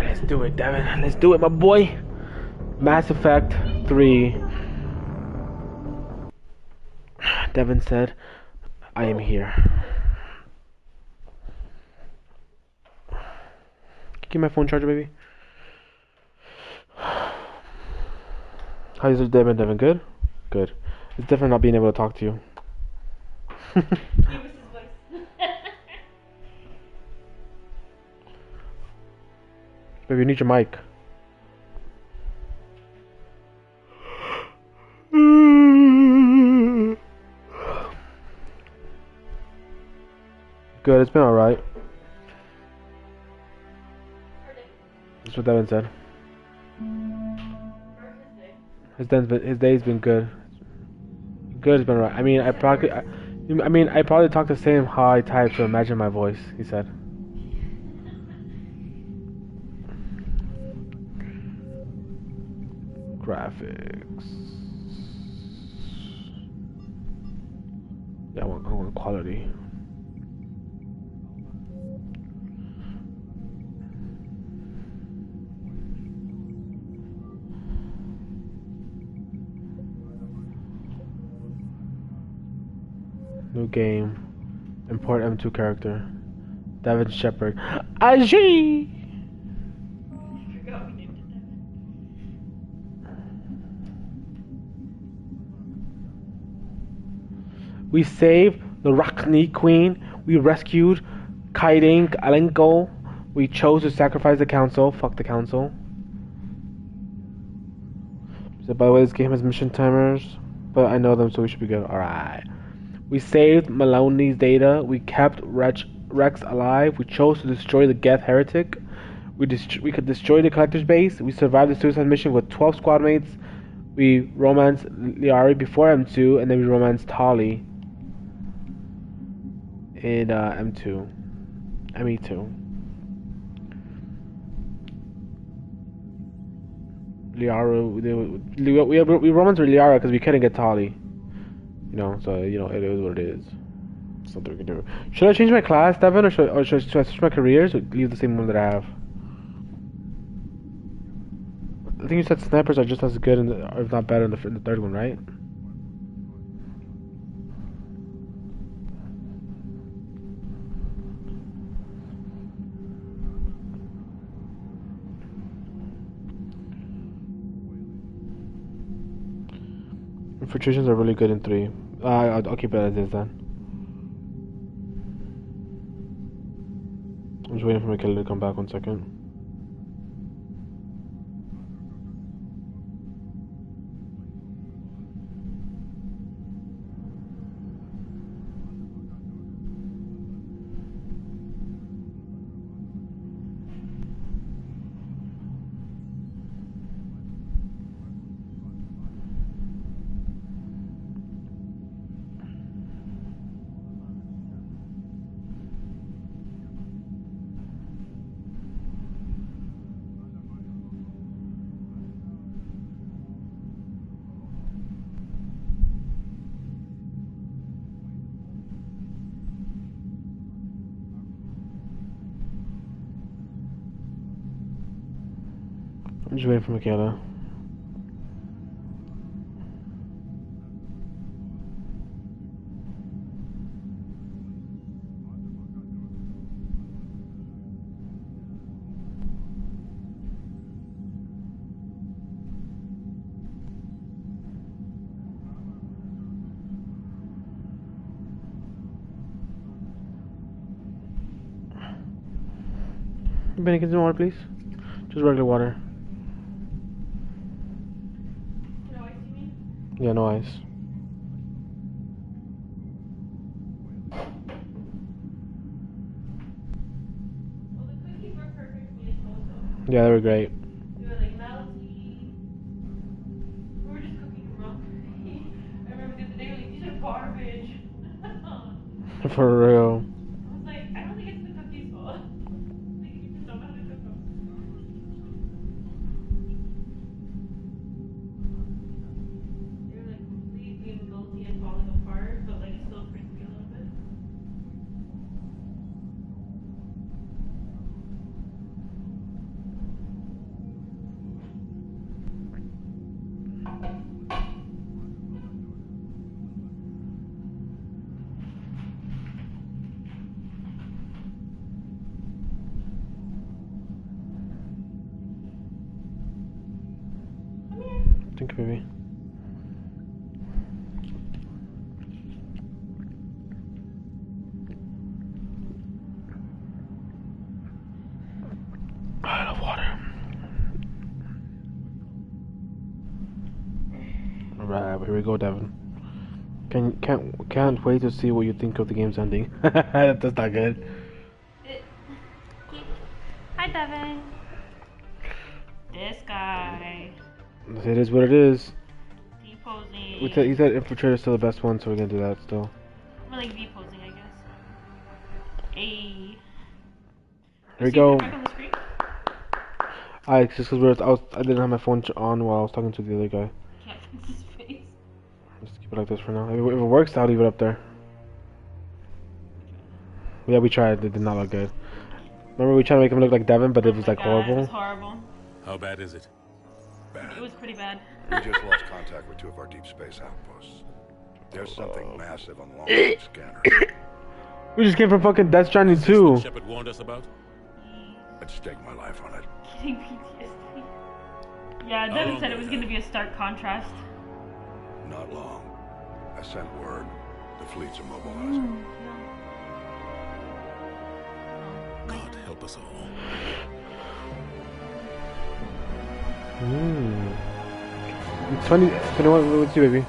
Let's do it, Devin. Let's do it, my boy. Mass Effect 3. Devin said, I am here. Give me my phone charger, baby. How's your day been, Devin? Good? Good. It's different not being able to talk to you. He was his voice. Baby, you need your mic. Good, it's been alright. That's what Devin said. His day's been good. Good has been alright. I mean, I probably talk the same how I type, so imagine my voice, he said. Graphics. Yeah, I want quality. New game. Import M2 character. Devin Shepard. Aji! We saved the Rachni Queen. We rescued Kaiding Alenko. We chose to sacrifice the council. Fuck the council. So, by the way, this game has mission timers, but I know them, so we should be good. Alright. We saved Maloney's data. We kept Rex alive. We chose to destroy the Geth heretic. We could destroy the collector's base. We survived the suicide mission with 12 squad mates. We romanced Liari before M2, and then we romanced Tali in M2. ME2. Liara, we romanced with Liara because we couldn't get Tali. You know, so, you know, it is what it is. Something we can do. Should I change my class, Devin, or should I switch my careers, or leave the same one that I have? I think you said snipers are just as good, or if not better, in the third one, right? Infiltrations are really good in 3. I'll keep it as is then. I'm just waiting for my killer to come back 1 second. I'm just waiting for Michaela. Benny, can you some water, please? Just regular water. No ice, you mean? Yeah, no ice. Well, the cookies were perfect for me as well, so. Yeah, they were great. They were like melty. We were just cooking them wrong. I remember the other day, we were like, these are garbage. For real. I was like, I don't think it's the cookies' fault. Like, you just don't know how to cook them. They were like completely melty and falling apart, but like still crispy a little bit. Thank you, baby. I love water. Alright, here we go, Devin. Can't wait to see what you think of the game's ending. That's not good. Hi, Devin. This guy. It is what it is. V-posing. He said Infiltrator's still the best one, so we're gonna do that still. More like V-posing, I guess. Hey. Here we go. Back on the screen? Just because I didn't have my phone on while I was talking to the other guy. Can't fix his face. Just keep it like this for now. If it works, I'll leave it up there. Yeah, we tried. It did not look good. Remember we tried to make him look like Devin, but it was like horrible. It was horrible. How bad is it? It was pretty bad. We just lost contact with 2 of our deep space outposts. There's something massive on the long-range scanner. We just came from fucking Death Stranding 2. Shepard warned us about? I'd stake my life on it. Getting PTSD. Yeah, Devin said it was going to be a stark contrast. Not long. I sent word. The fleets are mobilizing. God help us all. Hmm. 21, let's see, baby.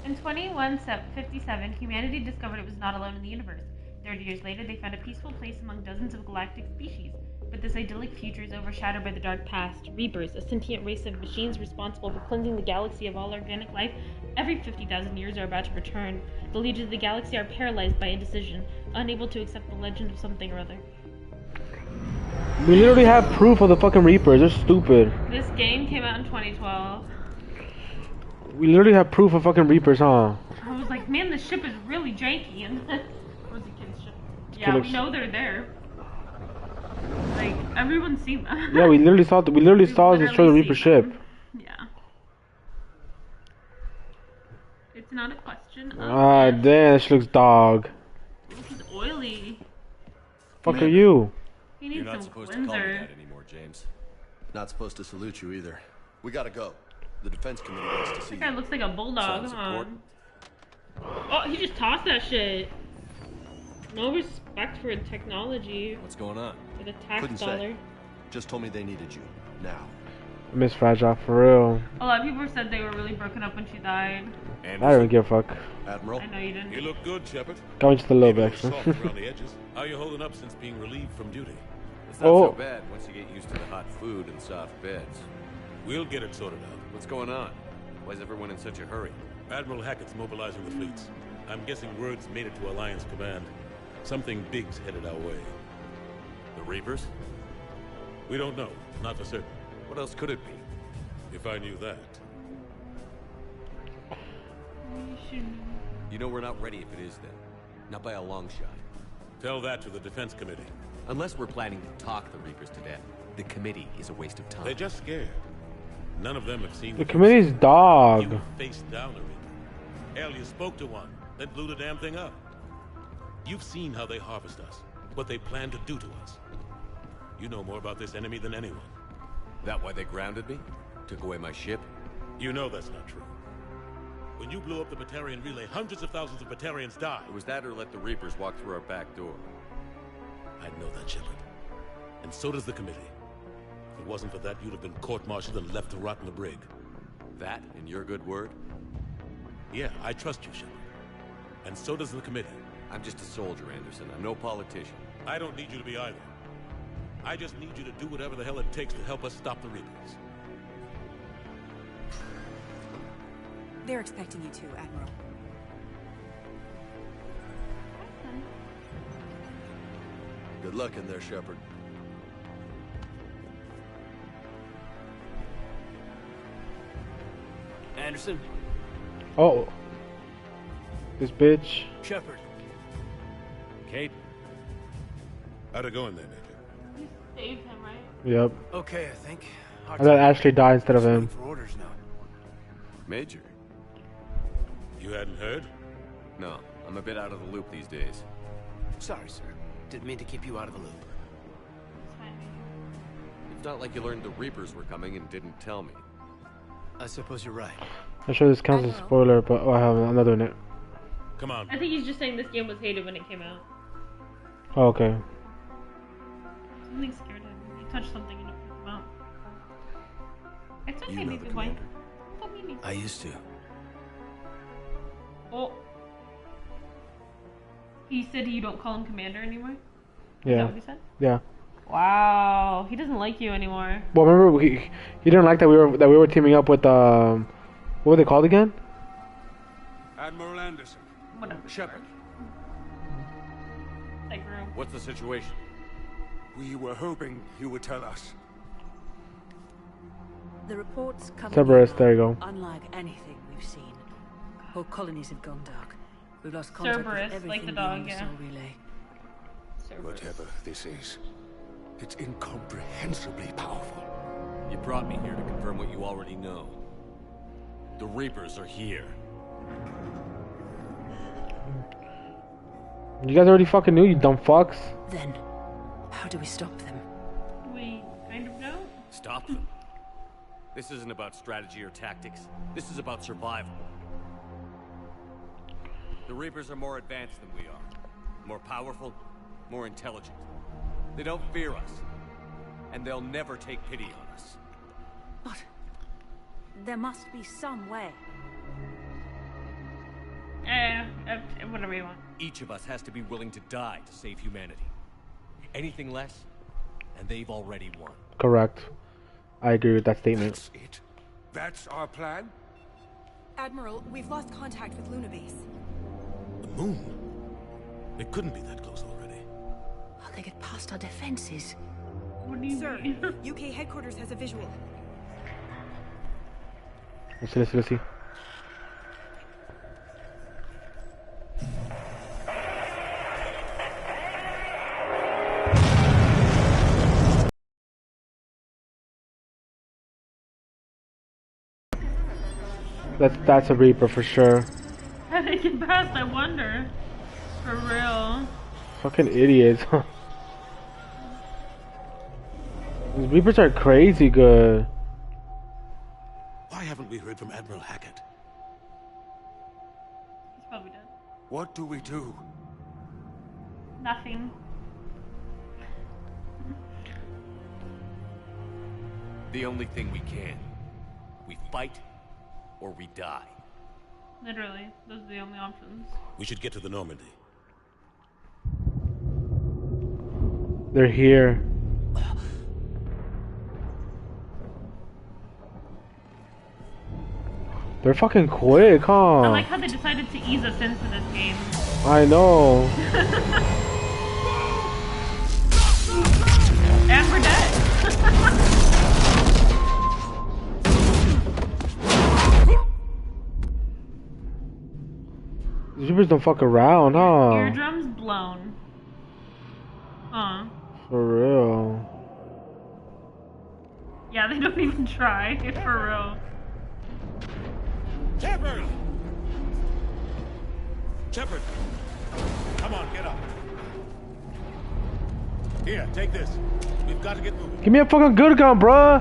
In 2157, humanity discovered it was not alone in the universe. 30 years later, they found a peaceful place among dozens of galactic species. But this idyllic future is overshadowed by the dark past. Reapers, a sentient race of machines responsible for cleansing the galaxy of all organic life, every 50,000 years are about to return. The legions of the galaxy are paralyzed by indecision, unable to accept the legend of something or other. We literally have proof of the fucking Reapers. They're stupid. This game came out in 2012. We literally have proof of fucking Reapers, huh? I was like, man, this ship is really janky. And what was the kid's ship? Yeah, Felix. we know they're there. Like, everyone's seen them. Yeah, we literally saw us destroy the Reaper ship. Yeah. It's not a question of... Ah, damn, she looks dog. This is oily. Fuck are you? He needs You're not some supposed to call me cleanser. that anymore, James. Not supposed to salute you either. We gotta go. The defense committee wants to see That guy you. looks like a bulldog, Sounds huh? important. Oh, he just tossed that shit. No respect for technology. What's going on? For the tax Couldn't say. dollar. Just told me they needed you. Now. Miss Fragile, for real. A lot of people said they were really broken up when she died. I don't give a fuck. Admiral? I know you didn't. You look good, Shepard. Got me just a little Maybe bit a little extra. soft around the edges. How you holding up since being relieved from duty? It's not Oh. so bad once you get used to the hot food and soft beds. We'll get it sorted out. What's going on? Why is everyone in such a hurry? Admiral Hackett's mobilizing the fleets. I'm guessing word's made it to Alliance Command. Something big's headed our way. The Reapers? We don't know. Not for certain. What else could it be? If I knew that. You know we're not ready if it is then. Not by a long shot. Tell that to the Defense Committee. Unless we're planning to talk the Reapers to death, the committee is a waste of time. They're just scared. None of them have seen The committee's dog. You faced down a Reaper. Hell, you spoke to one, then blew the damn thing up. You've seen how they harvest us, what they plan to do to us. You know more about this enemy than anyone. That why they grounded me? Took away my ship? You know that's not true. When you blew up the Batarian relay, hundreds of thousands of Batarians died. It was that or let the Reapers walk through our back door. I'd know that, Shepard. And so does the committee. If it wasn't for that, you'd have been court-martialed and left to rot in the brig. That and your good word? Yeah, I trust you, Shepard. And so does the committee. I'm just a soldier, Anderson. I'm no politician. I don't need you to be either. I just need you to do whatever the hell it takes to help us stop the Reapers. They're expecting you to, Admiral. Good luck in there, Shepard. Anderson? Oh. This bitch. Shepard. Kate? How'd it go in there, Major? You saved him, right? Yep. Okay, I think. I let Ashley die instead of him. For orders now. Major? You hadn't heard? No, I'm a bit out of the loop these days. Sorry, sir. Didn't mean to keep you out of the loop. It's fine, Major. It's not like you learned the Reapers were coming and didn't tell me. I suppose you're right. I'm sure this counts as a spoiler, but I have another in it. Come on. I think he's just saying this game was hated when it came out. Oh, okay. Something scared him. He touched something and it freaked him out. It's okay, You know maybe the why? commander. Don't mean me. I used to. Oh. He said you don't call him commander anymore? Is that Yeah. what he said? Yeah. Wow. He doesn't like you anymore. Well, remember he didn't like that we were teaming up with what were they called again? Admiral Anderson. Whatever. Shepard. Like room. What's the situation? We were hoping you would tell us. The reports cover Cerberus, there you go. unlike anything we've seen. Whole colonies have gone dark. We've lost contact Cerberus, with everything like the dog, beyond the yeah. Soul Relay. Whatever this is, it's incomprehensibly powerful. You brought me here to confirm what you already know. The Reapers are here. You guys already fucking knew, you dumb fucks. Then, how do we stop them? We kind of know. Stop them. This isn't about strategy or tactics. This is about survival. The Reapers are more advanced than we are. More powerful, more intelligent. They don't fear us. And they'll never take pity on us. But there must be some way. Whatever you want. Each of us has to be willing to die to save humanity. Anything less, and they've already won. Correct. I agree with that statement. That's it. That's our plan. Admiral, we've lost contact with Luna Base. The moon? It couldn't be that close already. How they get past our defenses? What do you Sir, mean? UK headquarters has a visual. Let's see. That's a Reaper for sure. How they get past, I wonder. For real. Fucking idiots. These Reapers are crazy good. Why haven't we heard from Admiral Hackett? He's probably dead. What do we do? Nothing. The only thing we can. We fight, or we die. Literally. Those are the only options. We should get to the Normandy. They're here. They're fucking quick, huh? I like how they decided to ease us into this game. I know. And we're dead. These Reapers don't fuck around, huh? Eardrums blown. Huh. For real. Yeah, they don't even try. For real. Shepard! Shepard! Come on, get up. Here, take this. We've got to get moving. Give me a fucking good gun, bruh.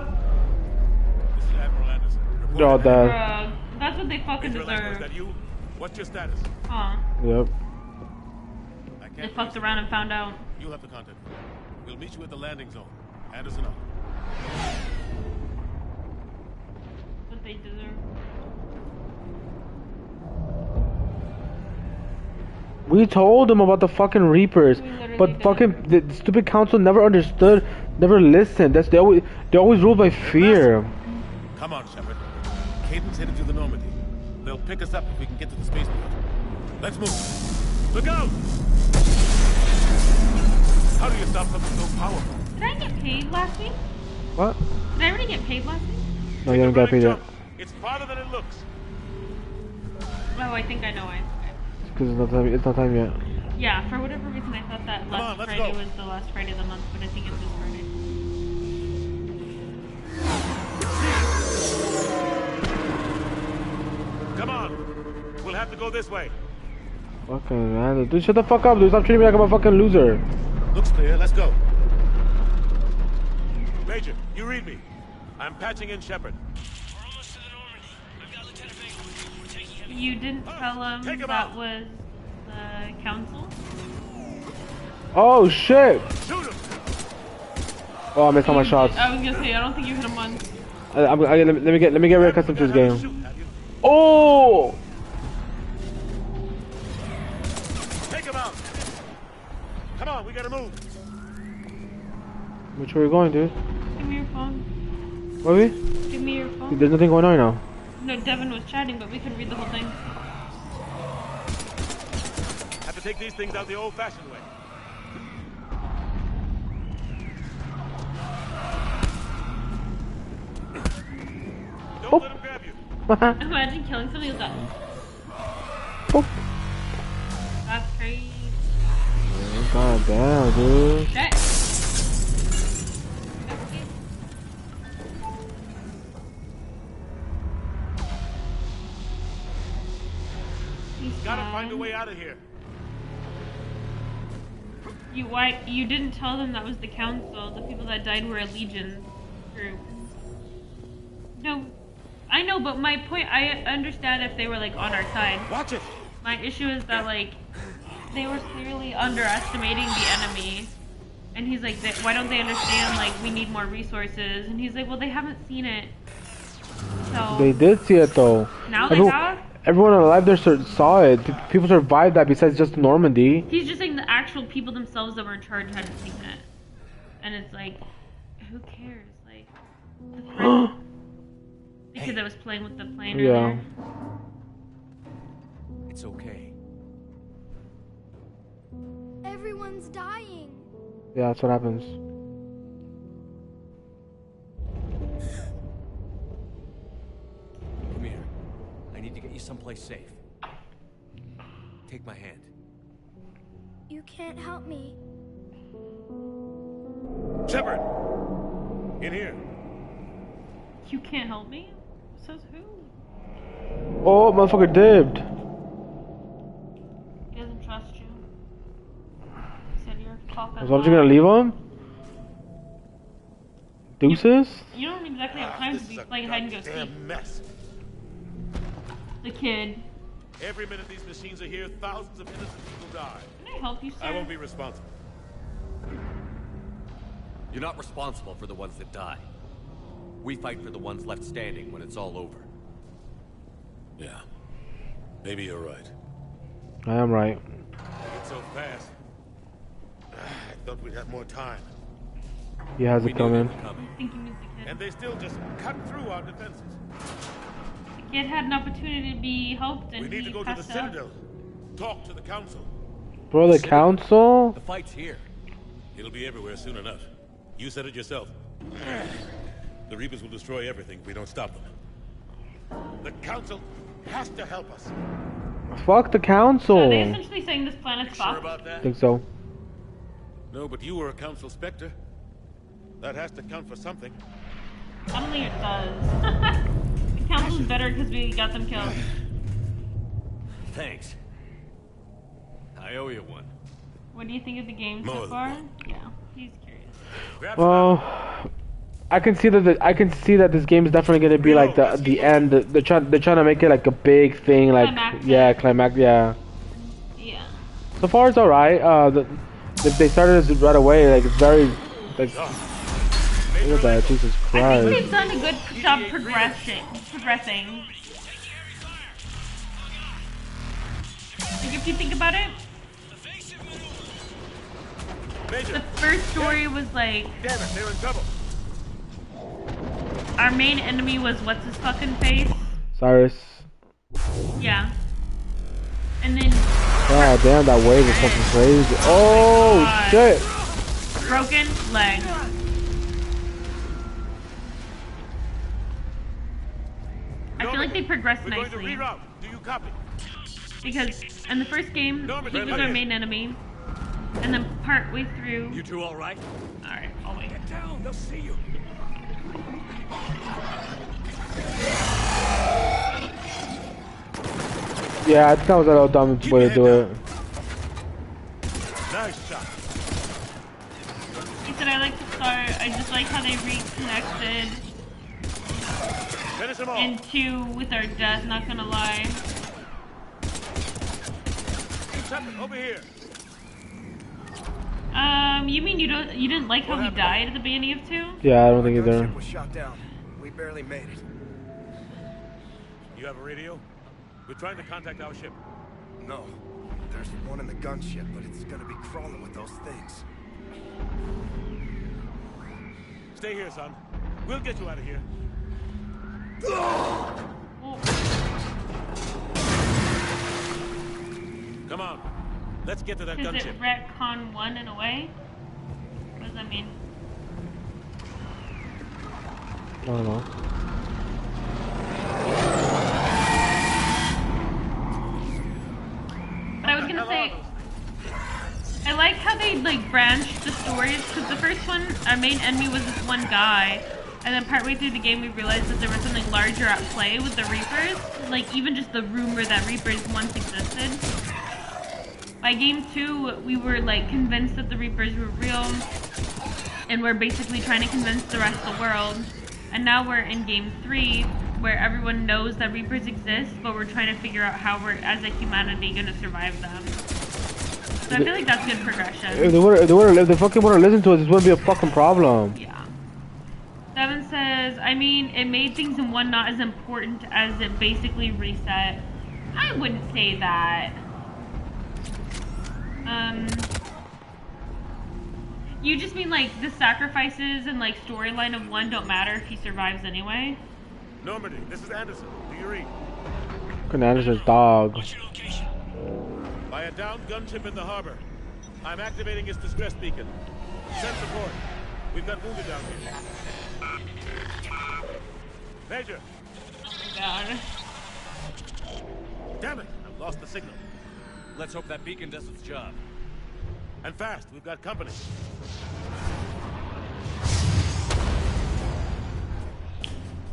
This is Admiral Anderson. Report Oh, to that. Bruh, that's what they fucking Major Electro, is deserve. that you? What's your status? Huh. Yep. I can't They fucked around and found out. You'll have the contact. We'll meet you at the landing zone. Anderson up. What they deserve. We told them about the fucking Reapers, We literally but did. fucking the stupid council never understood, never listened. They always ruled by fear. Come on, Shepard. Cadence headed to the Normandy. They'll pick us up if we can get to the spaceport. Let's move. Look out! How do you stop something so powerful? Did I get paid last week? What? Did I already get paid last week? No, you haven't got paid yet. It's farther than it looks. Oh, I think I know why. Because it's not time yet. Yeah, for whatever reason I thought that last on, let's Friday go. was the last Friday of the month, but I think it's this Friday. Come on. We'll have to go this way. Fucking man, dude, shut the fuck up, dude. Stop treating me like I'm a fucking loser. Looks clear. Let's go. Major, you read me. I'm patching in Shepard. We're almost to the You didn't tell him Take him that out. was the council? Oh shit! Shoot him. Oh, I missed all my shots. I was gonna say, I don't think you hit him once. Let me get reaccustomed to this game. Shoot, have you? Oh! Take him out. Come on, we gotta move. Which way are we going, dude? Give me your phone. What are we? Give me your phone. There's nothing going on right now. No, Devin was chatting, but we couldn't read the whole thing. Have to take these things out the old-fashioned way. Don't let him grab you. Imagine killing somebody with that. Oh. That's crazy. God damn, dude. That. Gotta find a way out of here. You didn't tell them that was the council. The people that died were a Legion group. No, I know, but my point, I understand if they were like on our side. Watch it. My issue is that like they were clearly underestimating the enemy. And he's like, why don't they understand like we need more resources? And he's like, well, they haven't seen it. So They did see it though. now they have. Everyone alive there saw it. People survived that besides just Normandy. He's just saying the actual people themselves that were in charge hadn't seen it. And it's like, who cares? Like, the kid that was playing with the plane Yeah. earlier. It's okay. Everyone's dying. Yeah, that's what happens. Come here. I need to get you someplace safe. Take my hand. You can't help me. Shepard. In here. You can't help me? Says who? Oh, motherfucker dipped. He doesn't trust you. He said you're a cock. Was Object gonna leave him? Deuces? You don't exactly have time to This be is a playing hide and go seek. goddamn mess. The kid. Every minute these machines are here, thousands of innocent people die. Can I help you, sir? I won't be responsible. You're not responsible for the ones that die. We fight for the ones left standing when it's all over. Yeah. Maybe you're right. I am right. It's so fast. I thought we'd have more time. He has We it knew they coming. were coming. I think you mean the kid. And they still just cut through our defenses. The kid had an opportunity to be helped and We need to he go to the passed up. Citadel. Talk to the Council. Bro, the council? The fight's here. It'll be everywhere soon enough. You said it yourself. The Reapers will destroy everything if we don't stop them. The Council has to help us. Fuck the council. So are they essentially saying this planet's Sure fucked? about that? think so. No, but you were a Council Spectre. That has to count for something. I don't think it does. The council's better because we got them killed. Thanks. I owe you one. What do you think of the game More so than far? one. Yeah, he's curious. Grab Well, I can see that this game is definitely gonna be like the end. They're trying to make it like a big thing, like Climactic. yeah, climax, yeah. Yeah. So far it's alright. They started this right away. Like it's very like. Look at that, Jesus I think Christ. they've done a good job progressing. Like if you think about it, Major, the first story was like damn it, they're in trouble. our main enemy was what's his fucking face? Cyrus. Yeah. And then God damn, that wave is fucking crazy. Oh God. shit. broken leg. I feel like they progressed We're going to nicely. reroute. Do you copy? Because in the first game, Norman, he was right our here. main enemy. And then partway through... You two all right? Alright, I'll wait. Get down, they'll see you. Yeah, I think that was a little dumb Keep way your to do head it. Nice shot. He said I like to start, I just like how they reconnected. Finish them all. And two, with our death, not gonna lie. Shepard, over here. You mean you didn't like how we died at the beginning of 2? Yeah, I don't think either. Gunship was shot down. We barely made it. You have a radio? We're trying to contact our ship. No. There's one in the gunship, but it's gonna be crawling with those things. Stay here, son. We'll get you out of here. Come on. Let's get to that Is gunship. it retcon 1 in a way? What does that mean? I don't know. But I was gonna say, I like how they like branched the stories, because the first one, our main enemy was this one guy, and then partway through the game we realized that there was something larger at play with the Reapers, like even just the rumor that Reapers once existed. By game 2, we were like convinced that the Reapers were real, and we're basically trying to convince the rest of the world. And now we're in game 3, where everyone knows that Reapers exist, but we're trying to figure out how we're, as a humanity, gonna survive them. So I feel like that's good progression. If they fucking would've listened to us, this wouldn't be a fucking problem. Yeah. Devin says, I mean, it made things in 1 not as important as it basically reset. I wouldn't say that. You just mean like the sacrifices and like storyline of 1 don't matter if he survives anyway? Normandy, this is Anderson. Do you read? Fucking Anderson's dog. What's your location? By a downed gunship in the harbor. I'm activating its distress beacon. Send support. We've got wounded down here. Major! God. Damn it! I've lost the signal. Let's hope that beacon does its job. And fast, we've got company.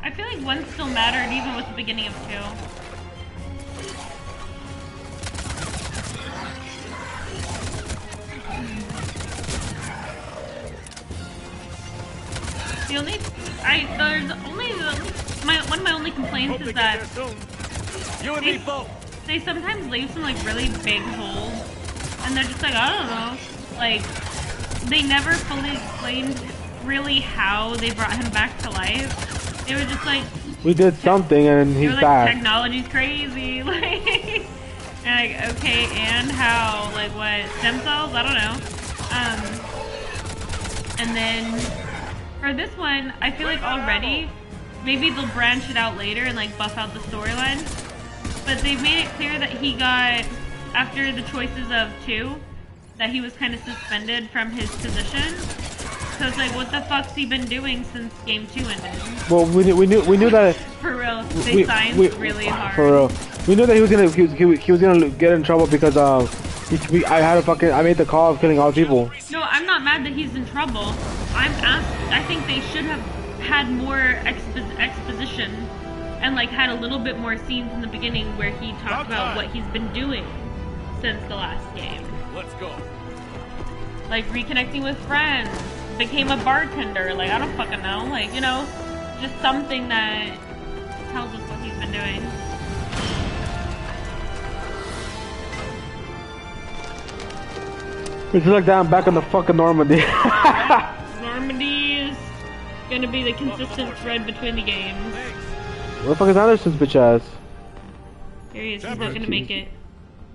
I feel like 1 still mattered even with the beginning of 2. One of my only complaints is that you and me both. They sometimes leave some like really big holes, and they're just like, I don't know, like they never fully explained really how they brought him back to life. They were just like, we did something and he's like, back. Technology's crazy, like, and like, okay, and how, like, what, stem cells? I don't know. And then for this one, I feel like already, maybe they'll branch it out later and like buff out the storyline, but they've made it clear that he got, after the choices of 2, that he was kind of suspended from his position. So it's like, what the fuck's he been doing since game 2 ended? Well, we knew that. For real, they signed really hard. For real, we knew that he was gonna get in trouble because I made the call of killing all people. No, I'm not mad that he's in trouble. I think they should have had more exposition and like had a little bit more scenes in the beginning where he talked about what he's been doing since the last game. Let's go. Like reconnecting with friends, became a bartender, like I don't fucking know, like, you know, just something that tells us what he's been doing. It's like that, I'm back on the fucking Normandy. Normandy is gonna be the consistent thread between the games. Where the fuck is Anderson's bitch ass? Here he is, he's not gonna make it.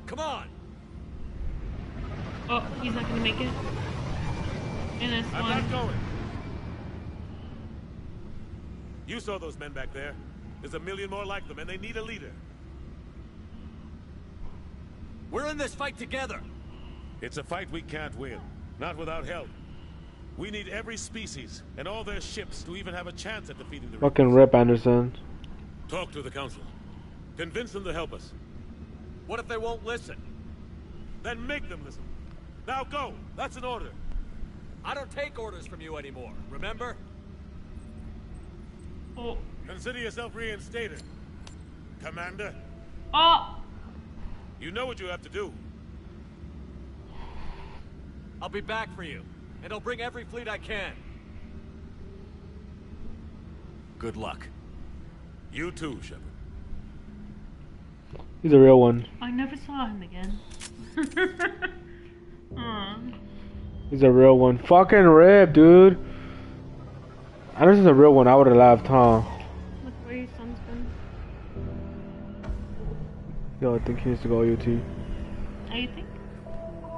Come on! Oh, he's not gonna make it. In this I'm one. not going. You saw those men back there. There's a million more like them, and they need a leader. We're in this fight together. It's a fight we can't win. Not without help. We need every species and all their ships to even have a chance at defeating the Fucking rip, Anderson. Talk to the council. Convince them to help us. What if they won't listen? Then make them listen. Now go. That's an order. I don't take orders from you anymore, remember? Oh. Consider yourself reinstated. Commander. Oh! You know what you have to do. I'll be back for you, and I'll bring every fleet I can. Good luck. You too, Shepard. He's a real one. I never saw him again. He's a real one. Fucking rip, dude. Anderson's a real one. I would have left, huh? Look where your son's been. Yo, I think he needs to go UT. Oh, you think?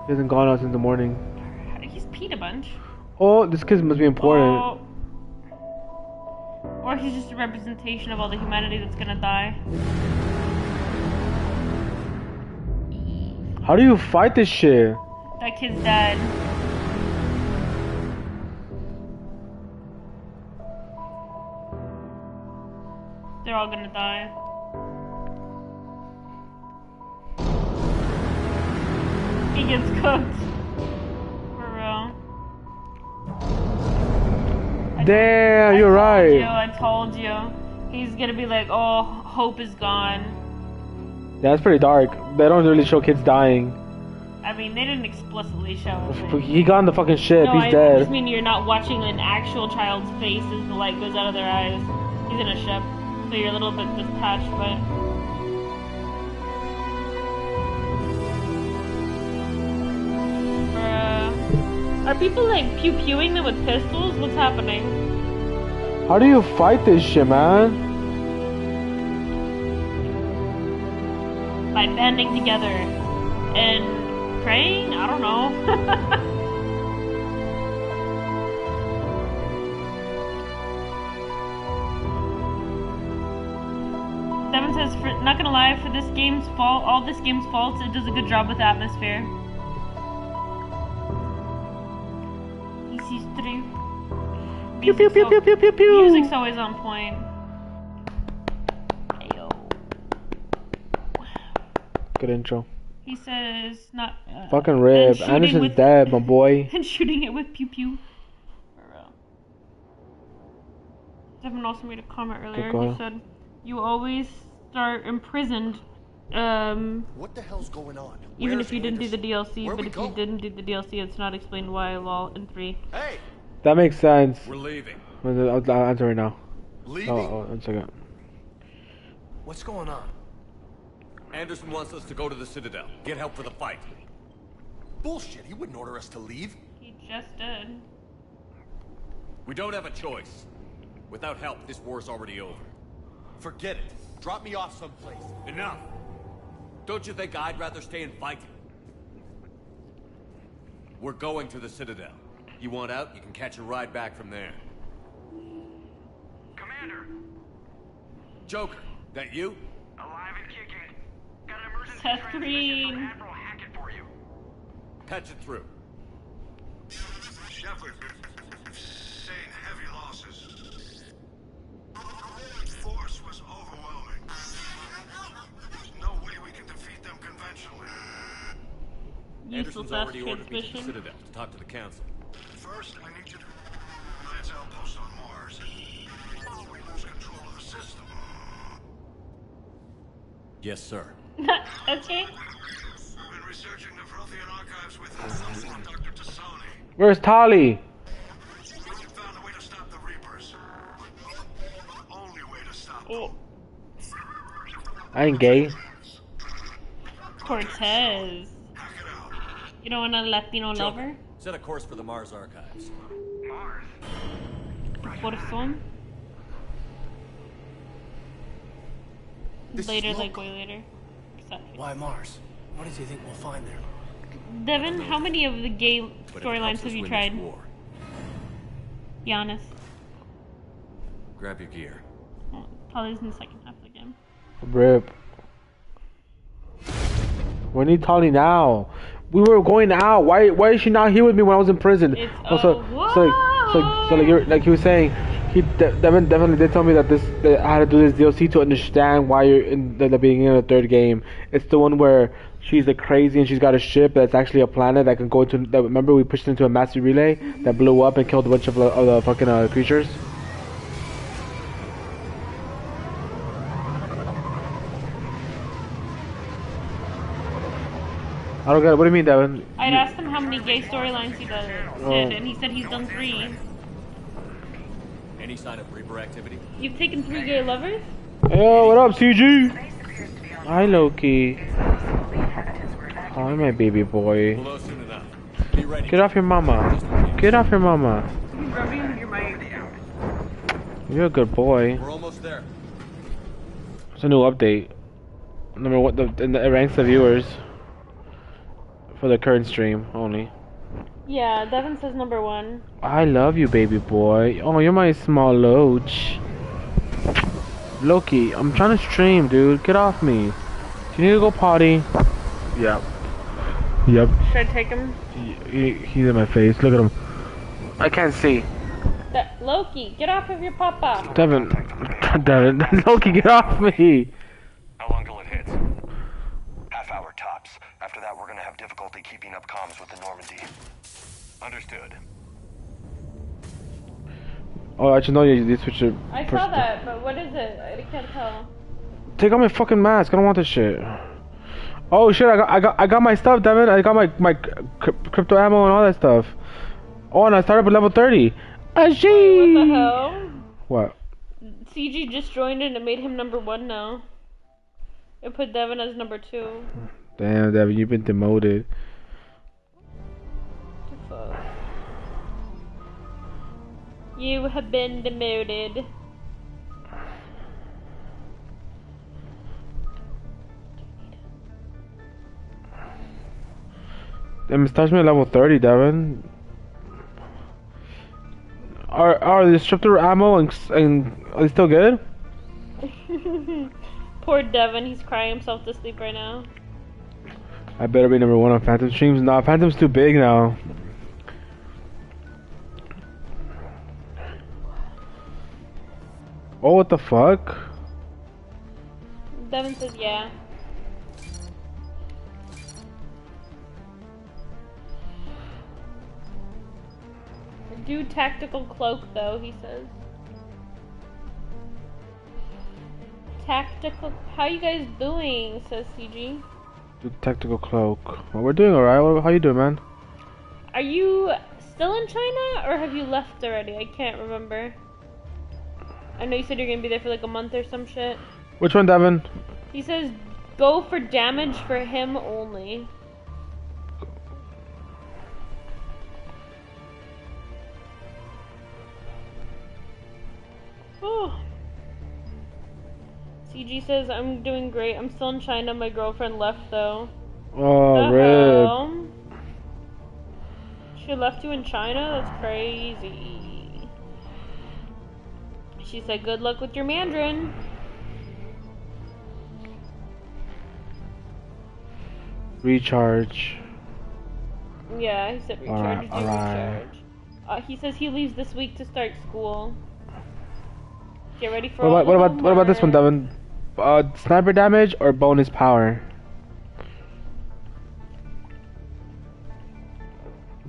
He hasn't gone out since the morning. He's peed a bunch. Oh, this kid must be important. Oh. Or he's just a representation of all the humanity that's gonna die. How do you fight this shit? That kid's dead. They're all gonna die. He gets cooked. For real. Damn, you're right. I told you. He's gonna be like, oh, hope is gone. Yeah, that's pretty dark. They don't really show kids dying. I mean, they didn't explicitly show it. He got on the fucking ship. No, He's I dead. just mean you're not watching an actual child's face as the light goes out of their eyes. He's in a ship, so you're a little bit detached, but... Are people like pew-pewing them with pistols? What's happening? How do you fight this shit, man? By banding together and praying? I don't know. Devin says, not gonna lie, for this game's fault, all this game's faults, it does a good job with atmosphere. Pew pew pew pew pew pew pew. Music's always on point. Ayo. Good intro. He says not. Fucking rib. Anderson's dead, my boy. And shooting it with pew pew. Devin also made a comment earlier. He said, "You always start imprisoned. What the hell's going on? Even if you didn't do the DLC, but if you didn't do the DLC, it's not explained why. Lol in 3. Hey. That makes sense. We're leaving. I'll answer right now. Leaving? Oh, 1 second. What's going on? Anderson wants us to go to the Citadel. Get help for the fight. Bullshit. He wouldn't order us to leave. He just did. We don't have a choice. Without help, this war's already over. Forget it. Drop me off someplace. Enough. Don't you think I'd rather stay and fight? We're going to the Citadel. You want out, you can catch a ride back from there. Commander! Joker, that you? Alive and kicking. Got an emergency transmission from Admiral Hackett for you. Patch it through. Shepard, saying heavy losses. Force was overwhelming. There's no way we can defeat them conventionally. Anderson's already ordered me to the Citadel to talk to the Council. First, I need you to lance outpost on Mars. We lose control of the system. Yes, sir. Okay. We've been researching the Prothean archives with Dr. Tassoni. Where's Tali? We found a way to stop the Reapers. The only way to stop them. I ain't gay. Cortez. You don't want a Latino lover? Set a course for the Mars archives. Mars? Corazon? Later, like way later. Why Mars? What does he think we'll find there? Devin, how many of the gay storylines have you tried? Be honest. Grab your gear. Well, Tali's in the second half of the game. Rip. We need Tali now. We were going out. Why is she not here with me when I was in prison? It's like he was saying, Devin definitely did tell me that I had to do this DLC to understand why you're in the beginning of the third game. It's the one where she's like crazy and she's got a ship that's actually a planet that can go into. Remember we pushed into a massive relay that blew up and killed a bunch of the fucking creatures. I don't get it. What do you mean, Devin? I'd asked him how many gay storylines he did, and he said he's done 3. Any sign of Reaper activity? You've taken 3 gay lovers? Yo, what up, CG? Base appears to be on Hi, Loki. Hi, my baby boy. We'll know soon enough. Be ready. Get off your mama. Get off your mama. You're a good boy. We're almost there. It's a new update. Number one, it ranks the viewers for the current stream only. Yeah, Devin says number 1. I love you, baby boy. Oh, you're my small loach. Loki, I'm trying to stream, dude. Get off me. Do you need to go potty? Yep. Yep. Should I take him? He's in my face. Look at him. I can't see. Loki, get off of your papa. Devin. Devin. Loki, get off me. How long till it hits? Half hour tops. After that, we're gonna have difficulty keeping up comms with the Normandy. Understood. Oh, I just know you switched your... I saw that, but what is it? I can't tell. Take off my fucking mask. I don't want this shit. Oh shit! I got my stuff, Devin. I got my crypto ammo and all that stuff. Oh, and I started with level 30. Wait, what the hell? What? CG just joined and it made him number 1 now. It put Devin as number 2. Damn, Devin, you've been demoted. What the fuck? You have been demoted. It starts me at level 30, Devin. Are the disruptor ammo and are they still good? Poor Devin, he's crying himself to sleep right now. I better be number 1 on Phantom streams. Nah, Phantom's too big now. Oh, what the fuck? Devin says yeah. Do tactical cloak though, he says. Tactical. How you guys doing? Says CG. Do tactical cloak. Well, we're doing alright. How you doing, man? Are you still in China or have you left already? I can't remember. I know you said you're gonna be there for like a month or some shit. Which one, Devin? He says go for damage for him only. Oh. CG says I'm doing great. I'm still in China. My girlfriend left though. Oh, rip. She left you in China? That's crazy. She said good luck with your Mandarin. Recharge. Yeah, he said recharge. Alright. He says he leaves this week to start school. Get ready for what about this one, Devin? Sniper damage or bonus power?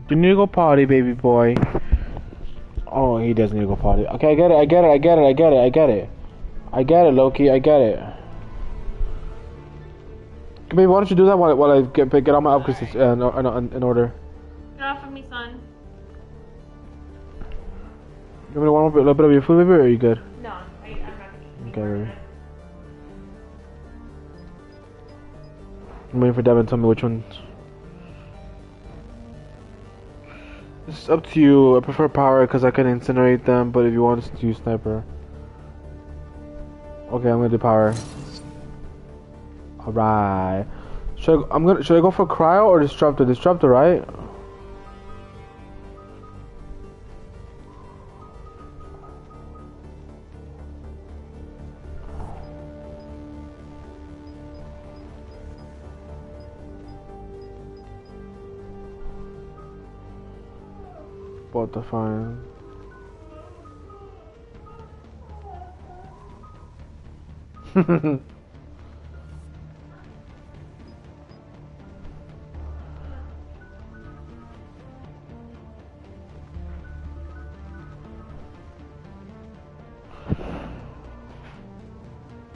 You need to go potty, baby boy. Oh, he does need to go potty. Okay, I get it, Loki, I get it. Baby, why don't you do that while I get all my upgrades in order? Get off of me, son. You want me to warm up a little bit of your food, baby, or are you good? No, I'm not gonna eat. Okay, baby. I'm waiting for Devin to tell me which ones. It's up to you. I prefer power because I can incinerate them, but if you want to use sniper. Okay, I'm gonna do power. Alright. Should I go for cryo or disruptor? Disruptor, right? What the fine?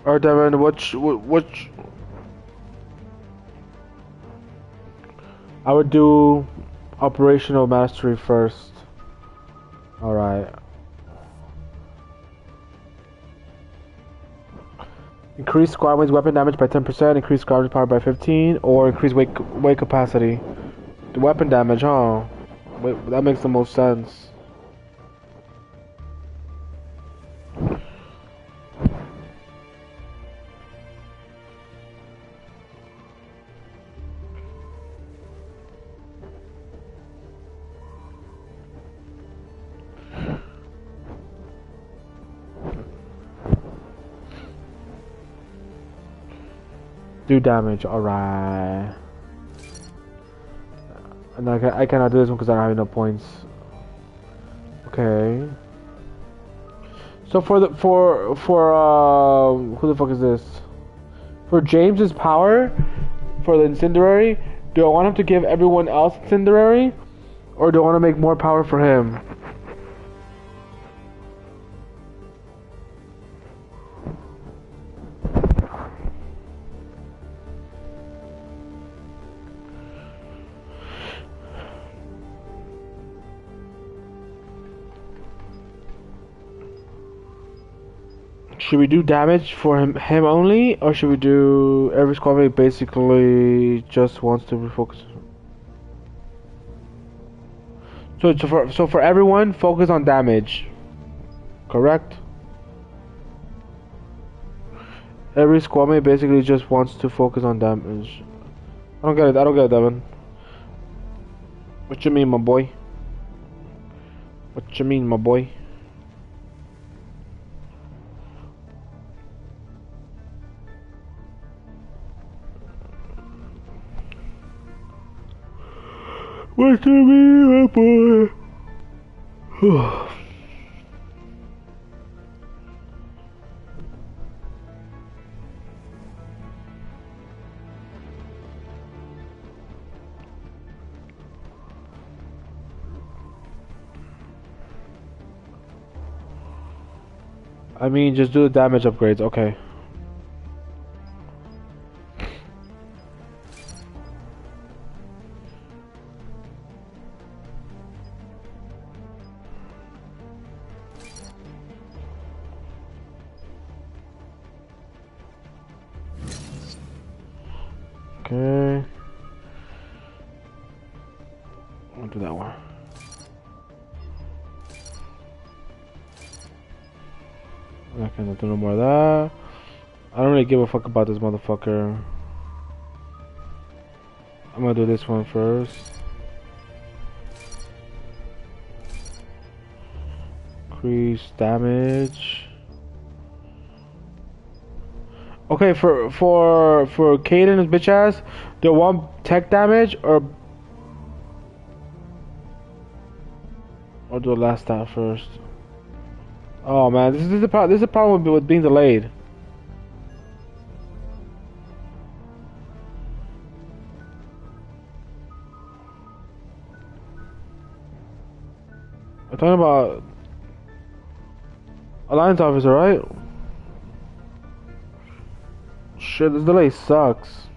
Alright, Devin, which I would do operational mastery first. Alright. Increase squad mates weapon damage by 10%, increase squad mates power by 15, or increase weight capacity. The weapon damage, huh? Wait, that makes the most sense. Do damage, alright. And I cannot do this one because I don't have enough points. Okay. So for who the fuck is this? For James's power, for the incendiary, do I want him to give everyone else incendiary, or do I want to make more power for him? Should we do damage for him only, or should we do every squad mate basically just wants to refocus? So for everyone, focus on damage. Correct? Every squad mate basically just wants to focus on damage. I don't get it, Devin. What you mean, my boy? What you mean, my boy? What do you mean, my boy? I mean, just do the damage upgrades, okay. Okay. I'll do that one. Okay, I'll do no more of that. I don't really give a fuck about this motherfucker. I'm gonna do this one first. Increase damage. Okay, for Caden's bitch ass, do I want tech damage or do the last stat first? Oh man, this is the problem with being delayed. I'm talking about Alliance officer, right? Shit, this delay sucks.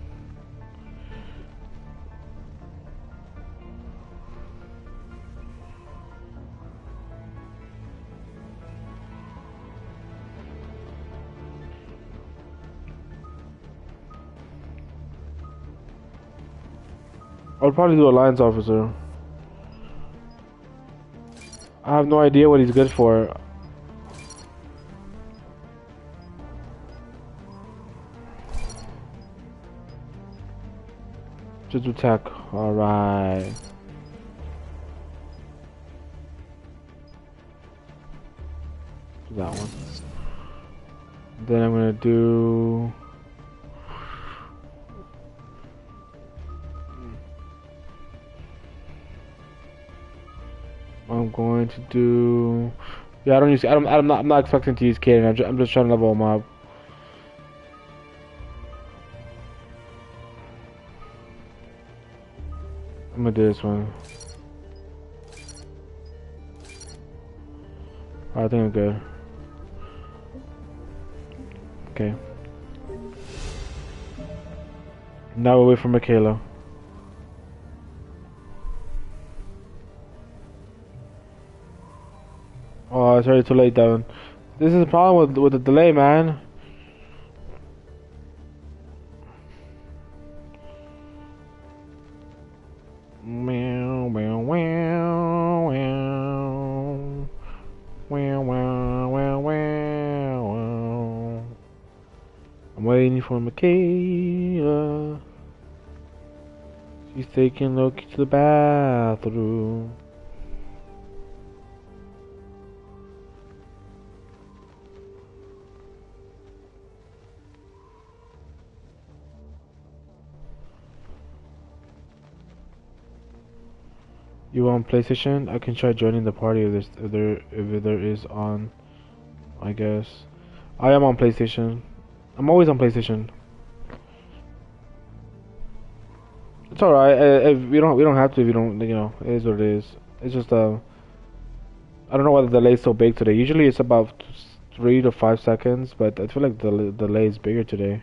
I would probably do Alliance officer. I have no idea what he's good for. Just do tech. Alright. Do that one. Then I'm gonna do... I'm going to do... Yeah, I'm not expecting to use Caden. I'm just trying to level him up. I'm gonna do this one. I think I'm good. Okay. Now we'll wait for Michaela. Oh, it's already too late, Devin. This is the problem with the delay, man. I'm waiting for Michaela. She's taking Loki to the bathroom. You on PlayStation? I can try joining the party if there is on. I guess I am on PlayStation. I'm always on PlayStation. It's alright. We don't have to if you don't. You know, it is what it is. It's just I don't know why the delay is so big today. Usually it's about 3 to 5 seconds, but I feel like the delay is bigger today.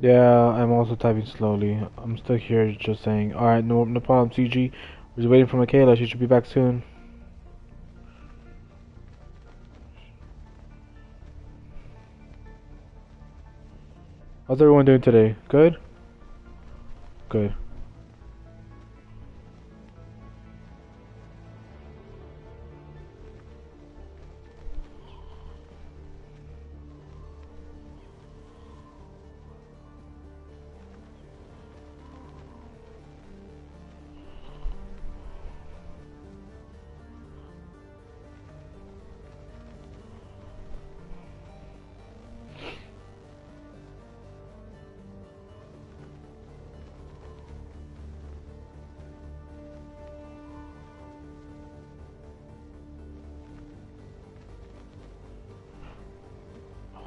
Yeah, I'm also typing slowly. I'm still here just saying, alright, no problem, CG. We're just waiting for Michaela. She should be back soon. How's everyone doing today? Good? Good.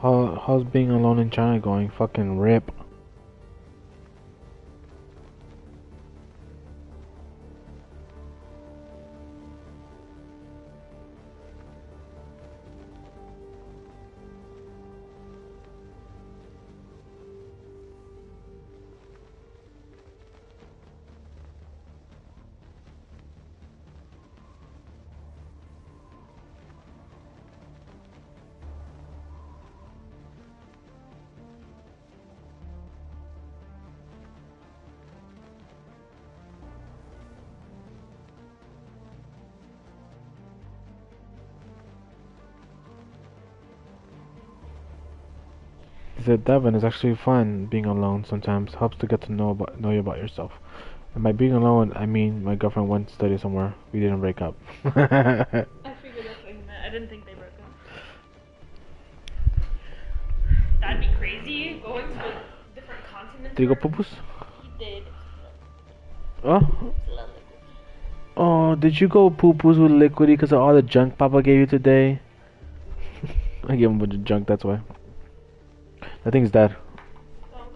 How's being alone in China going? Fucking rip. He said, Devin, it's actually fun being alone sometimes. Helps to get to know you about yourself. And by being alone, I mean my girlfriend went to study somewhere. We didn't break up. I figured that's what he meant. I didn't think they broke up. That'd be crazy, going to a different continent. Did you go poo-poos? He did. Oh? Oh, did you go poo-poos with Liquidy because of all the junk Papa gave you today? I gave him a bunch of junk, that's why. I think he's dead. Oh,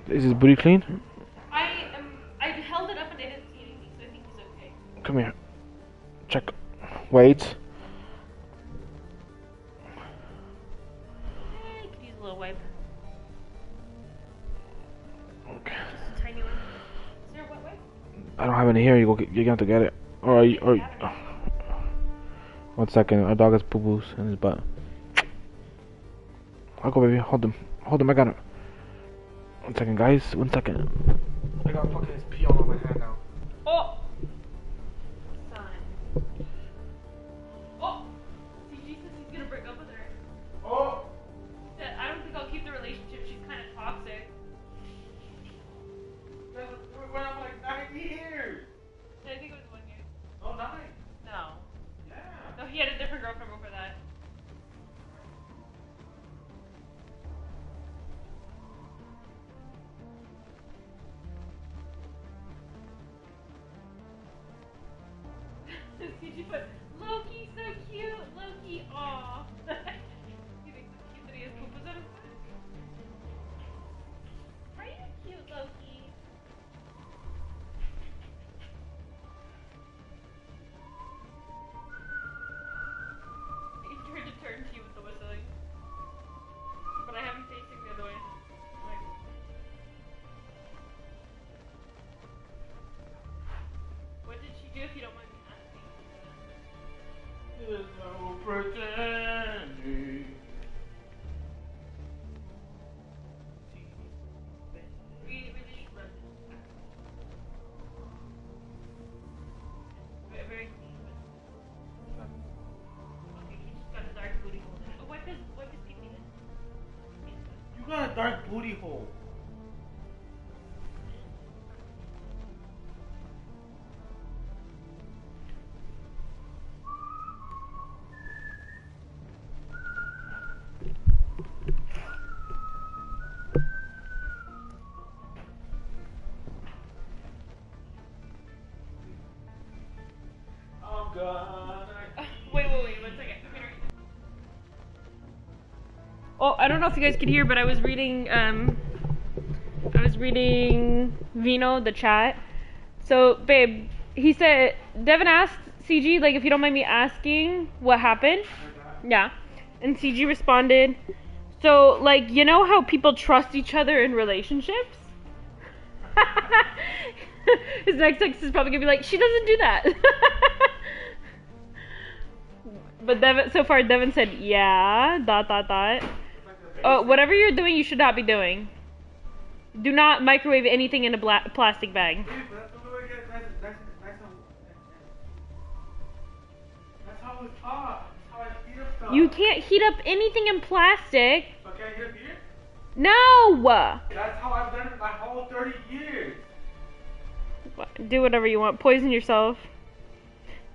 okay. Is his booty clean? I held it up and I didn't see anything, so I think he's okay. Come here. Check. Wait. You could use a little wipe. Okay. Just a tiny one. Sarah, what way? I don't have any here. You're gonna have to get it. Or you, oh. 1 second. Our dog has poo-poos in his butt. I'll go, baby. Hold him. Hold him. I got him. 1 second, guys. 1 second. I got fucking his pee all on my hand now. Oh! Son. Oh! CG says he's gonna break up with her. Oh! Said, I don't think I'll keep the relationship. She's kind of toxic. We went out for like 9 years. I think it was 1 year. Oh, 9? No. Yeah. No, he had a different girlfriend before that. CG put, Loki, so cute. Loki, aw. You think it's cute that he has poo-poos on his back? Are you cute, Loki? He tried to turn to you with the whistling. But I have him facing the other way. Like, what did she do if you don't mind me asking? There's no pretending. We really should run this. Very clean. Okay, he just got a dark booty hole in it. Oh, wipe his pee-pee then. You got a dark booty hole. I'm gonna... Wait, 1 second. Oh, I don't know if you guys could hear, but I was reading Vino, the chat. So, babe, he said, Devin asked CG, like, if you don't mind me asking what happened. Yeah. And CG responded, so, like, you know how people trust each other in relationships? His next text is probably gonna be like, she doesn't do that. But Devin said, yeah, ... whatever you're doing, you should not be doing. Do not microwave anything in a plastic bag. That's how it's taught. That's how I heat up stuff. You can't heat up anything in plastic. But can I heat up here? No! That's how I've done it my whole 30 years. Do whatever you want. Poison yourself.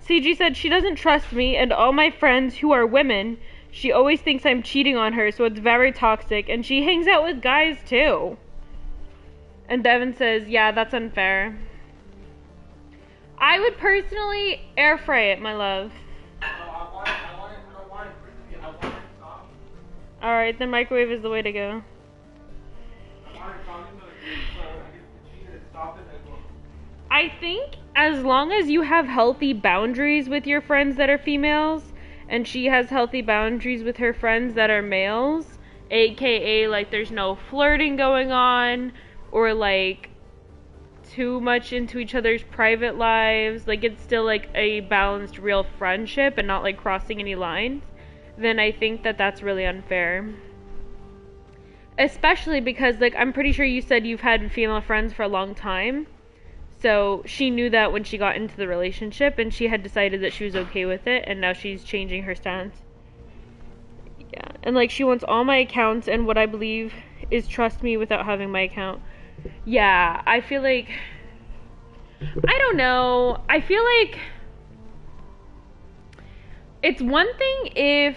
CG said she doesn't trust me and all my friends who are women. She always thinks I'm cheating on her, so it's very toxic. And she hangs out with guys too. And Devin says, yeah, that's unfair. I would personally air fry it, my love. I want it crispy. I want it soft. Alright, then microwave is the way to go. I want it soft so I get the cheese and it's soft and then I think as long as you have healthy boundaries with your friends that are females, and she has healthy boundaries with her friends that are males, aka like there's no flirting going on, or like too much into each other's private lives, like it's still like a balanced real friendship and not like crossing any lines, then I think that that's really unfair. Especially because like I'm pretty sure you said you've had female friends for a long time. So she knew that when she got into the relationship, and she had decided that she was okay with it, and now she's changing her stance. Yeah, and like she wants all my accounts, and what I believe is trust me without having my account. Yeah, I feel like, I don't know, I feel like it's one thing if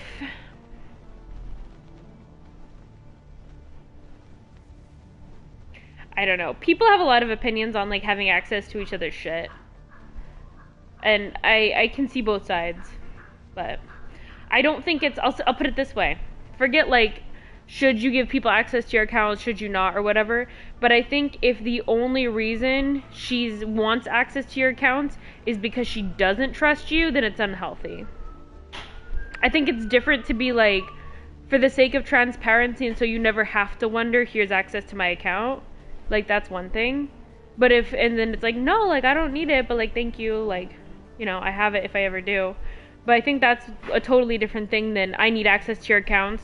I don't know. People have a lot of opinions on like having access to each other's shit. And I can see both sides. But I don't think it's, I'll put it this way. Forget like, should you give people access to your accounts, should you not, or whatever. But I think if the only reason she wants access to your accounts is because she doesn't trust you, then it's unhealthy. I think it's different to be like, for the sake of transparency and so you never have to wonder, here's access to my account. like that's one thing. But and then it's like, no, like I don't need it, but like thank you, like, you know, I have it if I ever do. But I think that's a totally different thing than I need access to your accounts,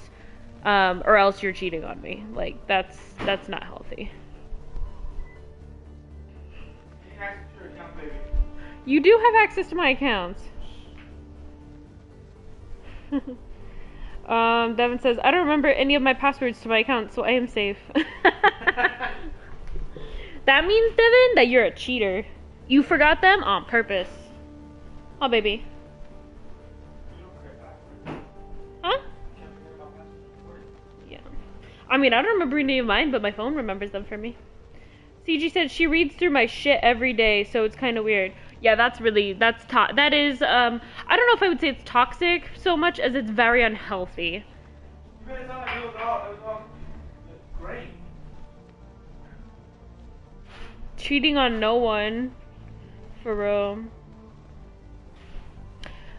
or else you're cheating on me. Like that's not healthy. You do have access to my accounts. Devin says, I don't remember any of my passwords to my account, so I am safe. That means, Devin, that you're a cheater. You forgot them on purpose. Oh, baby. Huh? Yeah. I mean, I don't remember any of mine, but my phone remembers them for me. CG said she reads through my shit every day, so it's kind of weird. Yeah, that is, I don't know if I would say it's toxic so much as it's very unhealthy. Great. Cheating on no one. For real.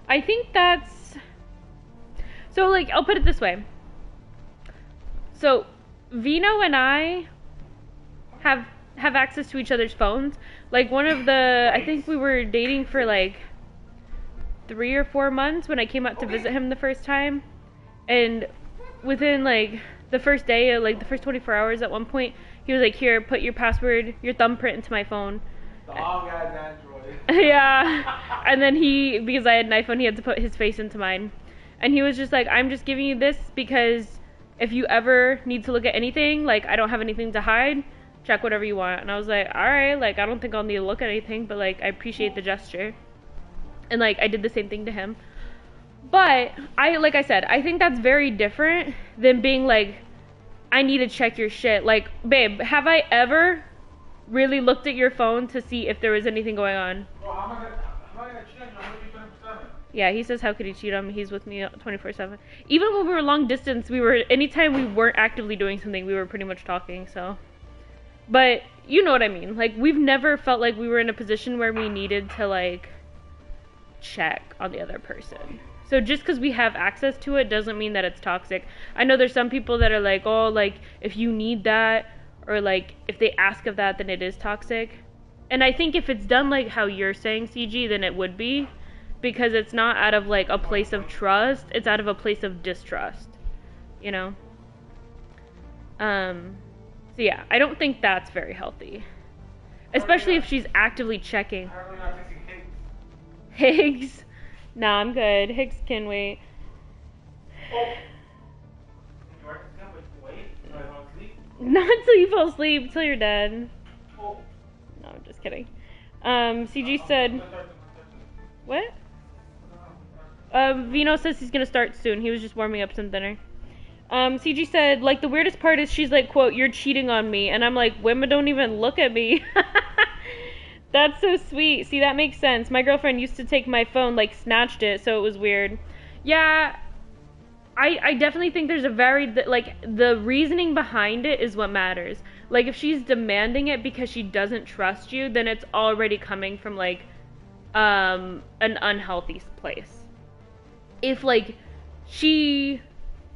I think that's... So, like, I'll put it this way. So, Vino and I have access to each other's phones. Like, I think we were dating for, like, 3 or 4 months when I came out to visit him the first time. And within, like, the first day, like, the first 24 hours at one point, he was like, here, put your password, your thumbprint into my phone. Dog has Android. Yeah. And then because I had an iPhone, he had to put his face into mine. And he was just like, I'm just giving you this because if you ever need to look at anything, like, I don't have anything to hide, check whatever you want. And I was like, alright, like, I don't think I'll need to look at anything, but, like, I appreciate the gesture. And, like, I did the same thing to him. But, like I said, I think that's very different than being like, I need to check your shit. Like, babe, have I ever really looked at your phone to see if there was anything going on? Bro, how am I gonna check you? I'm with you 24/7. Yeah, he says, how could he cheat on me? He's with me 24/7. Even when we were long distance, anytime we weren't actively doing something, we were pretty much talking, so. But, you know what I mean. Like, we've never felt like we were in a position where we needed to, like, check on the other person. So just because we have access to it doesn't mean that it's toxic. I know there's some people that are like, oh, like, if you need that, or, like, if they ask of that, then it is toxic. And I think if it's done like how you're saying, CG, then it would be. Because it's not out of, like, a place of trust. It's out of a place of distrust. You know? So yeah, I don't think that's very healthy. Especially if she's actively checking. Higgs? Nah, I'm good. Higgs can wait. Oh. Not until you fall asleep, until you're dead. Oh. No, I'm just kidding. CG said... What? Vino says he's gonna start soon. He was just warming up some dinner. CG said, like, the weirdest part is she's like, quote, you're cheating on me. And I'm like, women don't even look at me. That's so sweet. See, that makes sense. My girlfriend used to take my phone, like, snatched it, so it was weird. Yeah, I definitely think there's the reasoning behind it is what matters. Like, if she's demanding it because she doesn't trust you, then it's already coming from, like, an unhealthy place. If, like, she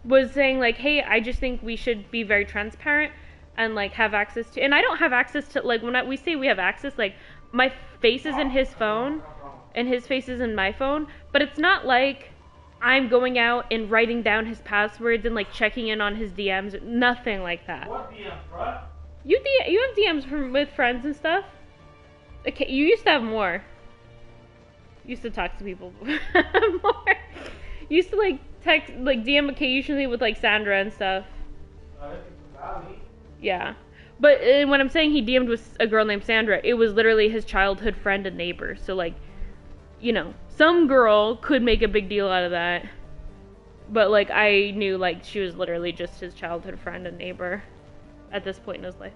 was saying, like, hey, I just think we should be very transparent and, like, have access to, and I don't have access to, like, when we say we have access, like, my face is in his phone and his face is in my phone, but it's not like I'm going out and writing down his passwords and, like, checking in on his DMs. Nothing like that. What DMs, bro? You have DMs with friends and stuff? Okay, you used to have more. You used to talk to people more. You used to, like, text, like, DM occasionally with, like, Sandra and stuff. Yeah. But when I'm saying he DM'd with a girl named Sandra, it was literally his childhood friend and neighbor. So, like, you know, some girl could make a big deal out of that. But, like, I knew, like, she was literally just his childhood friend and neighbor at this point in his life.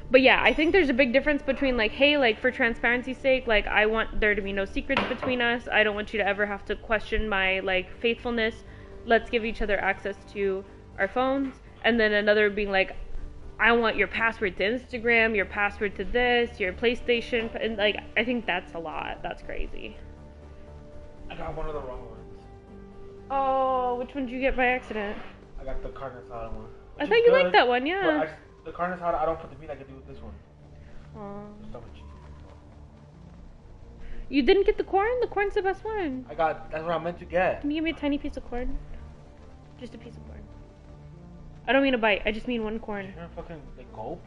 But yeah, I think there's a big difference between, like, hey, like, for transparency's sake, like, I want there to be no secrets between us. I don't want you to ever have to question my, like, faithfulness. Let's give each other access to our phones. And then another being like, I want your password to Instagram, your password to this, your PlayStation, and, like, I think that's a lot. That's crazy. I got one of the wrong ones. Oh, which one did you get by accident? I got the carne asada one. I thought you liked that one, yeah. But the carne asada, I don't put the meat like I do with this one. Aww. You didn't get the corn? The corn's the best one. That's what I meant to get. Can you give me a tiny piece of corn? Just a piece of corn. I don't mean a bite, I just mean one corn. You're gonna fucking like gulp?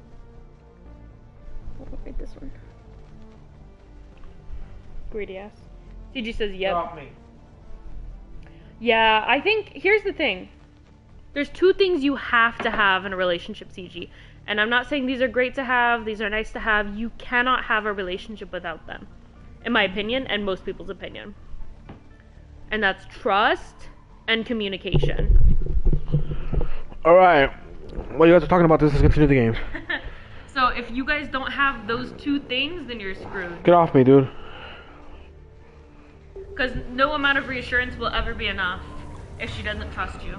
I'll write this one. Greedy ass. CG says yep. Get off me. Yeah, I think, here's the thing. There's two things you have to have in a relationship, CG. And I'm not saying these are great to have, these are nice to have. You cannot have a relationship without them. In my opinion, and most people's opinion. And that's trust and communication. Alright. While you guys are talking about this, let's continue the game. So if you guys don't have those two things, then you're screwed. Get off me, dude. Because no amount of reassurance will ever be enough if she doesn't trust you.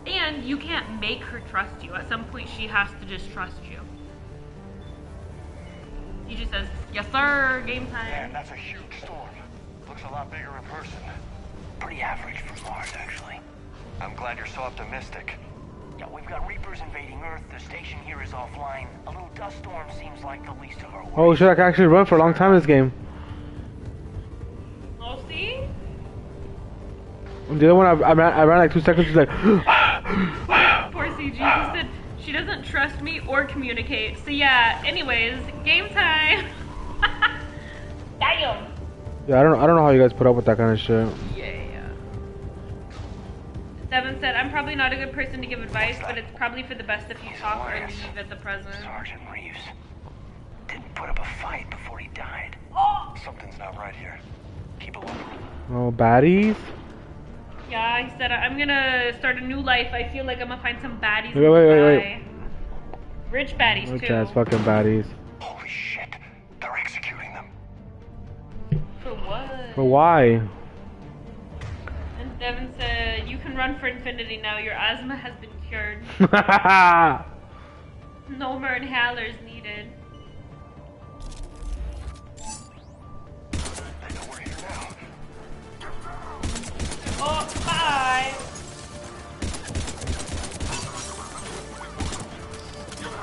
And you can't make her trust you. At some point, she has to just trust you. He just says, yes sir, game time. Man, that's a huge storm. Looks a lot bigger in person. Pretty average for Mars, actually. I'm glad you're so optimistic. Yeah, we've got Reapers invading Earth. The station here is offline. A little dust storm seems like the least of our worries. Oh shit, I can actually run for a long time in this game. Oh, see? The other one, I ran like 2 seconds, she's like... Poor CG, he said she doesn't trust me or communicate. So yeah, anyways, game time. Damn. Yeah, I don't know how you guys put up with that kind of shit. Yeah. Devin said, I'm probably not a good person to give advice, but it's probably for the best if you talk or leave at the present. Sergeant Reeves didn't put up a fight before he died. Something's not right here. Keep a look. Oh, baddies? Yeah, he said, I'm gonna start a new life. I feel like I'm gonna find some baddies. Wait. Rich baddies, too. Rich ass fucking baddies. Holy shit. They're executing them. For what? But why? And Devin said, you can run for infinity now. Your asthma has been cured. No more inhalers needed. Oh, bye!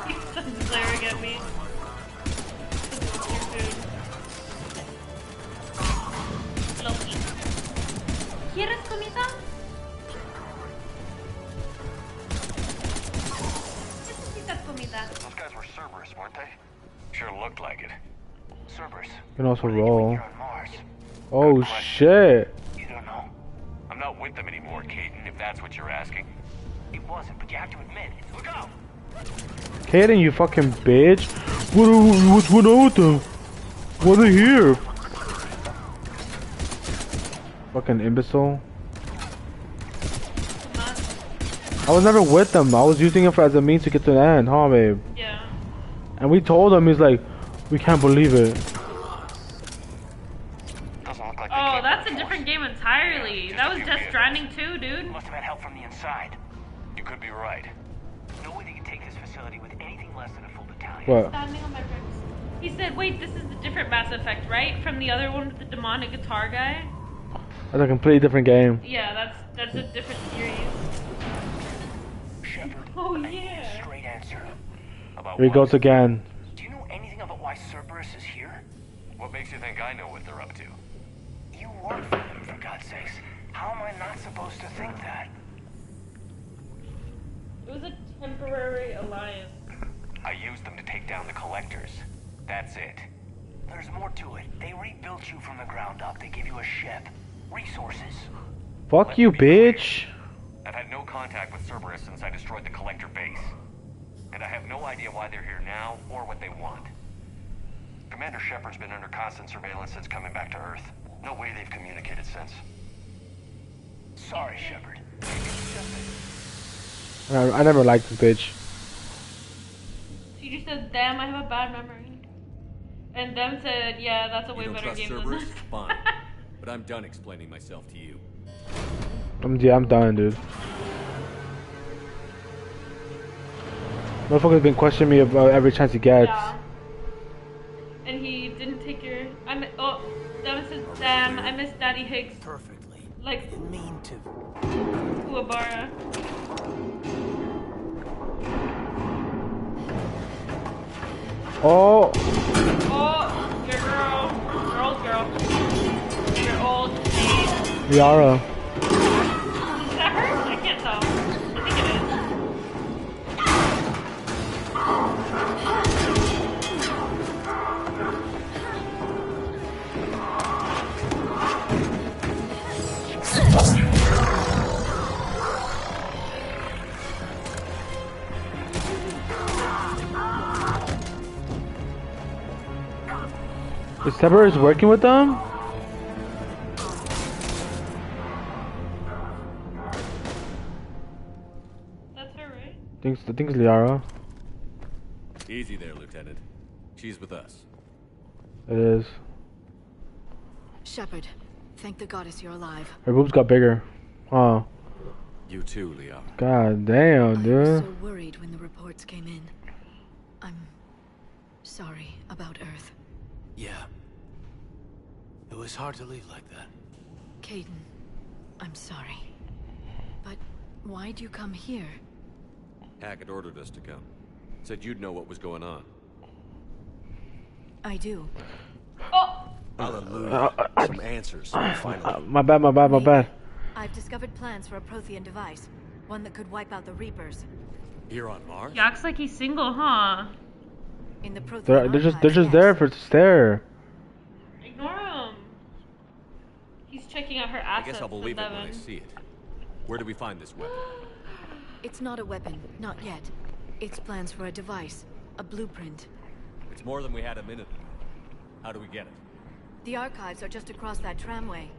He's glaring at me. Loki. ¿Quieres comida? ¿Necesitas comida? Those guys were Cerberus, weren't they? Sure looked like it. Cerberus. You can also roll. On Mars. Oh shit. You don't know. I'm not with them anymore, Caden, if that's what you're asking. It wasn't, but you have to admit it. Look out! Caden, you fucking bitch. What's going on with them? Why are they here? Fucking imbecile. I was never with them. I was using it as a means to get to the end, huh, babe? Yeah. And we told him, he's like, we can't believe it. Doesn't look like Oh, that's a different game entirely. That was Death Stranding too, dude. Must have had help from the inside. You could be right. No way they can take this facility with anything less than a full battalion. What? Standing on my bricks. He said, wait, this is the different Mass Effect, right? From the other one with the demonic guitar guy? That's a completely different game. Yeah, that's a different series. Shepard, Oh, I need yeah. a straight answer. About Here he goes again. Do you know anything about why Cerberus is here? What makes you think I know what they're up to? You work for them, for God's sakes. How am I not supposed to think that? It was a temporary alliance. I used them to take down the collectors. That's it. There's more to it. They rebuilt you from the ground up. They give you a ship, resources. Fuck you, bitch. I've had no contact with Cerberus since I destroyed the collector base. And I have no idea why they're here now or what they want. Commander Shepard's been under constant surveillance since coming back to Earth. No way they've communicated since. Sorry, Shepard. I never liked this bitch. She just said, damn, I have a bad memory. And Dem said, yeah, that's a way You don't better trust game than Cerberus? this. Fine. But I'm done explaining myself to you. I'm done, dude. Motherfucker's been questioning me about every chance he gets. Yeah. And he didn't take your... oh, Dem says, damn, I miss Daddy Higgs. Perfectly. Like, Didn't mean to. Kuwabara. Oh. Oh, your girl. Your old girl. Your old maid. Liara. Is that her? I can't tell. I think it is. Is Cerberus working with them? That's her, right? I think it's Liara. Easy there, Lieutenant. She's with us. It is. Shepard, thank the goddess you're alive. Her boobs got bigger. Oh. You too, Liara. God damn, I was dude. so worried when the reports came in. I'm sorry about Earth. Yeah. It was hard to leave like that. Kaidan, I'm sorry. But why'd you come here? Hackett ordered us to come. Said you'd know what was going on. I do. Oh! Hallelujah. Some answers, finally. My bad. I've discovered plans for a Prothean device. One that could wipe out the Reapers. Here on Mars? He acts like he's single, huh? In the Prothean They're just archives, there yes. for to stare. Ignore him. He's checking out her I assets. guess I'll believe it with when I Devin. see it. Where do we find this weapon? It's not a weapon, not yet. It's plans for a device, a blueprint. It's more than we had a minute ago. How do we get it? The archives are just across that tramway.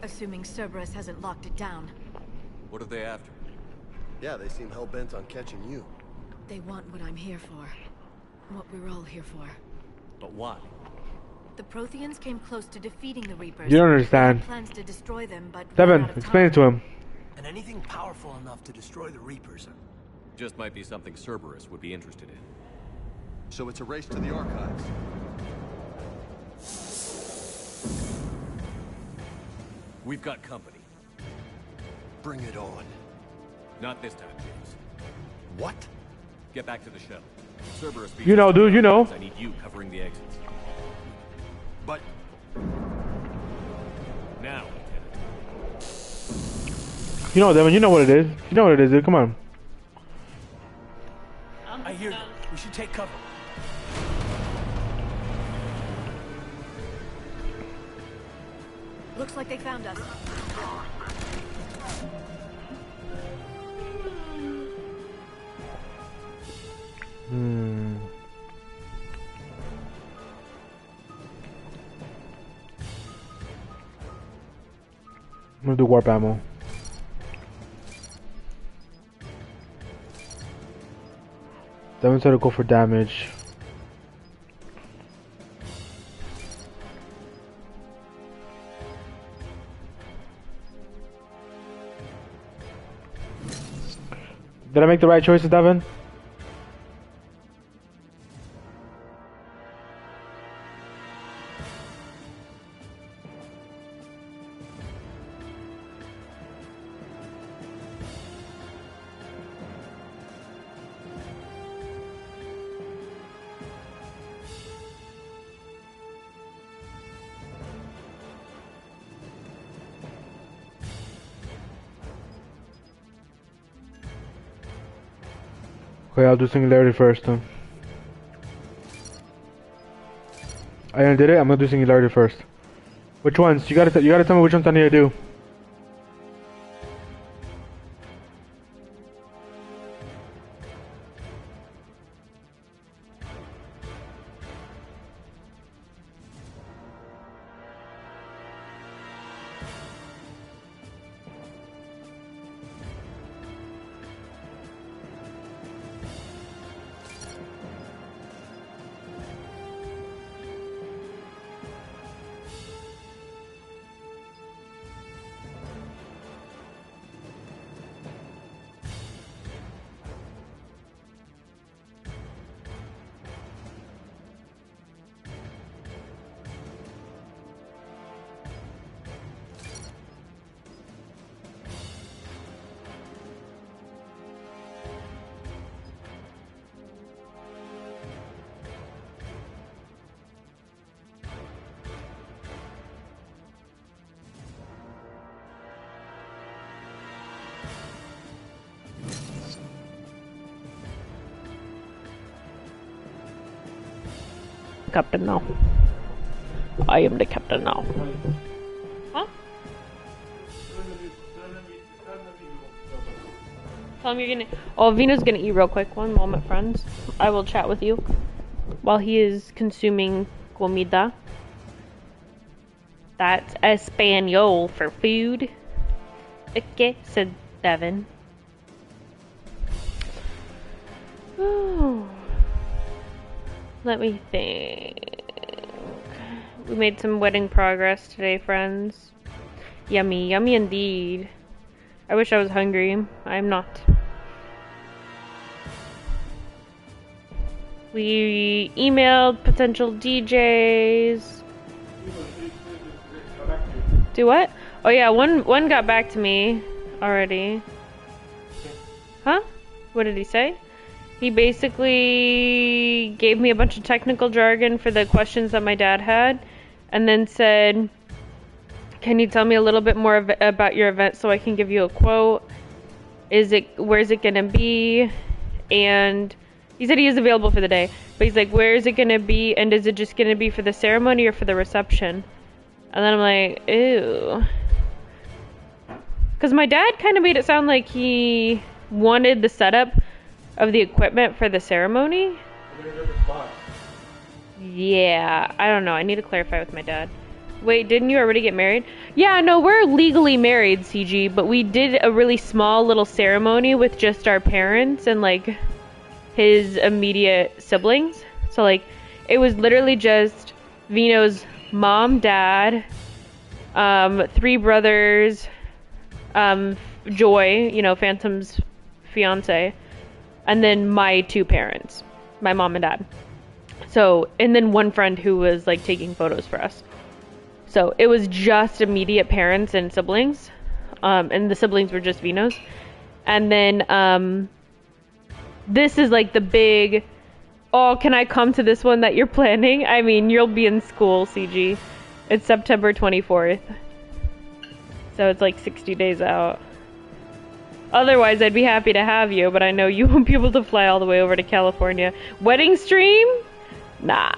Assuming Cerberus hasn't locked it down. What are they after? Yeah, they seem hell-bent on catching you. They want what I'm here for. What we're all here for. But why? The Protheans came close to defeating the Reapers. You don't They understand. had plans to destroy them, but Devin, ran out of explain it time. to him. And anything powerful enough to destroy the Reapers. Just might be something Cerberus would be interested in. So it's a race to the archives. We've got company. Bring it on. Not this time, James. What? Get back to the shuttle. Cerberus You know, dude, you know. I need you covering the exits. But... Now, Lieutenant. You know, Devin, you know what it is. You know what it is, dude. Come on. I hear you. We should take cover. Looks like they found us. Hmm. I'm gonna do warp ammo. Devin said to go for damage. Did I make the right choices, Devin? Okay, I'll do Singularity first then. I did it, I'm gonna do Singularity first. Which ones? You gotta tell me which ones I need to do. captain now. I am the captain now. Huh? Tell him you're gonna. Oh, Vino's gonna eat real quick. One moment, friends. I will chat with you while he is consuming comida. That's Espanol for food. Okay, said Devin. Oh. Let me think. We made some wedding progress today, friends. Yummy, yummy indeed. I wish I was hungry. I'm not. We emailed potential DJs. Do what? Oh yeah, one got back to me already. Huh? What did he say? He basically gave me a bunch of technical jargon for the questions that my dad had, and then said, "Can you tell me a little bit more about your event so I can give you a quote? Where's it gonna be?" And he said he is available for the day, but he's like, "Where is it gonna be? And is it just gonna be for the ceremony or for the reception?" And then I'm like, ew. Because my dad kind of made it sound like he wanted the setup of the equipment for the ceremony. Yeah, I don't know. I need to clarify with my dad. Wait, didn't you already get married? Yeah, no, we're legally married, CG, but we did a really small little ceremony with just our parents and like his immediate siblings. So like it was literally just Vino's mom, dad, 3 brothers, Joy, you know, Phantom's fiance, and then my 2 parents, my mom and dad. So, and then one friend who was like taking photos for us. So it was just immediate parents and siblings, and the siblings were just Vino's. And then this is like the big, oh, can I come to this one that you're planning? I mean, you'll be in school, CG. It's September 24th. So it's like 60 days out. Otherwise, I'd be happy to have you, but I know you won't be able to fly all the way over to California. Wedding stream? Nah.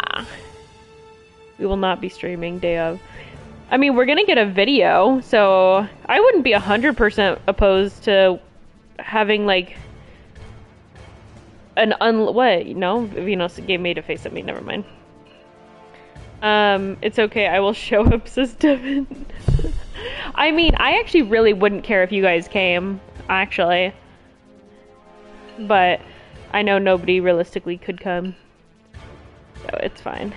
We will not be streaming day of. I mean, we're gonna get a video, so I wouldn't be 100% opposed to having like an what? No, Vino made a face at me. Never mind. It's okay. I will show up, says Devin. I mean, I actually really wouldn't care if you guys came, actually. But I know nobody realistically could come, so it's fine.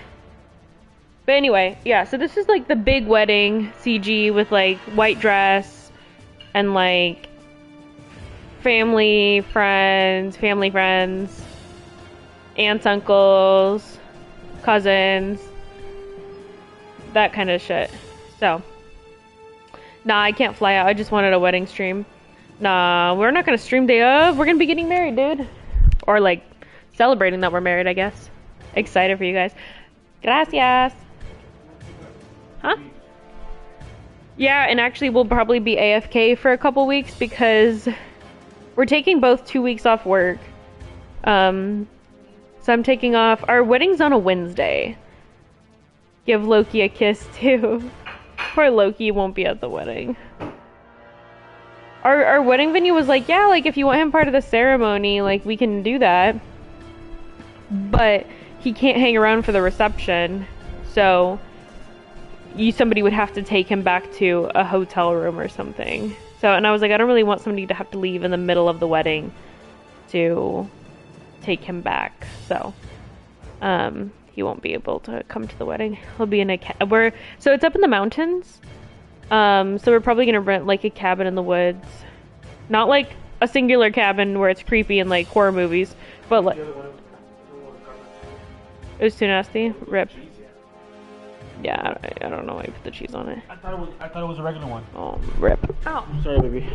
But anyway, yeah, so this is like the big wedding CG with like white dress and like family friends, aunts, uncles, cousins, that kind of shit. So, nah, I can't fly out. I just wanted a wedding stream. Nah, we're not gonna stream day of. We're gonna be getting married, dude. Or like celebrating that we're married, I guess. Excited for you guys. Gracias. Huh? Yeah, and actually we'll probably be AFK for a couple weeks because we're taking both 2 weeks off work. So I'm taking off. Our wedding's on a Wednesday. Give Loki a kiss too. Poor Loki won't be at the wedding. Our wedding venue was like, yeah, like if you want him part of the ceremony, like we can do that. But he can't hang around for the reception. So somebody would have to take him back to a hotel room or something. So, and I was like, I don't really want somebody to have to leave in the middle of the wedding to take him back. So, he won't be able to come to the wedding. He'll be in so it's up in the mountains. So we're probably gonna rent like a cabin in the woods. Not like a singular cabin where it's creepy and like horror movies, but like it was too nasty. Rip. Yeah, I don't know why I put the cheese on it. I thought it was a regular one. Oh, rip. Oh. Sorry, baby.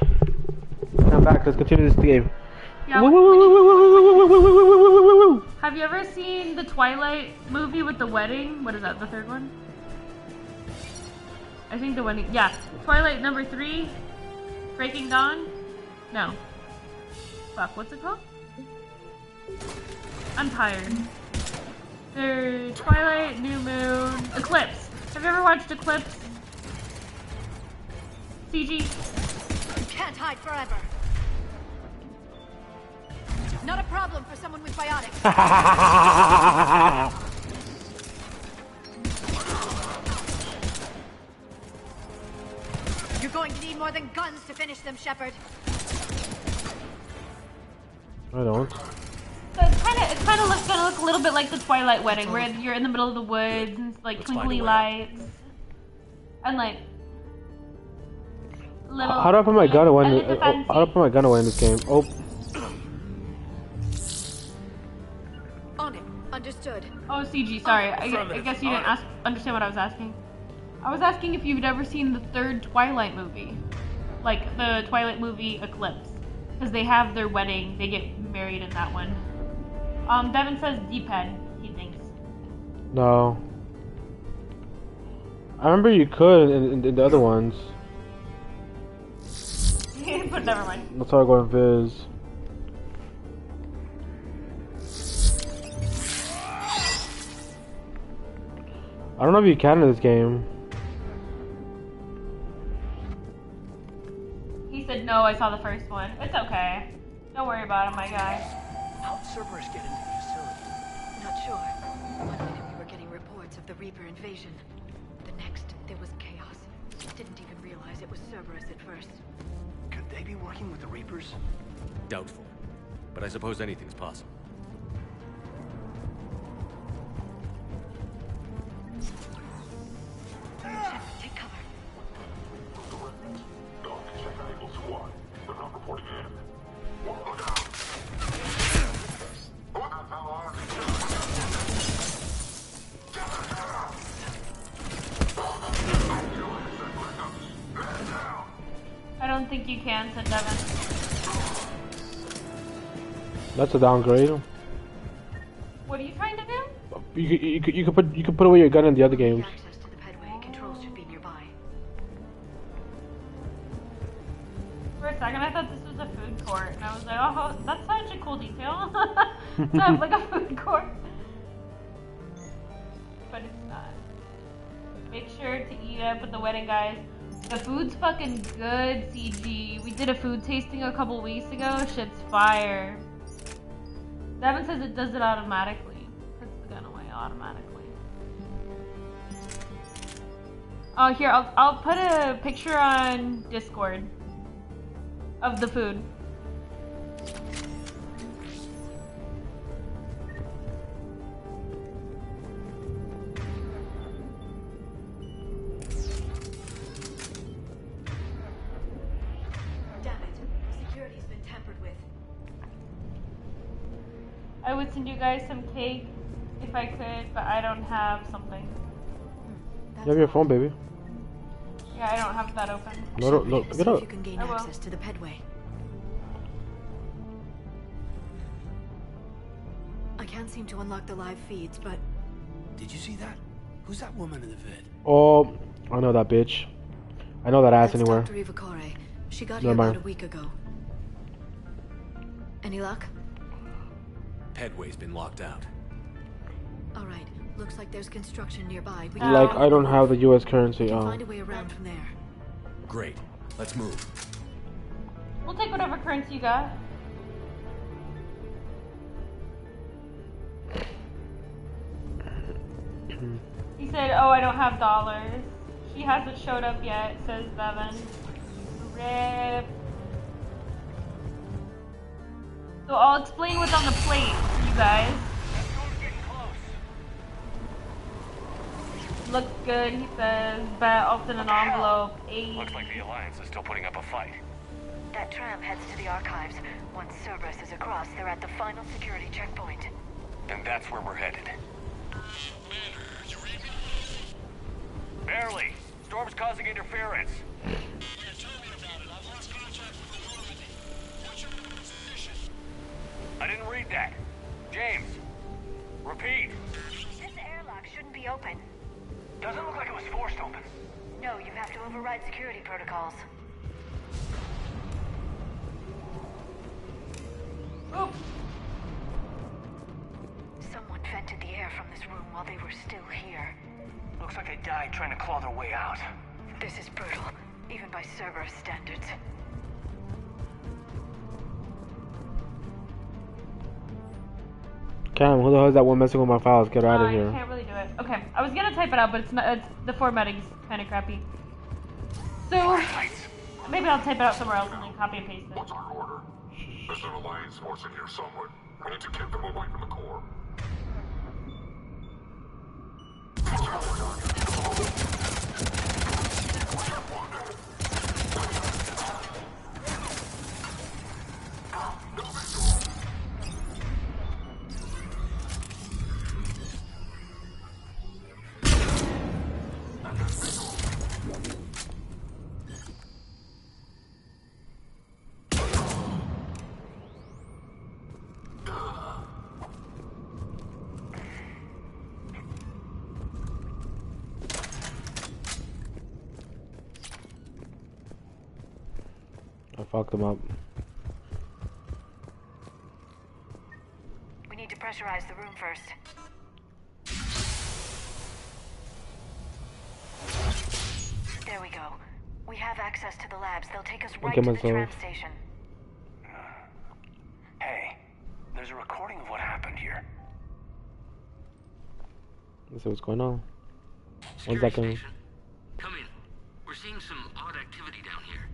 I'm back. Let's continue this game. Yeah. Have you ever seen the Twilight movie with the wedding? What is that? The 3rd one? I think the wedding. Yeah. Twilight number 3. Breaking Dawn? No. Fuck. What's it called? I'm tired. There's Twilight, New Moon, Eclipse. Have you ever watched Eclipse? CG? You can't hide forever. Not a problem for someone with biotics. You're going to need more than guns to finish them, Shepard. I don't. So it kind of looks gonna look a little bit like the Twilight Wedding, where you're in the middle of the woods and it's like twinkly lights, and like little. How do I put my gun away? How do I put my gun away in this game? Oh. On it. Understood. Oh, CG. Sorry. I guess you didn't understand what I was asking. I was asking if you've ever seen the third Twilight movie, like the Twilight movie Eclipse, because they have their wedding. They get married in that one. Devin says D-pad, he thinks. No. I remember you could in the other ones. But never mind. That's how I go in Viz. I don't know if you can in this game. He said no, I saw the first one. It's okay. Don't worry about it, my guy. How'd Cerberus get into the facility? Not sure. One minute we were getting reports of the Reaper invasion. The next, there was chaos. Didn't even realize it was Cerberus at first. Could they be working with the Reapers? Doubtful. But I suppose anything's possible. Shepard, take cover. I don't think you can, said Devin. That's a downgrade. What are you trying to do? You could put away your gun in the other games. Access to the pedway. Controls should be nearby. For a second, I thought this was a food court, and I was like, oh, that's such a cool detail. To have like a food court. But it's not. Make sure to eat up at the wedding, guys. The food's fucking good, CG. We did a food tasting a couple weeks ago. Shit's fire. Devin says it does it automatically. Puts the gun away automatically. Oh, here, I'll put a picture on Discord of the food. I would send you guys some cake if I could, but I don't have something. You have your phone, baby. Yeah, I don't have that open. No, pick it up. You can gain access to the pedway. I can't seem to unlock the live feeds, but... Did you see that? Who's that woman in the vid? Oh, I know that bitch. I know that ass That's anywhere. Dr. Eva Kore. She got here about a week ago. Any luck? Pedway's been locked out. Alright, looks like there's construction nearby. We Like, I don't have the US currency. we can find a way around from there. Great. Let's move. We'll take whatever currency you got. He said, oh, I don't have dollars. She hasn't showed up yet, says Devin. Rip. So I'll explain what's on the plate for you guys. Looks good, he says. Bet open an envelope. Looks like the Alliance is still putting up a fight. That tram heads to the archives. Once Cerberus is across, they're at the final security checkpoint. And that's where we're headed. Barely. Storm's causing interference. I didn't read that. James, repeat. This airlock shouldn't be open. Doesn't look like it was forced open. No, you have to override security protocols. Oops. Someone vented the air from this while they were still here. Looks like they died trying to claw their way out. This is brutal, even by Cerberus standards. Cam, who the hell is that one messing with my files? Get out of I here. can't really do it. Okay, I was gonna type it out, but it's not. It's the formatting's kind of crappy. So maybe I'll type it out somewhere else and then copy and paste it. What's our order? There's an Alliance force in here somewhere. We need to keep them away from the core. I fucked them up. We need to pressurize the room first. There we go. We have access to the labs. They'll take us right to the tram station. Hey, there's a recording of what happened here. Let's see what's going on. One Security second. station. Come in. We're seeing some odd activity down here.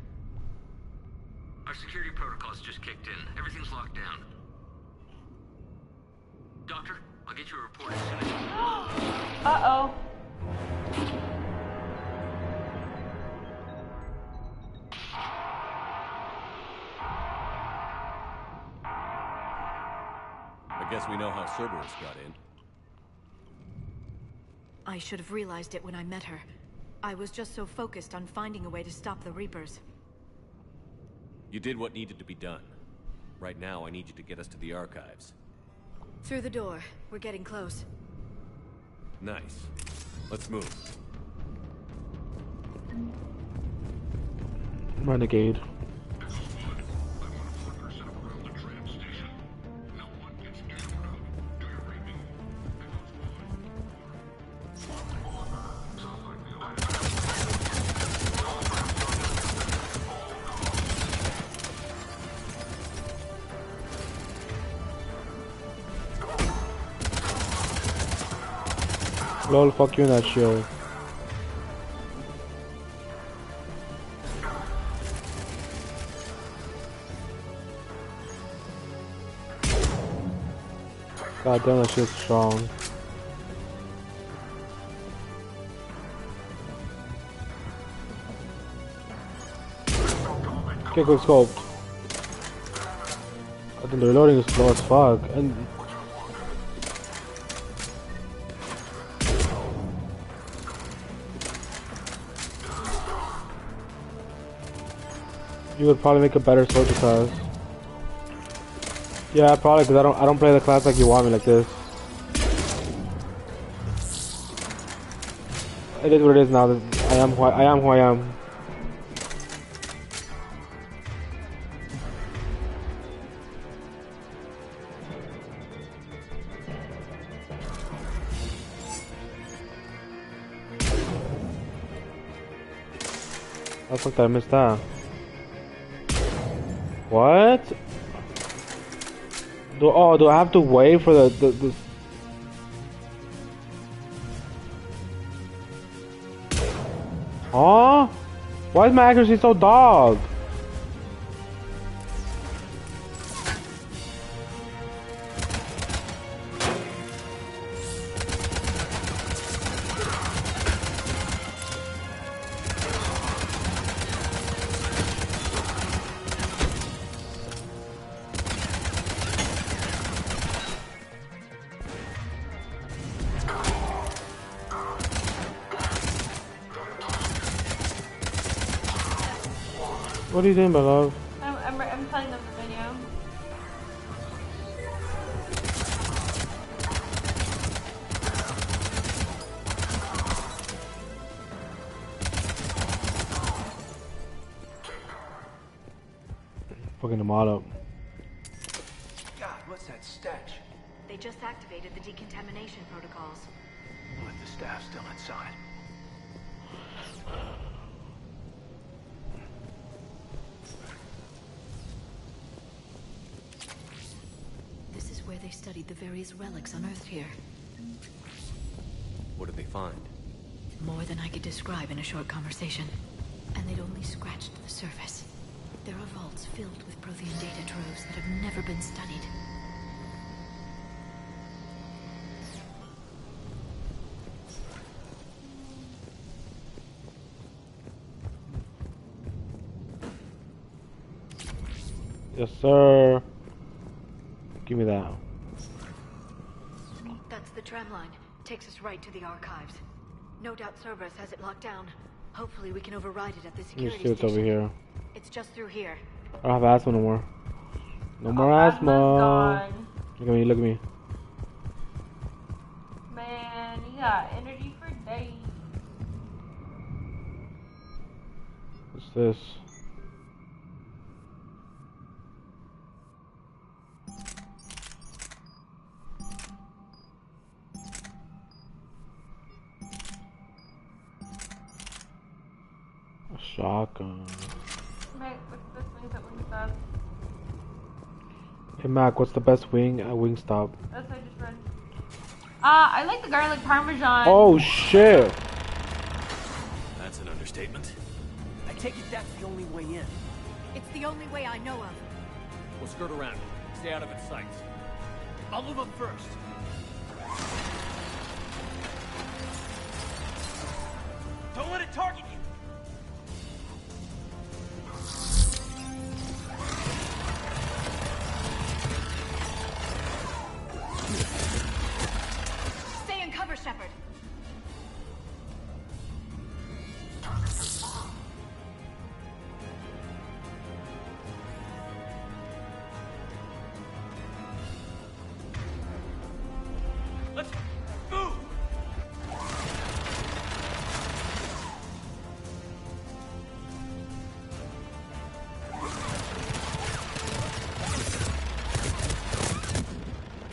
Our security protocols just kicked in. Everything's locked down. Doctor, I'll get you a report as soon as Uh-oh. I guess we know how Cerberus got in. I should have realized it when I met her. I was just so focused on finding a way to stop the Reapers. You did what needed to be done. Right now, I need you to get us to the archives. Through the door. We're getting close. Nice. Let's move. Renegade. Lol, fuck you in that shield. God damn, that shit's strong. Okay, quick scope. I think the reloading is slow as fuck. And you would probably make a better soldier class. Yeah, probably, because I don't play the class like you want me, like this. It is what it is now. I am who I am. I thought I missed that. What? Do I have to wait for the Huh? Why is my accuracy so dog? What are you doing, my love? I'm telling them the video. Fucking them all up. God, what's that stench? They just activated the decontamination protocols. With the staff still inside. This is where they studied the various relics unearthed here. What did they find? More than I could describe in a short conversation. And they'd only scratched the surface. There are vaults filled with Prothean data troves that have never been studied. Yes, sir. Give me that. That's the tram line. Takes us right to the archives. No doubt Cerberus has it locked down. Hopefully we can override it at the Let me security see what's station. over here. It's just through here. I don't have asthma no more. No more asthma. Gone. Look at me, look at me. Man, you got energy for days. What's this? A shotgun. Mac, what's the best wings at Wingstop? Hey Mac, what's the best wing at Wingstop? That's what I just read. I like the garlic parmesan. Oh shit! That's an understatement. I take it that's the only way in. It's the only way I know of. We'll skirt around it. Stay out of its sight. I'll move up first. Don't let it target you. Stay in cover, Shepard. Let's move.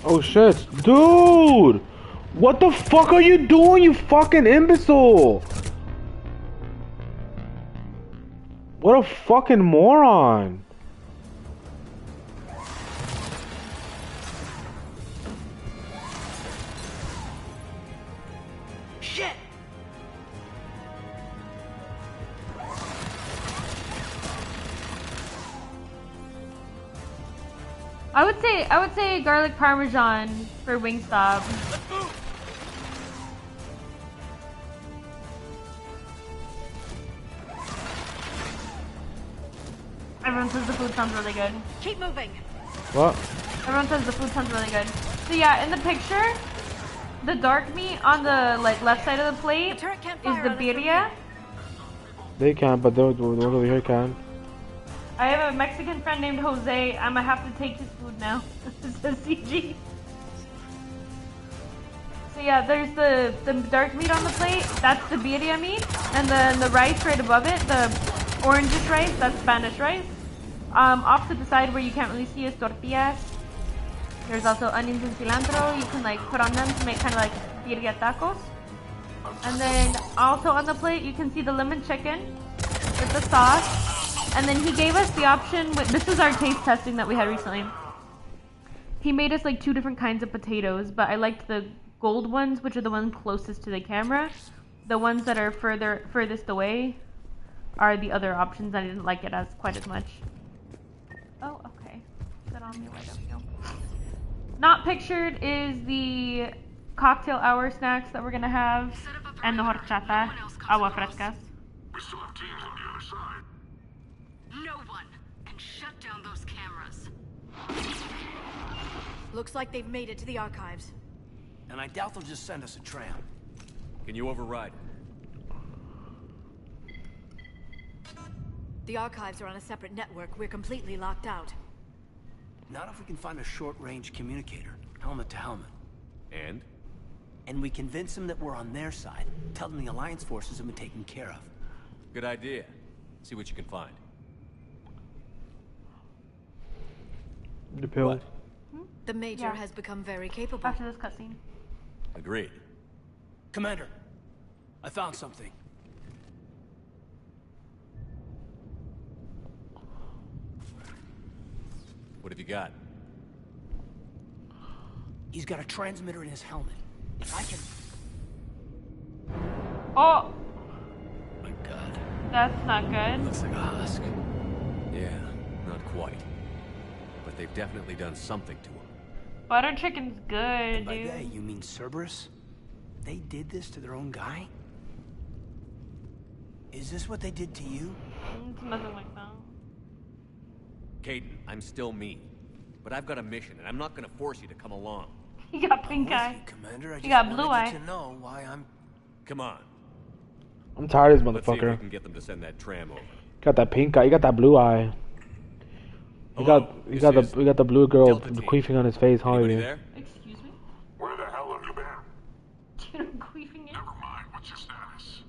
Oh shit, dude! What the fuck are you doing, you fucking imbecile? What a fucking moron! Shit. I would say garlic parmesan for Wingstop. Let's move. Everyone says the food sounds really good. Keep moving. What? Everyone says the food sounds really good. So yeah, in the picture, the dark meat on the left side of the plate is the birria. They can, but the ones over here can. I have a Mexican friend named Jose. I'm gonna have to take his food now. It says CG. So yeah, there's the dark meat on the plate. That's the birria meat, and then the rice right above it, the orangish rice, that's Spanish rice. Off to the side where you can't really see is tortillas. There's also onions and cilantro. You can like put on them to make kind of like birria tacos. And then also on the plate, you can see the lemon chicken with the sauce. And then he gave us the option, this was our taste testing that we had recently. He made us like 2 different kinds of potatoes, but I liked the gold ones, which are the ones closest to the camera. The ones that are furthest away are the other options. I didn't like it as quite as much. Oh, okay. Is that on me? Why don't we go? Not pictured is the cocktail hour snacks that we're gonna have, and the horchata, agua frescas. We still have teams on the other side. No one can shut down those cameras. Looks like they've made it to the archives. And I doubt they'll just send us a tram. Can you override? The archives are on a separate network. We're completely locked out. Not if we can find a short-range communicator, helmet to helmet. And? And we convince them that we're on their side. Tell them the Alliance forces have been taken care of. Good idea. See what you can find. The pill. What? The Major has become very capable. After this cutscene. Agreed. Commander, I found something. What have you got? He's got a transmitter in his helmet. If I can... Oh! My God. That's not good. Looks like a husk. Yeah, not quite. But they've definitely done something to him. Butter chicken's good, By dude. they, you mean Cerberus? They did this to their own guy? Is this what they did to you? It's nothing like that. Caden, I'm still me. But I've got a mission, and I'm not gonna force you to come along. You got pink eye. Commander, I You just got blue wanted eye. you to know why I'm... Come on. I'm tired of this Let's see if we motherfucker. can get them to send that tram over. Got that pink eye. You got that blue eye. You got the blue girl queefing on his face, huh? Anybody You? there? Excuse me? Where the hell have you been? Dude, queefing it? Never mind. What's your status?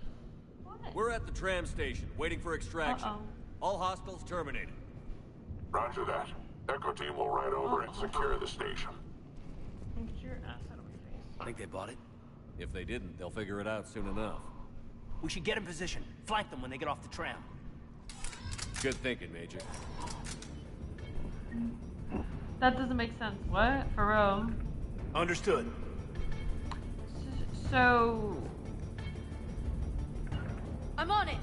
We're at the tram station, waiting for extraction. Uh-oh. All hostiles terminated. Roger that. Echo team will ride over and secure the station. Get your ass out of my face. Think they bought it? If they didn't, they'll figure it out soon enough. We should get in position. Flank them when they get off the tram. Good thinking, Major. That doesn't make sense. What? For real? Understood. So... I'm on it.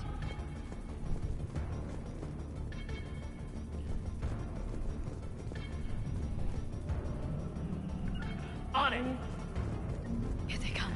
On it! Here they come.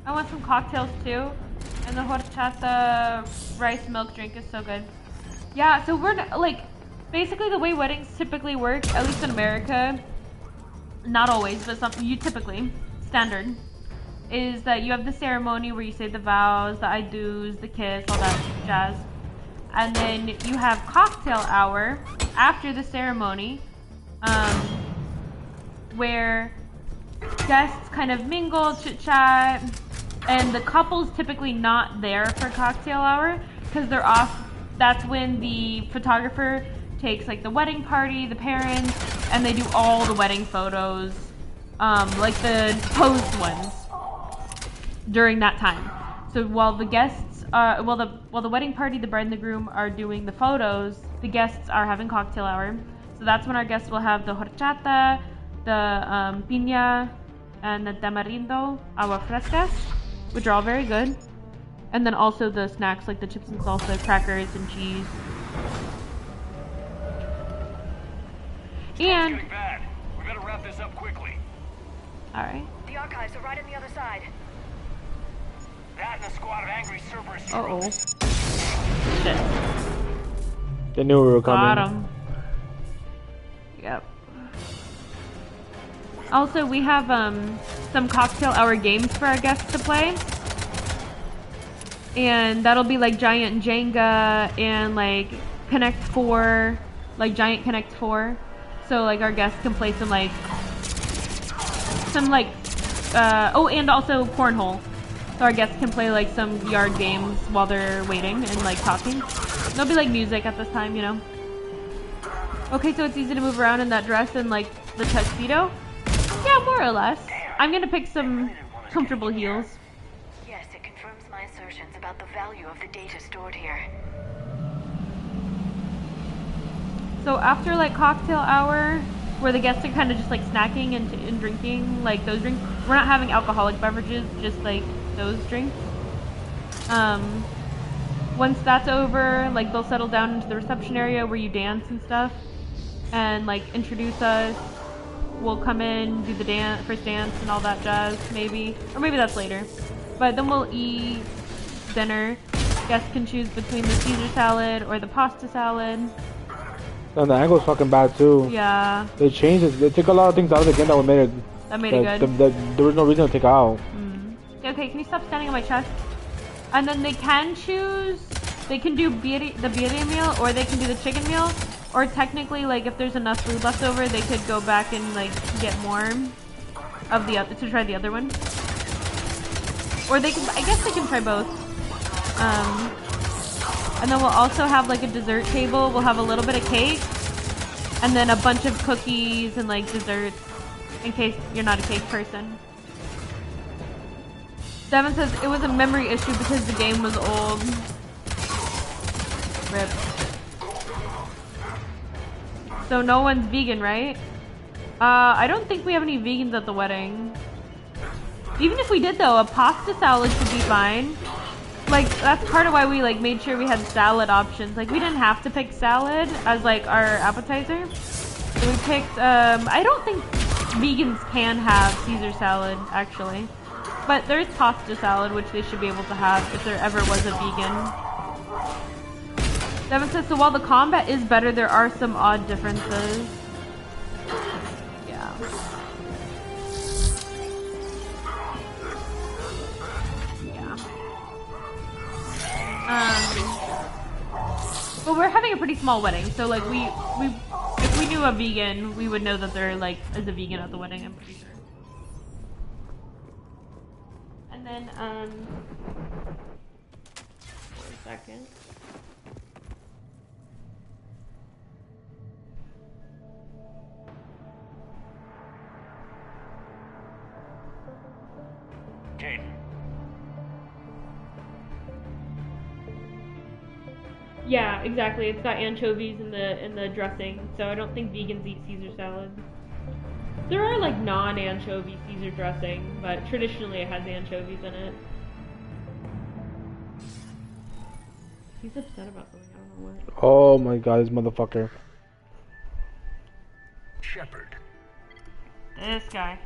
I want some cocktails too. And the horchata rice milk drink is so good. Yeah, so we're like, basically the way weddings typically work, at least in America, not always, but you typically, standard, is that you have the ceremony where you say the vows, the I do's, the kiss, all that jazz. And then you have cocktail hour after the ceremony, where guests kind of mingle, chit chat, and the couple's typically not there for cocktail hour because they're off. That's when the photographer takes like the wedding party, the parents, and they do all the wedding photos, like the posed ones during that time. So while the guests are, while the wedding party, the bride and the groom are doing the photos, the guests are having cocktail hour. So that's when our guests will have the horchata, the piña, and the tamarindo agua frescas, which are all very good. And then also the snacks like the chips and salsa, crackers, and cheese. And Getting bad. We better wrap this up quickly. alright. The archives are right on the other side. That and a squad of angry Cerberus. Uh-oh. Shit. They knew we were coming. Got 'em. Yep. Also, we have some cocktail hour games for our guests to play. And that'll be like Giant Jenga and like Connect 4, like Giant Connect 4. So like our guests can play some oh, and also Cornhole. So our guests can play like some yard games while they're waiting and like talking. There'll be like music at this time, you know. Okay, so it's easy to move around in that dress and like the tuxedo? Yeah, more or less. I'm gonna pick some comfortable heels. Yes, it confirms my assertions about the value of the data stored here. So after like cocktail hour, where the guests are kind of just like snacking and drinking like those drinks, we're not having alcoholic beverages, just like those drinks. Once that's over, like they'll settle down into the reception area where you dance and stuff, and like introduce us. We'll come in, do the first dance and all that jazz, maybe, or maybe that's later. But then we'll eat dinner. Guests can choose between the Caesar salad or the pasta salad. And the angle's fucking bad too. Yeah. They changed it. They took a lot of things out of the game that would make it That made it good. There was no reason to take her out. Okay, can you stop standing on my chest? And then they can choose. They can do the birria meal, or they can do the chicken meal. Or technically, like, if there's enough food left over, they could go back and, like, get more of the other, to try the other one. Or they can, I guess they can try both. And then we'll also have, like, a dessert table. We'll have a little bit of cake. And then a bunch of cookies and, like, desserts. In case you're not a cake person. Devin says it was a memory issue because the game was old. Rip. So no one's vegan, right? I don't think we have any vegans at the wedding. Even if we did though, a pasta salad should be fine. Like, that's part of why we like made sure we had salad options. Like, we didn't have to pick salad as like our appetizer. So we picked, I don't think vegans can have Caesar salad, actually. But there's pasta salad, which they should be able to have if there ever was a vegan. Devin says, so while the combat is better, there are some odd differences. Yeah. But we're having a pretty small wedding, so like if we knew a vegan, we would know that there like is a vegan at the wedding, I'm pretty sure. And then, 1 second. Kate. Yeah, exactly. It's got anchovies in the dressing, so I don't think vegans eat Caesar salad. There are like non-anchovy Caesar dressing, but traditionally it has anchovies in it. He's upset about something, I don't know what. Oh my god, this motherfucker. Shepard. This guy.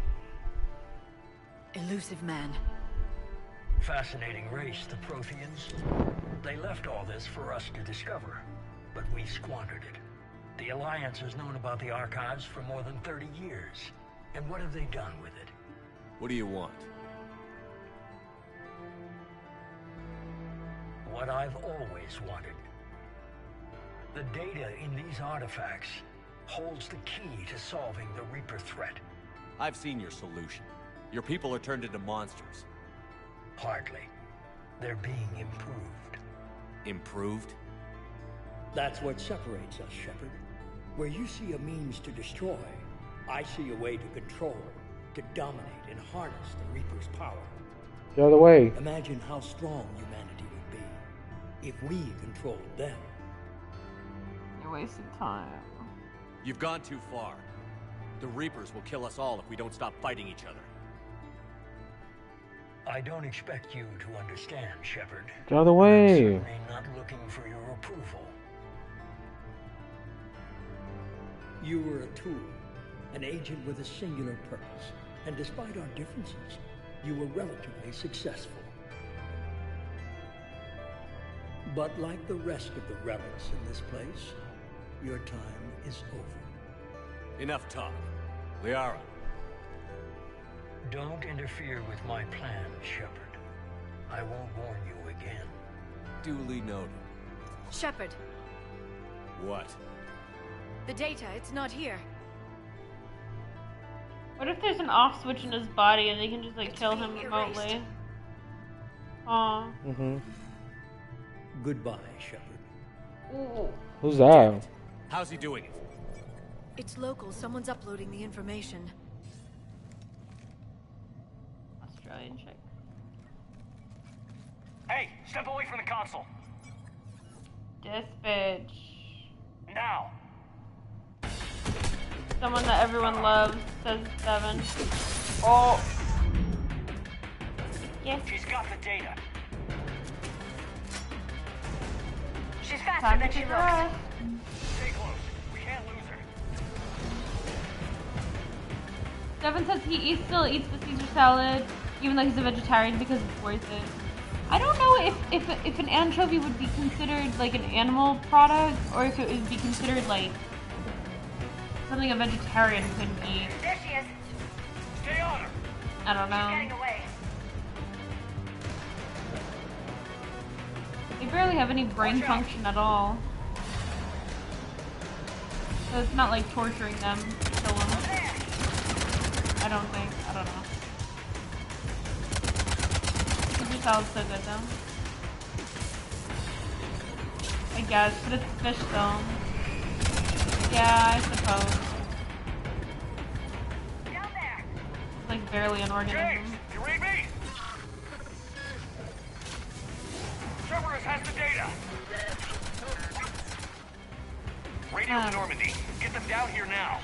Elusive man. Fascinating race, the Protheans. They left all this for us to discover, but we squandered it. The Alliance has known about the archives for more than 30 years. And what have they done with it? What do you want? What I've always wanted. The data in these artifacts holds the key to solving the Reaper threat. I've seen your solution. Your people are turned into monsters. Hardly. They're being improved. Improved? That's what separates us, Shepard. Where you see a means to destroy, I see a way to control, to dominate and harness the Reaper's power. Get out of the way. Imagine how strong humanity would be if we controlled them. You're wasting time. You've gone too far. The Reapers will kill us all if we don't stop fighting each other. I don't expect you to understand, Shepard. Get out of the way. I'm certainly not looking for your approval. You were a tool, an agent with a singular purpose, and despite our differences, you were relatively successful. But like the rest of the relics in this place, your time is over. Enough talk. Liara. Don't interfere with my plan, Shepard. I won't warn you again. Duly noted. Shepard. What? The data, it's not here. What if there's an off switch in his body and they can just like kill him remotely? Aw. Goodbye, Shepard. Ooh. Who's that? How's he doing it? It's local. Someone's uploading the information. Australian chick. Hey, step away from the console. This bitch. Now. Someone that everyone loves, says Devin. Oh. Yes. She's got the data. She's faster Time than to she kick looks. her ass. Stay close. We can't lose her. Devin says he still eats the Caesar salad, even though he's a vegetarian, because it's worth it. I don't know if an anchovy would be considered like an animal product, or if it would be considered like something a vegetarian could eat. There she is. Stay on her. I don't know. Getting away. They barely have any brain function at all. So it's not like torturing them to kill them. I don't think. I don't know. Super salad's so good though. I guess, but it's fish though. Yeah, I suppose. Down there. It's like barely an organism. James, you read me? Cerberus has the data. Radio to Normandy. Get them down here now.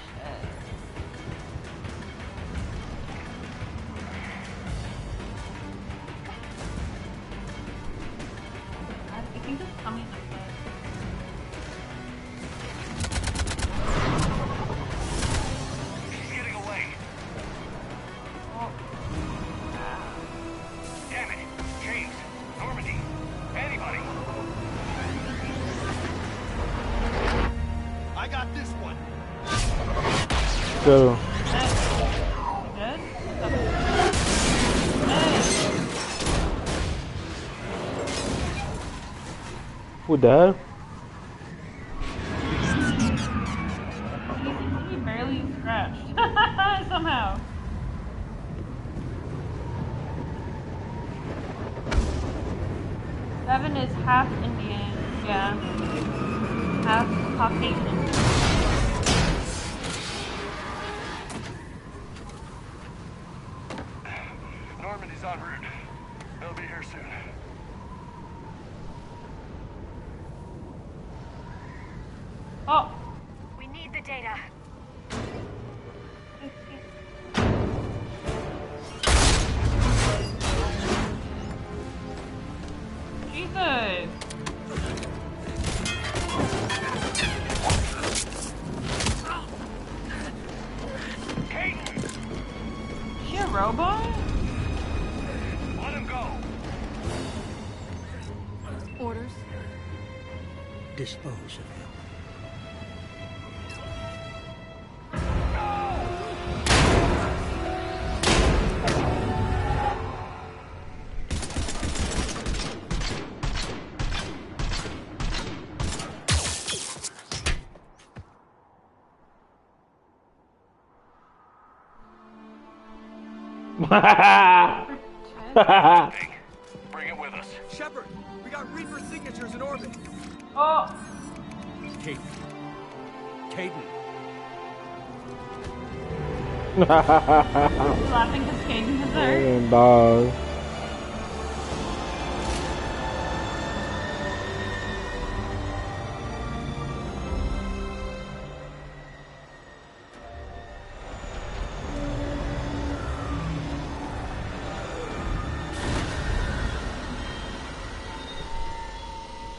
I think this tummy's upset. She's getting away. Oh. Damn it. James, Normandy, anybody. I got this one. Go. Good? Who died? He barely scratched. Somehow. Devin is half Indian, yeah. Half Caucasian. Normandy's en route. They'll be here soon. Oh! We need the data. Jesus! Is she a robot? Let him go. Orders? Dispose of him. Bring it with us. Shepard, we got Reaper signatures in orbit. Oh! Caden. Caden. Laughing because Caden is there. Dog.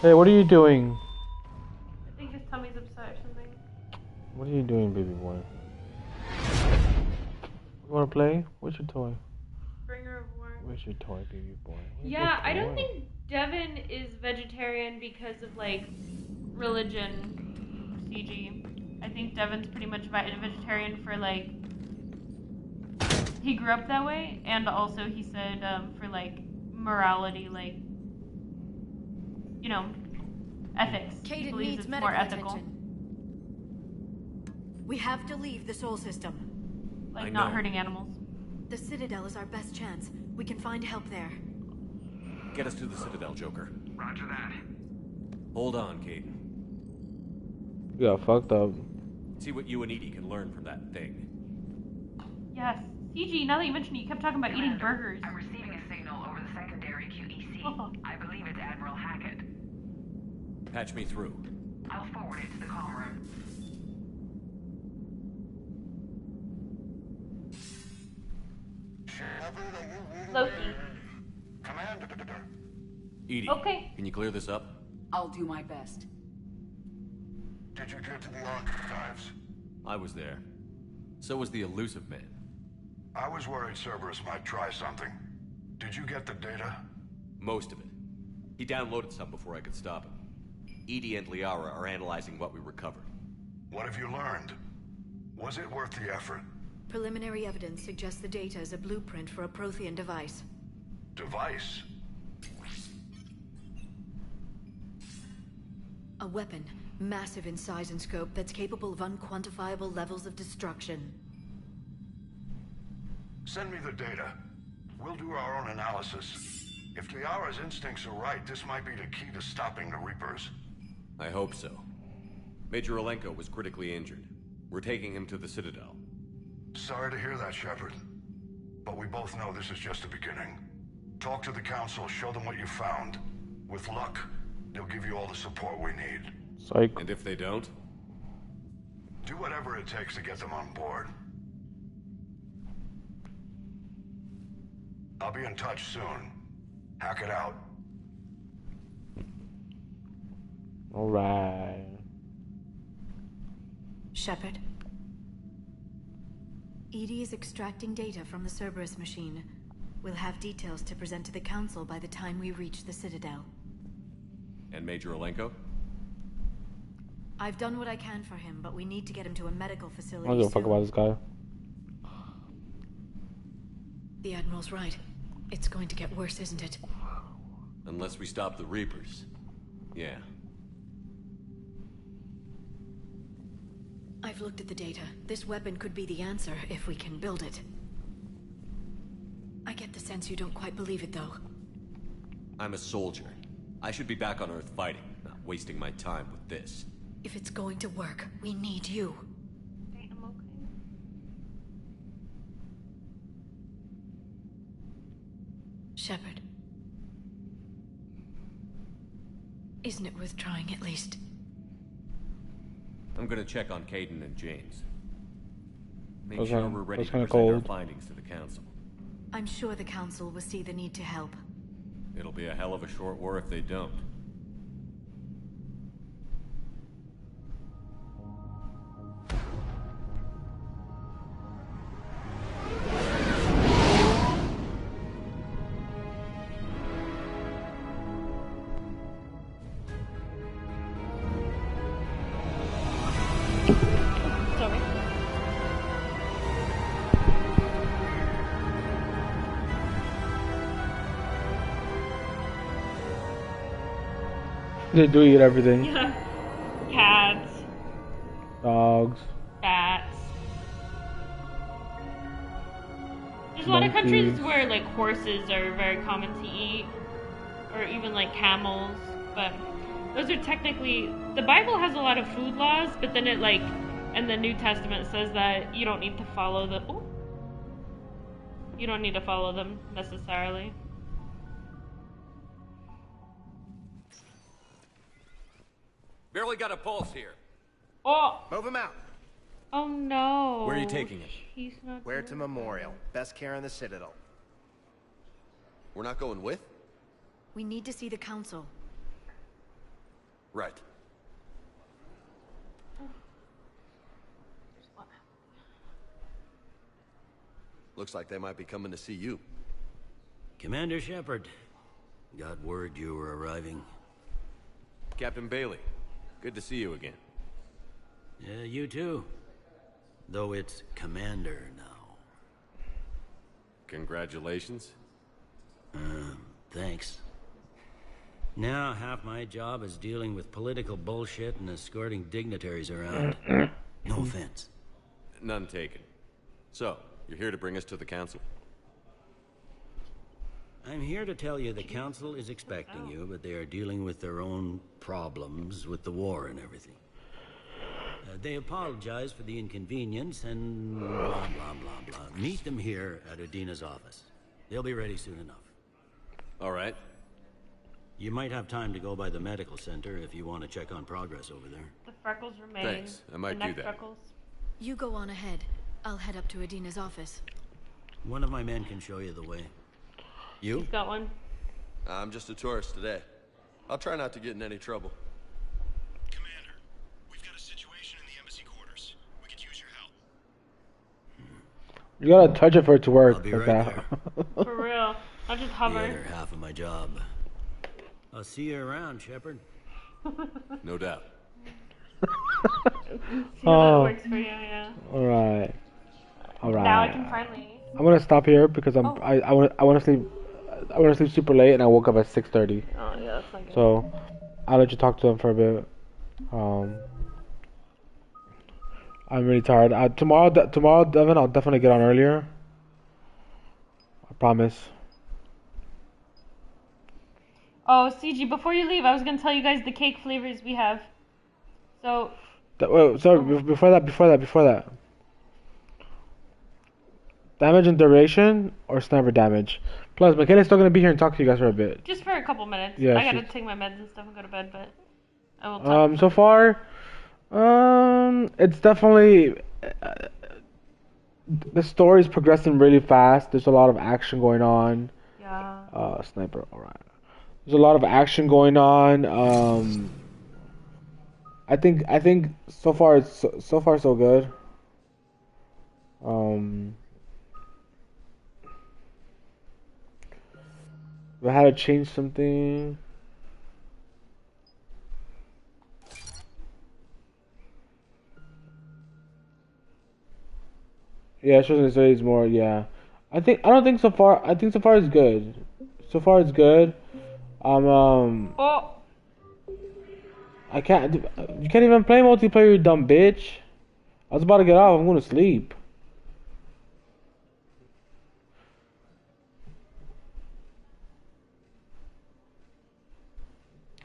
Hey, what are you doing? I think his tummy's upset or something. What are you doing, baby boy? You wanna play? Where's your toy? Bringer of War. Where's your toy, baby boy? Where's Yeah, your I don't toy? think Devin is vegetarian because of, like, religion, CG. I think Devin's pretty much vegetarian for, like, he grew up that way, and also he said, for, like, morality, like, you know, ethics. He Caden believes needs it's medical more ethical. attention. We have to leave the Sol system. Like, not hurting animals. The Citadel is our best chance. We can find help there. Get us to the Citadel, Joker. Roger that. Hold on, Caden. You got fucked up. See what you and Edie can learn from that thing. Yes. CG, now that you mention it, you kept talking about eating burgers. I'm receiving a signal over the secondary QEC. I believe it's Admiral Hackett. Patch me through. I'll forward it to the comm room. Loki. Edie, Okay. can you clear this up? I'll do my best. Did you get to the archives? I was there. So was the elusive man. I was worried Cerberus might try something. Did you get the data? Most of it. He downloaded some before I could stop him. Edie and Liara are analyzing what we recovered. What have you learned? Was it worth the effort? Preliminary evidence suggests the data is a blueprint for a Prothean device. Device? A weapon, massive in size and scope, that's capable of unquantifiable levels of destruction. Send me the data. We'll do our own analysis. If Liara's instincts are right, this might be the key to stopping the Reapers. I hope so. Major Alenko was critically injured. We're taking him to the Citadel. Sorry to hear that, Shepard. But we both know this is just the beginning. Talk to the Council, show them what you found. With luck, they'll give you all the support we need. Psych. And if they don't? Do whatever it takes to get them on board. I'll be in touch soon. Hack it out. Alright. Shepard. EDI is extracting data from the Cerberus machine. We'll have details to present to the Council by the time we reach the Citadel. And Major Alenko? I've done what I can for him, but we need to get him to a medical facility I don't give a fuck soon. about this guy. The Admiral's right. It's going to get worse, isn't it? Unless we stop the Reapers. Yeah. I've looked at the data. This weapon could be the answer if we can build it. I get the sense you don't quite believe it, though. I'm a soldier. I should be back on Earth fighting, not wasting my time with this. If it's going to work, we need you. Okay, I'm okay. Shepard. Isn't it worth trying at least? I'm gonna check on Kaidan and James. Make Those sure are- we're ready those to kinda present our cold. findings to the Council. I'm sure the Council will see the need to help. It'll be a hell of a short war if they don't. Sorry. They do eat everything. Yeah. Cats, Dogs. bats. There's a lot of countries Monkeys. where like horses are very common to eat, or even like camels. But those are technically, the Bible has a lot of food laws, but then it like, and the New Testament says that you don't need to follow the. Oh, you don't need to follow them necessarily. Barely got a pulse here. Oh. Move him out. Oh no. Where are you taking him? He's not. Where to Memorial. Best care in the Citadel. We're not going with? We need to see the Council. Right. Looks like they might be coming to see you. Commander Shepard, got word you were arriving. Captain Bailey, good to see you again. Yeah, you too. Though it's Commander now. Congratulations. Thanks. Now half my job is dealing with political bullshit and escorting dignitaries around. No offense. None taken. So, you're here to bring us to the Council? I'm here to tell you the Council is expecting you, but they are dealing with their own problems with the war and everything. They apologize for the inconvenience and blah, blah, blah, blah. Meet them here at Udina's office. They'll be ready soon enough. All right. You might have time to go by the medical center if you want to check on progress over there. The freckles remain. Thanks, I might the neck do that. Freckles. You go on ahead. I'll head up to Udina's office. One of my men can show you the way. You? He's got one. I'm just a tourist today. I'll try not to get in any trouble. Commander, we've got a situation in the embassy quarters. We could use your help. You gotta touch it for it to work. I'll be like right that. For real. I'll just The hover. other half of my job. I'll see you around, Shepard. No doubt. See how that works for you, yeah. Alright. Alright. I can finally. I'm gonna stop here because Oh. I want to sleep. I want to sleep super late, and I woke up at 6:30. Oh yeah, that's not good. So I'll let you talk to them for a bit. I'm really tired. Tomorrow, Devin, I'll definitely get on earlier. I promise. Oh, CG, before you leave, I was gonna tell you guys the cake flavors we have. So. Wait, sorry. Before that. Damage and duration or sniper damage. Plus, Michaela's still gonna be here and talk to you guys for a bit. Just for a couple minutes. Yeah, I gotta take my meds and stuff and go to bed, but I will talk. So far, it's definitely the story's progressing really fast. There's a lot of action going on. Yeah. Sniper. All right. There's a lot of action going on. I think so far it's so far so good. If I had to change something. Yeah, Chosen Story is more. Yeah, I don't think so far. I think so far it's good. So far it's good. Oh. I can't. You can't even play multiplayer, you dumb bitch. I was about to get off. I'm going to sleep.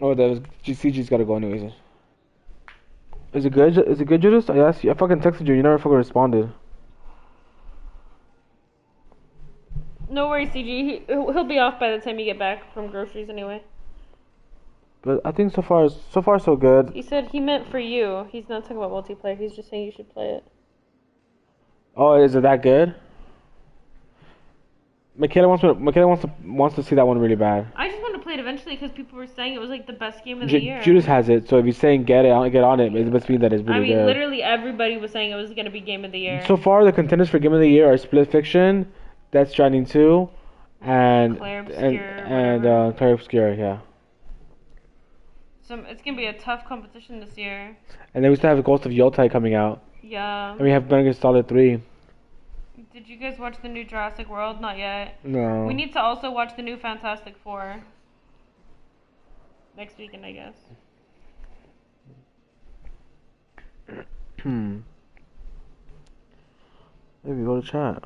Oh, that was CG's got to go anyways. Is it good? Is it good, Judas? I asked you. I fucking texted you. You never fucking responded. No worries, CG. He'll be off by the time you get back from groceries anyway. But I think so far so good. He said he meant for you. He's not talking about multiplayer. He's just saying you should play it. Oh, is it that good? Michaela wants to see that one really bad. I just want to play it eventually because people were saying it was like the best game of the year. Judas has it, so if he's saying get on it, it must mean that it's really good. Literally everybody was saying it was gonna be game of the year. So far, the contenders for game of the year are Split Fiction, Death Stranding 2, and Clair Obscura, yeah. So it's gonna be a tough competition this year. And then we still have Ghost of Yotei coming out. Yeah. And we have Metal Gear Solid 3. Did you guys watch the new Jurassic World? Not yet. No. We need to also watch the new Fantastic Four. Next weekend, I guess. Maybe go to chat.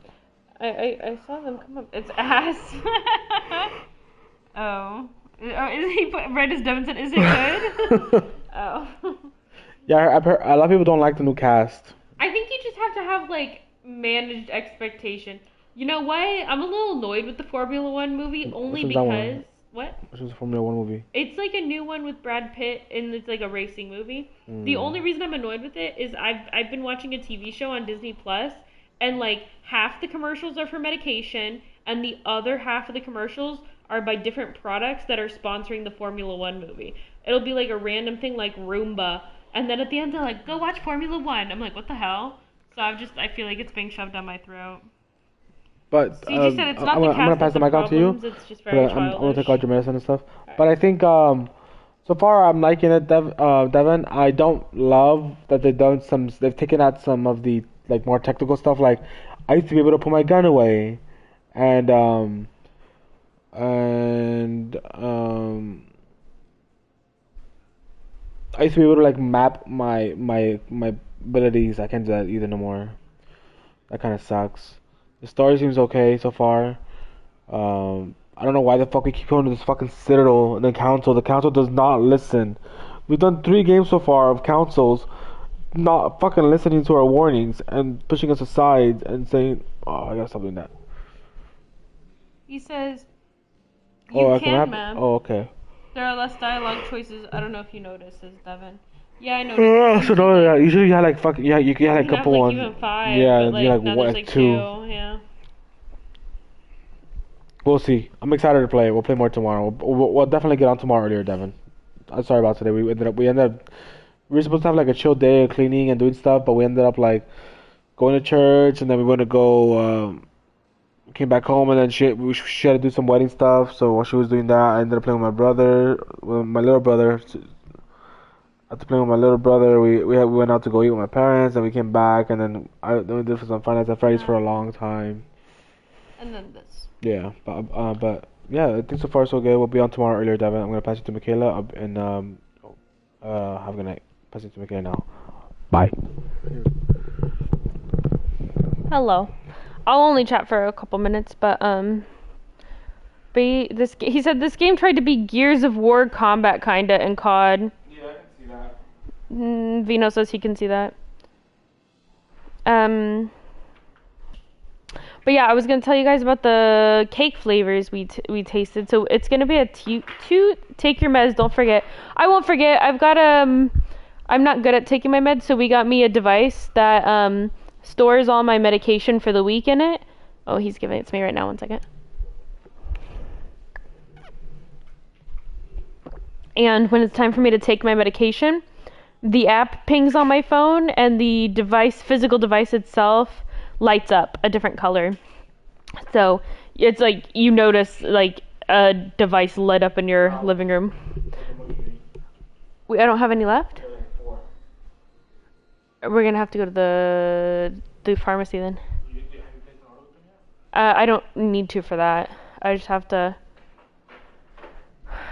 I saw them come up. It's ass. Oh. Is he put right as Devin said, is it good? Oh. Yeah, I've heard a lot of people don't like the new cast. I think you just have to have like managed expectation. You know what? I'm a little annoyed with the Formula One movie only because what? Which was a Formula One movie? It's like a new one with Brad Pitt and it's like a racing movie. The only reason I'm annoyed with it is I've been watching a TV show on Disney Plus and like half the commercials are for medication and the other half of the commercials are by different products that are sponsoring the Formula One movie. It'll be like a random thing like Roomba, and then at the end they're like, go watch Formula One. I'm like, what the hell? So I feel like it's being shoved down my throat. But CG said it's not I'm gonna pass the mic out to you. It's just very childish. I'm gonna take out your medicine and stuff. Right. But I think so far I'm liking it, Devin. I don't love that they've taken out some of the like more technical stuff. Like I used to be able to put my gun away, and I used to be able to like map my abilities. I can't do that either no more. That kind of sucks. The story seems okay so far. I don't know why the fuck we keep going to this fucking Citadel and the Council. The Council does not listen. We've done 3 games so far of councils not fucking listening to our warnings and pushing us aside and saying, "Oh, I gotta stop doing that." He says, "You can, ma'am." Oh, okay. There are less dialogue choices. I don't know if you noticed, says Devin. Yeah, I noticed. So no, yeah, usually you had like fucking you had like a couple ones. Even 5. Yeah, but, like, you had now like there's, 2. Yeah. We'll see. I'm excited to play it. We'll play more tomorrow. We'll definitely get on tomorrow earlier, Devin. I'm sorry about today. We ended up. We were supposed to have like a chill day of cleaning and doing stuff, but we ended up like going to church, and then we went to go. Came back home, and then she had to do some wedding stuff. So while she was doing that, I ended up playing with my little brother, After playing with my little brother, we went out to go eat with my parents, and we came back, and then we did some Five Nights at Freddy's for a long time. And then this. Yeah, but yeah, I think so far so good. We'll be on tomorrow earlier, Devin. I'm gonna pass it to Michaela, and have a good night. Pass it to Michaela now. Bye. Hello. I'll only chat for a couple minutes, but he said this game tried to be Gears of War combat kinda in COD. Yeah, I can see that. Vino says he can see that. But yeah, I was gonna tell you guys about the cake flavors we tasted. So it's gonna be a two. Take your meds. Don't forget. I won't forget. I've got I'm not good at taking my meds, so we got me a device that stores all my medication for the week in it. Oh, he's giving it to me right now. 1 second. And when it's time for me to take my medication, the app pings on my phone, and the physical device itself lights up a different color. So it's like you notice like a device lit up in your living room. I don't have any left. We're gonna have to go to the pharmacy then. I don't need to for that. I just have to.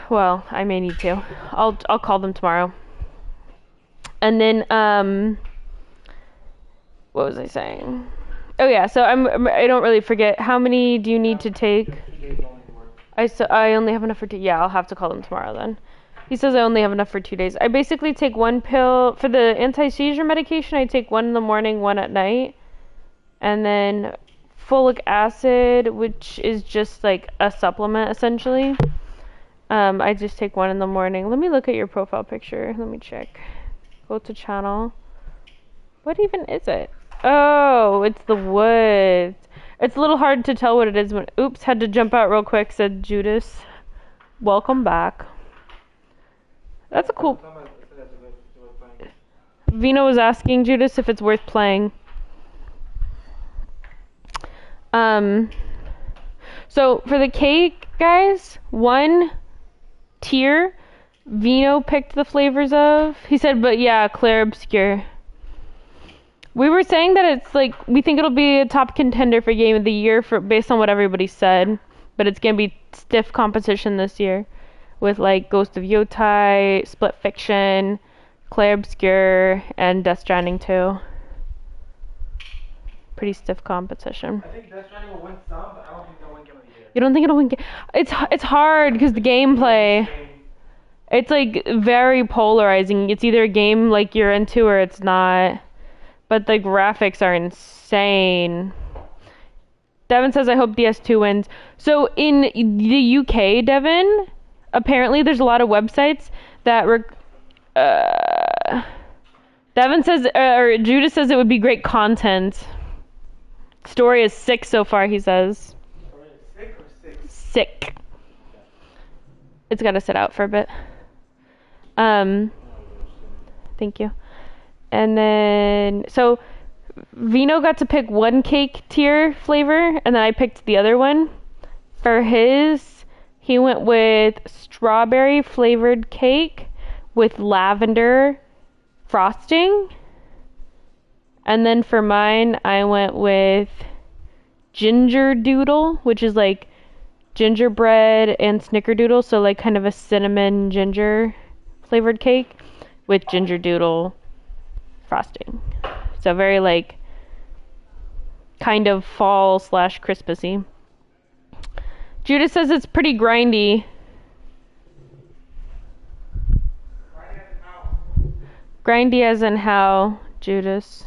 Well, I may need to. I'll call them tomorrow. And then what was I saying? Oh yeah, so I don't really forget. How many do you need to take? I only have enough for 2. Yeah, I'll have to call them tomorrow then. He says I only have enough for 2 days. I basically take 1 pill for the anti-seizure medication. I take 1 in the morning, 1 at night, and then folic acid, which is just like a supplement essentially. I just take 1 in the morning. Let me look at your profile picture. Let me check. Go to channel. What even is it? Oh, it's the wood. It's a little hard to tell what it is when. Oops, had to jump out real quick, said Judas. Welcome back. That's a cool. Vino was asking Judas if it's worth playing. So for the cake, guys, 1 tier Vino picked the flavors of. He said, but yeah, Clair Obscur. We were saying that it's like, we think it'll be a top contender for Game of the Year based on what everybody said, but it's gonna be stiff competition this year with like Ghost of Yotai, Split Fiction, Clair Obscur, and Death Stranding 2. Pretty stiff competition. I think Death Stranding will win some, but I don't think they'll win Game of the Year. You don't think it'll win? It's hard because the gameplay. It's like very polarizing. It's either a game like you're into or it's not. But the graphics are insane. Devin says, I hope DS2 wins. So in the UK, Devin, apparently there's a lot of websites that Devin says, or Judas says it would be great content. Story is sick so far, he says. Story is sick or sick? Sick. It's gotta sit out for a bit. Thank you. And then, so Vino got to pick 1 cake tier flavor, and then I picked the other one. For his, he went with strawberry flavored cake with lavender frosting. And then for mine, I went with ginger doodle, which is like gingerbread and snickerdoodle, so like kind of a cinnamon ginger flavored cake with ginger doodle frosting. So very like kind of fall / Christmassy. Judas says it's pretty grindy. Grindy as in how, Judas?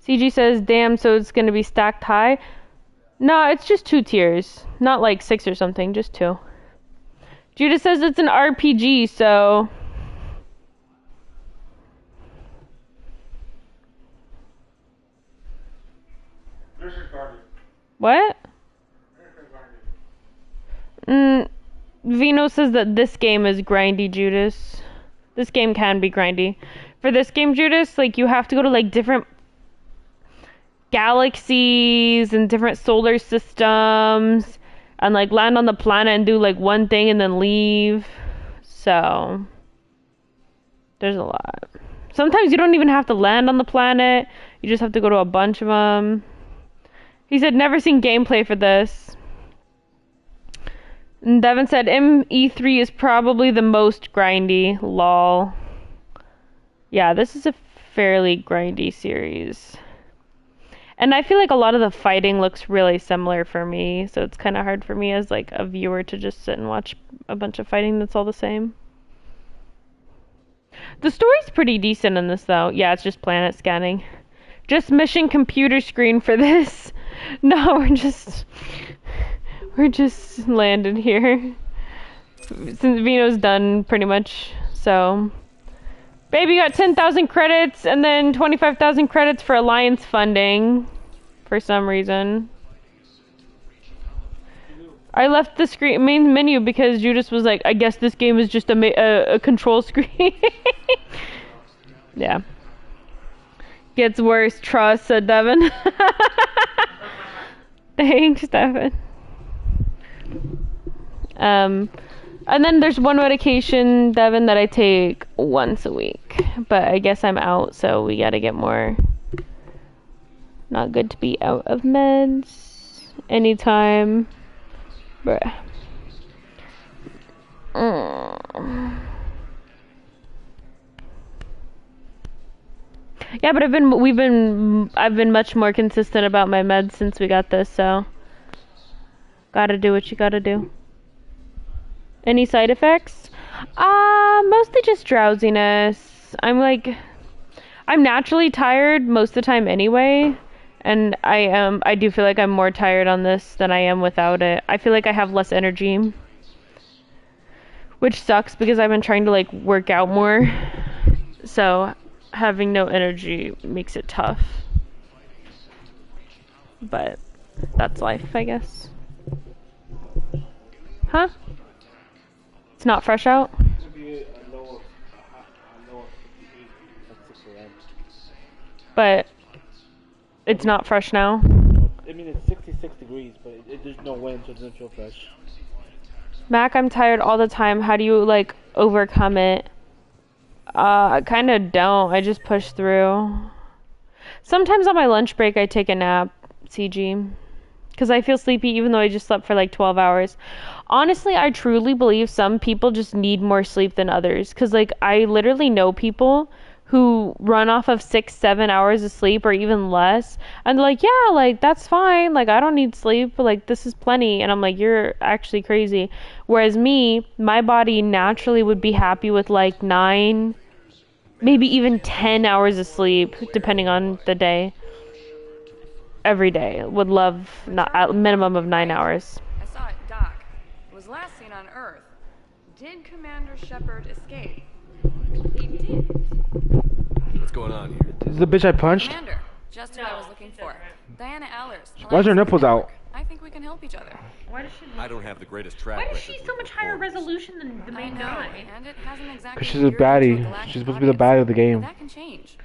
CG says, damn, so it's gonna be stacked high? No, it's just 2 tiers. Not like 6 or something, just 2. Judas says it's an RPG, so... What? Vino says that this game is grindy, Judas. This game can be grindy. For this game, Judas, like, you have to go to, like, different galaxies and different solar systems and, like, land on the planet and do, like, one thing and then leave. So... There's a lot. Sometimes you don't even have to land on the planet. You just have to go to a bunch of them. He said, never seen gameplay for this. And Devin said, ME3 is probably the most grindy. Lol. Yeah, this is a fairly grindy series. And I feel like a lot of the fighting looks really similar for me. So it's kind of hard for me as like a viewer to just sit and watch a bunch of fighting that's all the same. The story's pretty decent in this though. Yeah, it's just planet scanning. Just mission computer screen for this. No, we're just landed here. Since Vino's done pretty much, so. Baby got 10,000 credits and then 25,000 credits for Alliance funding for some reason. I left the main menu because Judas was like, I guess this game is just a control screen. Yeah. Gets worse, trust, said Devin. Thanks, Devin. And then there's one medication, Devin, that I take once a week. But I guess I'm out, so we gotta get more. Not good to be out of meds anytime. Bruh. Yeah, but I've been much more consistent about my meds since we got this, so gotta do what you gotta do. Any side effects? Mostly just drowsiness. I'm naturally tired most of the time anyway, and I do feel like I'm more tired on this than I am without it. I feel like I have less energy, which sucks because I've been trying to like work out more, so having no energy makes it tough. But that's life, I guess. Huh? It's not fresh out? But it's not fresh now? I mean, it's 66 degrees, but there's no wind, so it doesn't feel fresh. Mac, I'm tired all the time. How do you, like, overcome it? I kind of don't. I just push through. Sometimes on my lunch break, I take a nap, CG. Because I feel sleepy even though I just slept for like 12 hours. Honestly, I truly believe some people just need more sleep than others. Because like I literally know people who run off of 6-7 hours of sleep or even less. And they're like, yeah, like that's fine. Like I don't need sleep. Like this is plenty. And I'm like, you're actually crazy. Whereas me, my body naturally would be happy with like 9, maybe even 10 hours of sleep, depending on the day. Every day. Would love not a minimum of 9 hours. I saw it dock. It was last seen on Earth. Did Commander Shepard escape? He did. What's going on here? This is the bitch I punched? Commander, just who I was looking for. Diana Allers. Why's her nipples out? I think we can help each other. Why does she I don't have the greatest track Why record. is she so much higher resolution than the main guy? And it hasn't exactly Because she's a baddie. She's supposed to be the baddie of the game. That can change.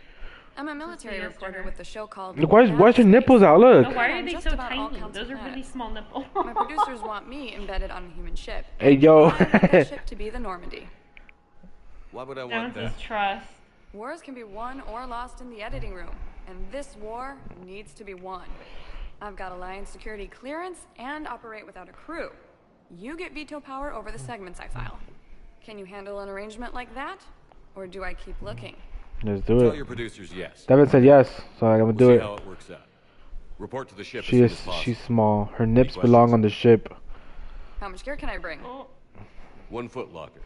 I'm a military reporter with the show called... Look, why's her nipples out? Look. Oh, why are they so tiny? Those are really small nipples. My producers want me embedded on a human ship. Hey, yo. I want that ship to be the Normandy. Why would I want that? Trust. Wars can be won or lost in the editing room, and this war needs to be won. I've got Alliance security clearance and operate without a crew. You get veto power over the segments I file. Can you handle an arrangement like that? Or do I keep looking? Let's do Tell it. your producers yes. Devin said yes, so I'm gonna do See it. how it works out. Report to the ship She as is. soon as possible. She's small. Her nips belong on the ship. How much gear can I bring? 1 foot locker.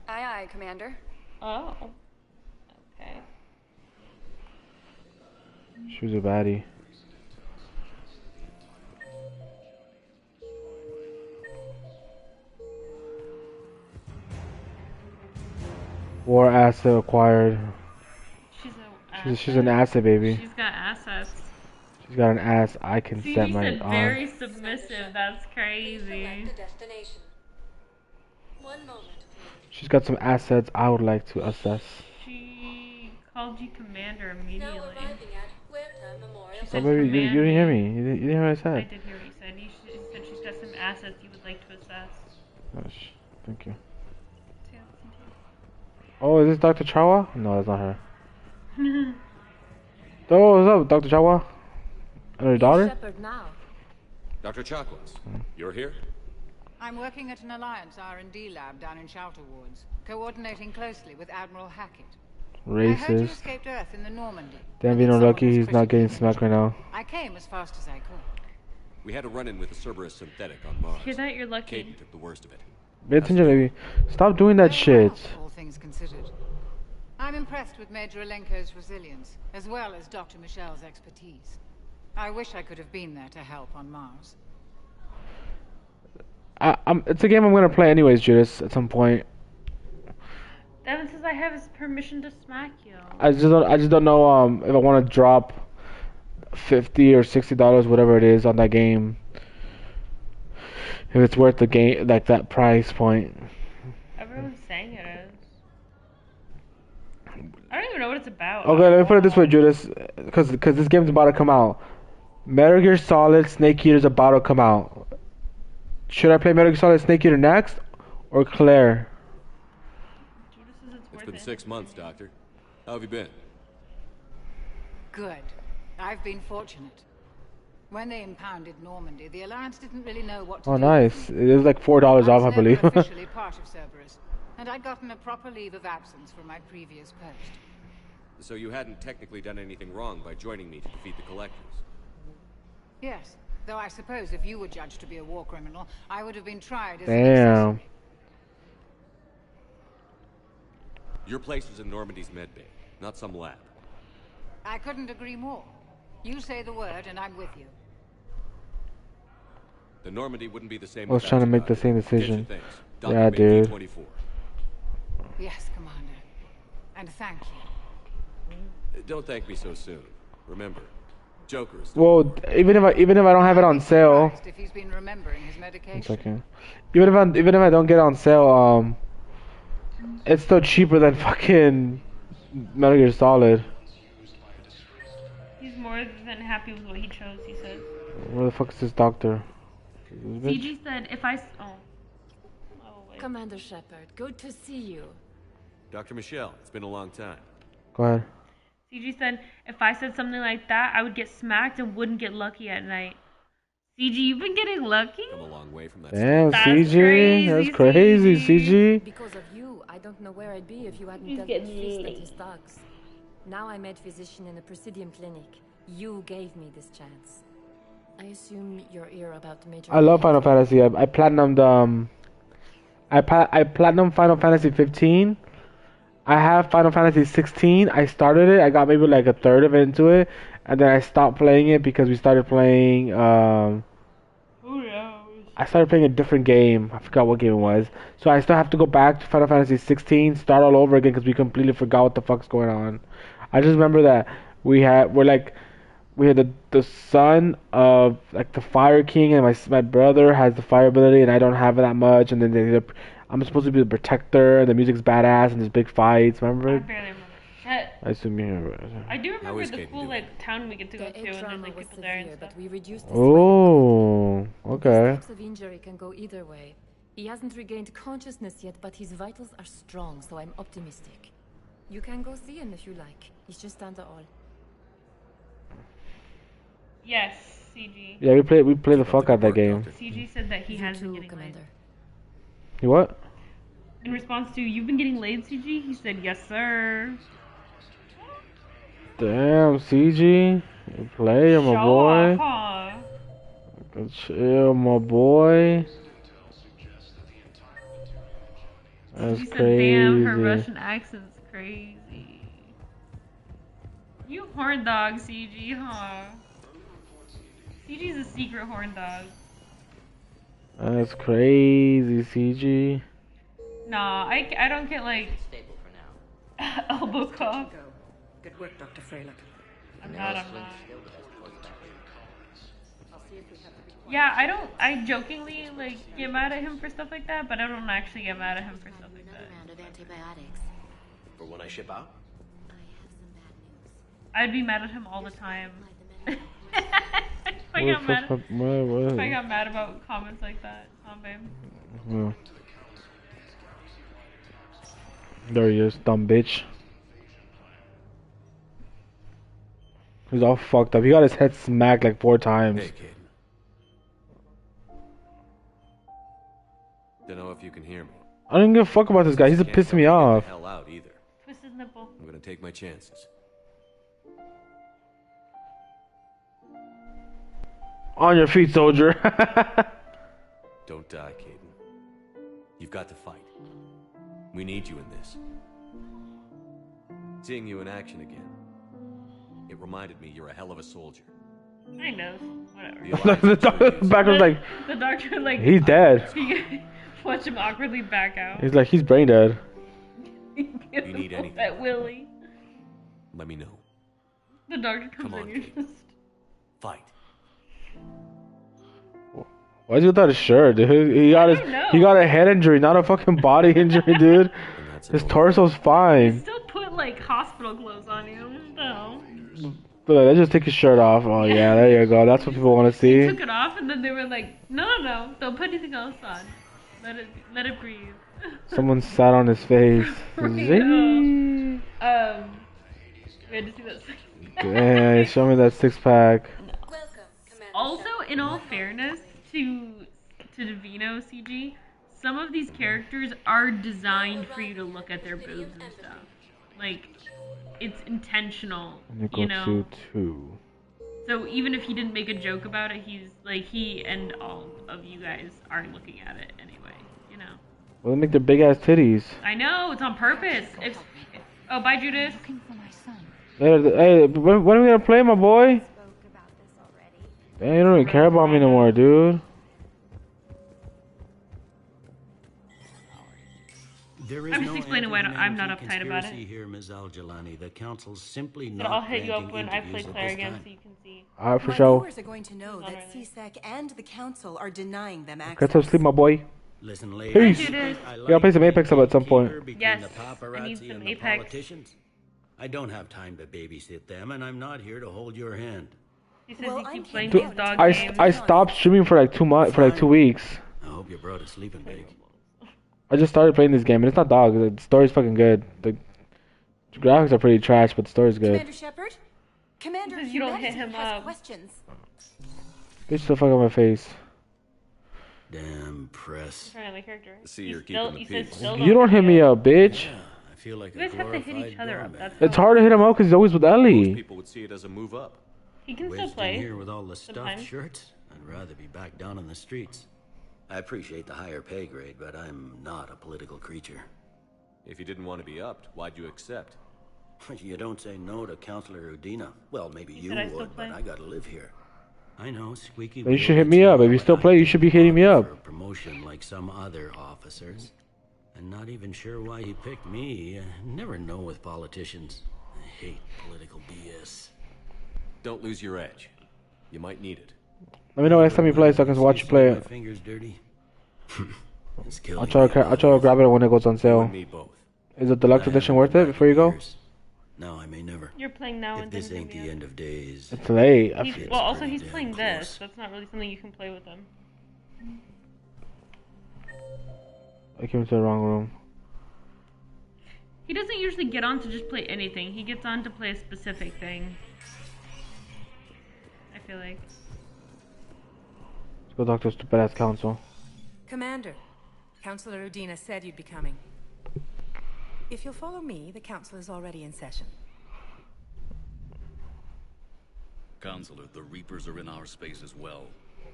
Aye, aye, Commander. Oh. Okay. She was a baddie. War asset acquired. She's an asset, baby. She's got assets. She's got an ass I can See, set you my said on. very submissive. That's crazy. Destination. 1 moment. She's got some assets I would like to assess. She called you commander immediately. She Oh, said baby, you command didn't hear me. You didn't hear what I I said. did hear what you said. You said she's got some assets you would like to assess. Gosh, thank you. Oh, is this Dr. Chawa? No, that's not her. Oh, what's up, Dr. Chawa? And her daughter? Shepard now. Dr. Chakwas, you're here? I'm working at an Alliance R&D lab down in Shelter Wards, coordinating closely with Admiral Hackett. I heard you Racist. escaped Earth in the Normandy. Damn, Vino lucky he's not getting smacked right now. I came as fast as I could. We had a run-in with the Cerberus synthetic on Mars. Hear that? You're lucky. Caden took the worst of it. Pay attention, baby. Stop doing that shit. All things considered. I'm impressed with Major Alenko's resilience, as well as Dr. Michel's expertise. I wish I could have been there to help on Mars. It's a game I'm gonna play anyways, Judas, at some point. Devin says I have his permission to smack you. I just don't know if I want to drop $50 or $60, whatever it is, on that game. If it's worth the game, like that price point. Everyone's saying it is. I don't even know what it's about. Okay, let me put it this way, Judas, because this game's about to come out. Metal Gear Solid Snake Eater's about to come out. Should I play Metal Gear Solid Snake Eater next, or Claire? It's been 6 months, Doctor. How have you been? Good. I've been fortunate. When they impounded Normandy, the Alliance didn't really know what to do. Oh, nice. It was like $4 off, I believe. was officially part of Cerberus, and I'd gotten a proper leave of absence from my previous post. So you hadn't technically done anything wrong by joining me to defeat the Collectors? Yes, though I suppose if you were judged to be a war criminal, I would have been tried as an Damn. accessory. Your place was in Normandy's medbay, not some lab. I couldn't agree more. You say the word, and I'm with you. The Normandy wouldn't be the same. I was trying to make the same decision. Yeah, dude. Yes, Commander. And thank you. Don't thank me so soon. Remember, Joker is. Well, even if I don't have it on sale. If he's been remembering his medication. 1 second. Even if I don't get it on sale, it's still cheaper than fucking Metal Gear Solid. He's more than happy with what he chose, he says. Where the fuck is this doctor? CG said if I... Oh, wait. Commander Shepard, good to see you. Dr. Michel, it's been a long time. Go ahead. CG said if I said something like that, I would get smacked and wouldn't get lucky at night. CG, you've been getting lucky? Come a long way from that. Damn, That's CG. crazy, That's crazy, CG. Because of you, I don't know where I'd be if you hadn't He's dealt with getting Fist and late. his thugs. Now I'm head physician in the Presidium Clinic. You gave me this chance. I assume you're here about the Major. I love Final Fantasy. I platinumed I platinumed Final Fantasy 15. I have Final Fantasy 16. I started it. I got maybe like a third of it into it, and then I stopped playing it because we started playing. I started playing a different game. I forgot what game it was. So I still have to go back to Final Fantasy 16, start all over again because we completely forgot what the fuck's going on. I just remember that we had the son of like the Fire King, and my brother has the fire ability, and I don't have that much. And then I'm supposed to be the protector, and the music's badass, and there's big fights. Remember? I barely remember shit. I assume you remember it. I do remember the cool like town we get to go to, and there's like people there and stuff. But we reduced his Oh, okay. types of injury can go either way. He hasn't regained consciousness yet, but his vitals are strong, so I'm optimistic. You can go see him if you like. He's just down the hall. Yes, CG. Yeah, we play the fuck out of that game. CG said that he has been getting laid. You what? In response to you've been getting laid, CG, he said yes, sir. Damn, CG. You play, my Show boy. off, huh? Chill, my boy. That's She said, crazy. damn, her Russian accent's crazy. You horn dog, CG, huh? CG's a secret horn dog. That's crazy, CG. Nah, I don't get like elbow cough. Good work, Dr. Freylock. I'm not. Yeah, I jokingly like get mad at him for stuff like that, but I don't actually get mad at him for stuff like that. Round of antibiotics. For when I ship out? I'd be mad at him all the time. If I What got the mad, fuck- what- if I got mad about comments like that, huh, babe? Yeah. There he is, dumb bitch. He's all fucked up. He got his head smacked like 4 times. Hey, kid. Don't know if you can hear me. I don't give a fuck about this guy. He's pissing me off. Hell out either. Twist his nipple. I'm gonna take my chances. On your feet, soldier. Don't die, Caden. You've got to fight. We need you in this. Seeing you in action again, it reminded me you're a hell of a soldier. I know. Whatever. The doctor was like, The doctor like. he's dead. Watch him awkwardly back out. He's like, he's brain dead. You need anything? That Willie. Let me know. The doctor comes Come on, in. You're Kate. just. Fight. Why's he without his shirt, dude? He got a head injury, not a fucking body injury, dude. His torso's fine. Still put like hospital clothes on you. No. But let's just take his shirt off. Oh yeah, there you go. That's what people want to see. He took it off and then they were like, no, don't put anything else on. Let it breathe. Someone sat on his face. We had to see that. Yeah, show me that 6-pack. Also, in all fairness to Davino CG, some of these characters are designed for you to look at their boobs and stuff. Like, it's intentional, you know. 2. So even if he didn't make a joke about it, he's like, he and all of you guys are looking at it anyway, you know. Well, they make their big ass titties. I know, it's on purpose. Oh, bye, Judas. Hey, when are we gonna play, my boy? Man, you don't even care about me no more, dude. I'm just explaining why I'm not uptight about it. Here, Ms. Al-Jalani. The council's simply But not I'll hit you up granting when I play interviews at Claire this again time. so you can see. Alright, for My sure. viewers are going to know that CSEC and the council are denying them access. Get some sleep, my boy. Listen, Peace. ladies. We gotta play some Apex at some point. Yes, The I paparazzi need some and the Apex. politicians. I don't have time to babysit them, and I'm not here to hold your hand. He says you keep playing Dude, these dog games. I stopped streaming for like 2 months, for like 2 weeks. I hope you brought a sleeping bag. I just started playing this game, and it's not dog. The story's fucking good. The graphics are pretty trash, but the story's good. Commander Shepard? Commander, Because you don't hit humanity him has up. questions. Bitch, the fuck out my face. Damn press. Trying my character. See, you're Still, keeping he the said peace. still You don't hit me up, bitch. I feel like You guys have to hit each other up. That's It's how- hard to hit him up because he's always with Ellie. People would see it as a move up. He can still Wasting play. here with all the stuffed sometimes. shirts. I'd rather be back down in the streets. I appreciate the higher pay grade, but I'm not a political creature. If you didn't want to be upped, why'd you accept? You don't say no to Counselor Udina. Well, maybe you said I still would, but play. I gotta live here. I know, squeaky. Then you wheel should hit gets me up. If lower, you still but play, I you should be hitting me didn't up. for a promotion like some other officers. And not even sure why he picked me. Never know with politicians. I hate political BS. Don't lose your edge. You might need it. Let me know next time you play so I can watch you play My it. fingers dirty. It's I'll killing try me. to grab it when it goes on sale. Me both. Is the deluxe edition worth it before you go? No, I may never. You're playing now If and this then ain't the end of days. It's late. Well, also he's playing this. That's not really something you can play with him. I came into the wrong room. He doesn't usually get on to just play anything. He gets on to play a specific thing. I feel like. Let's go talk to stupid ass council. Commander, Counselor Udina said you'd be coming. If you'll follow me, the council is already in session. Counselor, the Reapers are in our space as well.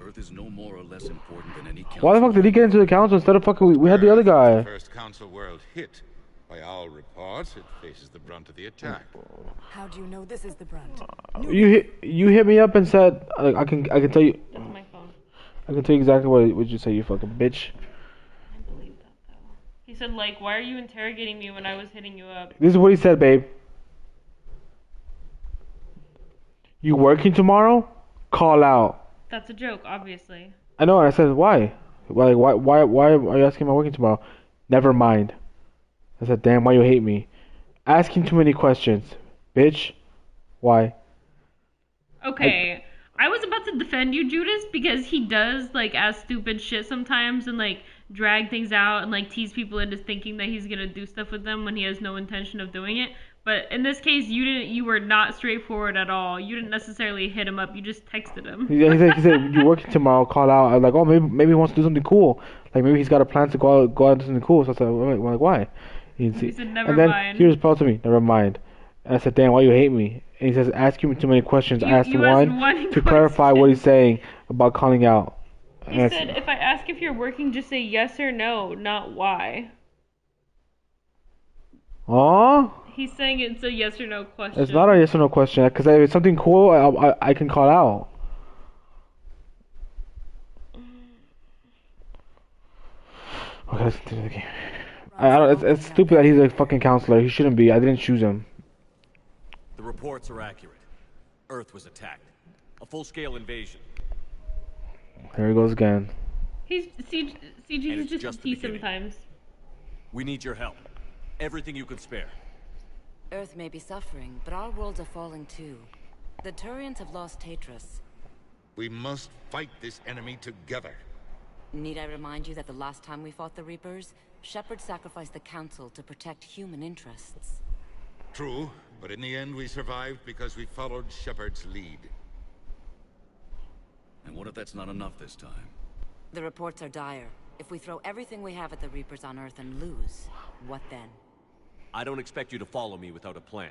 Earth is no more or less important than any council. Why the fuck did he get into the council instead of fucking we had the other guy? First council world hit. By all reports, it faces the brunt of the attack. How do you know this is the brunt? You hit me up and said I can tell you. That's my phone. I can tell you exactly what you say, you fucking bitch. He said, like, why are you interrogating me when I was hitting you up? This is what he said, babe. You working tomorrow? Call out. That's a joke, obviously. I know, and I said, why? Why are you asking am I working tomorrow? Never mind. I said, damn, why you hate me? Asking too many questions. Bitch. Why? Okay. I was about to defend you, Judas, because he does, like, ask stupid shit sometimes, and, like, drag things out and like tease people into thinking that he's gonna do stuff with them when he has no intention of doing it. But in this case, you were not straightforward at all. You didn't necessarily hit him up. You just texted him. He said you're working tomorrow. Call out. I was like, oh, maybe he wants to do something cool. Like maybe he's got a plan to go out and do something cool. So I said, I'm like, why? He said, never and then mind. he responded to me, never mind. And I said, damn, why you hate me? And he says, asking me too many questions. I asked one to clarify what he's saying about calling out. He said, if I ask if you're working, just say yes or no, not why. Oh? He's saying it's a yes or no question. It's not a yes or no question, because if it's something cool, I can call out. Okay, let's continue the game. I don't. It's stupid that he's a fucking counselor. He shouldn't be. I didn't choose him. The reports are accurate. Earth was attacked. A full-scale invasion. Here he goes again. CG is just a piece sometimes. We need your help. Everything you can spare. Earth may be suffering, but our worlds are falling too. The Turians have lost Tatris. We must fight this enemy together. Need I remind you that the last time we fought the Reapers, Shepard sacrificed the Council to protect human interests? True, but in the end we survived because we followed Shepard's lead. And what if that's not enough this time? The reports are dire. If we throw everything we have at the Reapers on Earth and lose, what then? I don't expect you to follow me without a plan.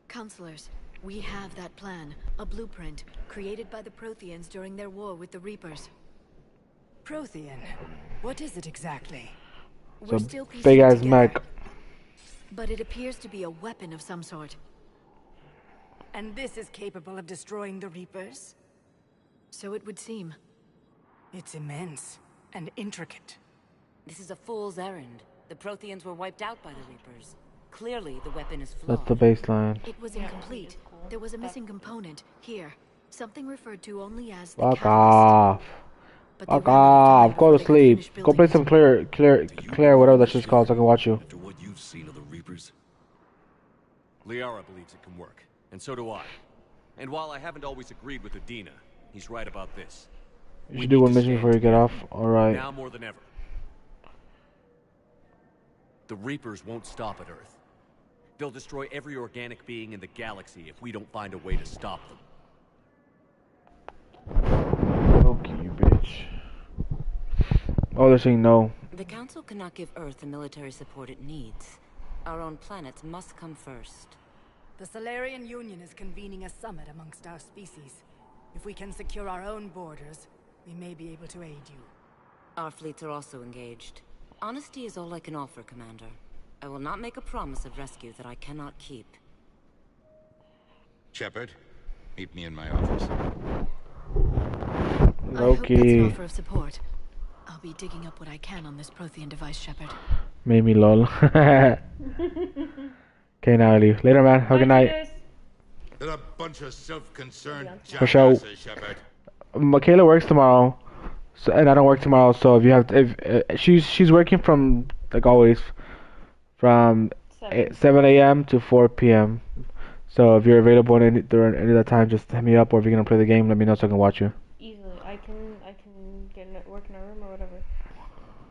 Counselors, we have that plan. A blueprint, created by the Protheans during their war with the Reapers. Prothean? What is it exactly? We're still piecing big ass together. mech. But it appears to be a weapon of some sort. And this is capable of destroying the Reapers? So it would seem. It's immense and intricate. This is a fool's errand. The Protheans were wiped out by the Reapers. Clearly, the weapon is flawed. That's the baseline. It was incomplete. There was a missing component. Here. Something referred to only as the Fuck catalyst. off. Fuck off. Go to sleep. Go play some Claire, whatever that shit's called, so I can watch you. After what you've seen of the Reapers? Liara believes it can work, and so do I. And while I haven't always agreed with Udina, he's right about this. You should do one mission before you get off. Alright. Now more than ever. The Reapers won't stop at Earth. They'll destroy every organic being in the galaxy if we don't find a way to stop them. Okay, you bitch. Oh, they're saying no. The Council cannot give Earth the military support it needs. Our own planets must come first. The Solarian Union is convening a summit amongst our species. If we can secure our own borders, we may be able to aid you. Our fleets are also engaged. Honesty is all I can offer, Commander. I will not make a promise of rescue that I cannot keep. Shepard, meet me in my office. I hope that's an offer of support. I'll be digging up what I can on this Prothean device, Shepard. Made me lol. Okay, now I leave. Later, man. Have a good night. They're a bunch of self-concerned For sure. jackasses, Shepard. Michaela works tomorrow, so, and I don't work tomorrow. So if she's working from like always, from 7 a.m. to 4 p.m. So if you're available during any of that time, just hit me up, or if you're gonna play the game, let me know so I can watch you. Easily, I can work in a room or whatever.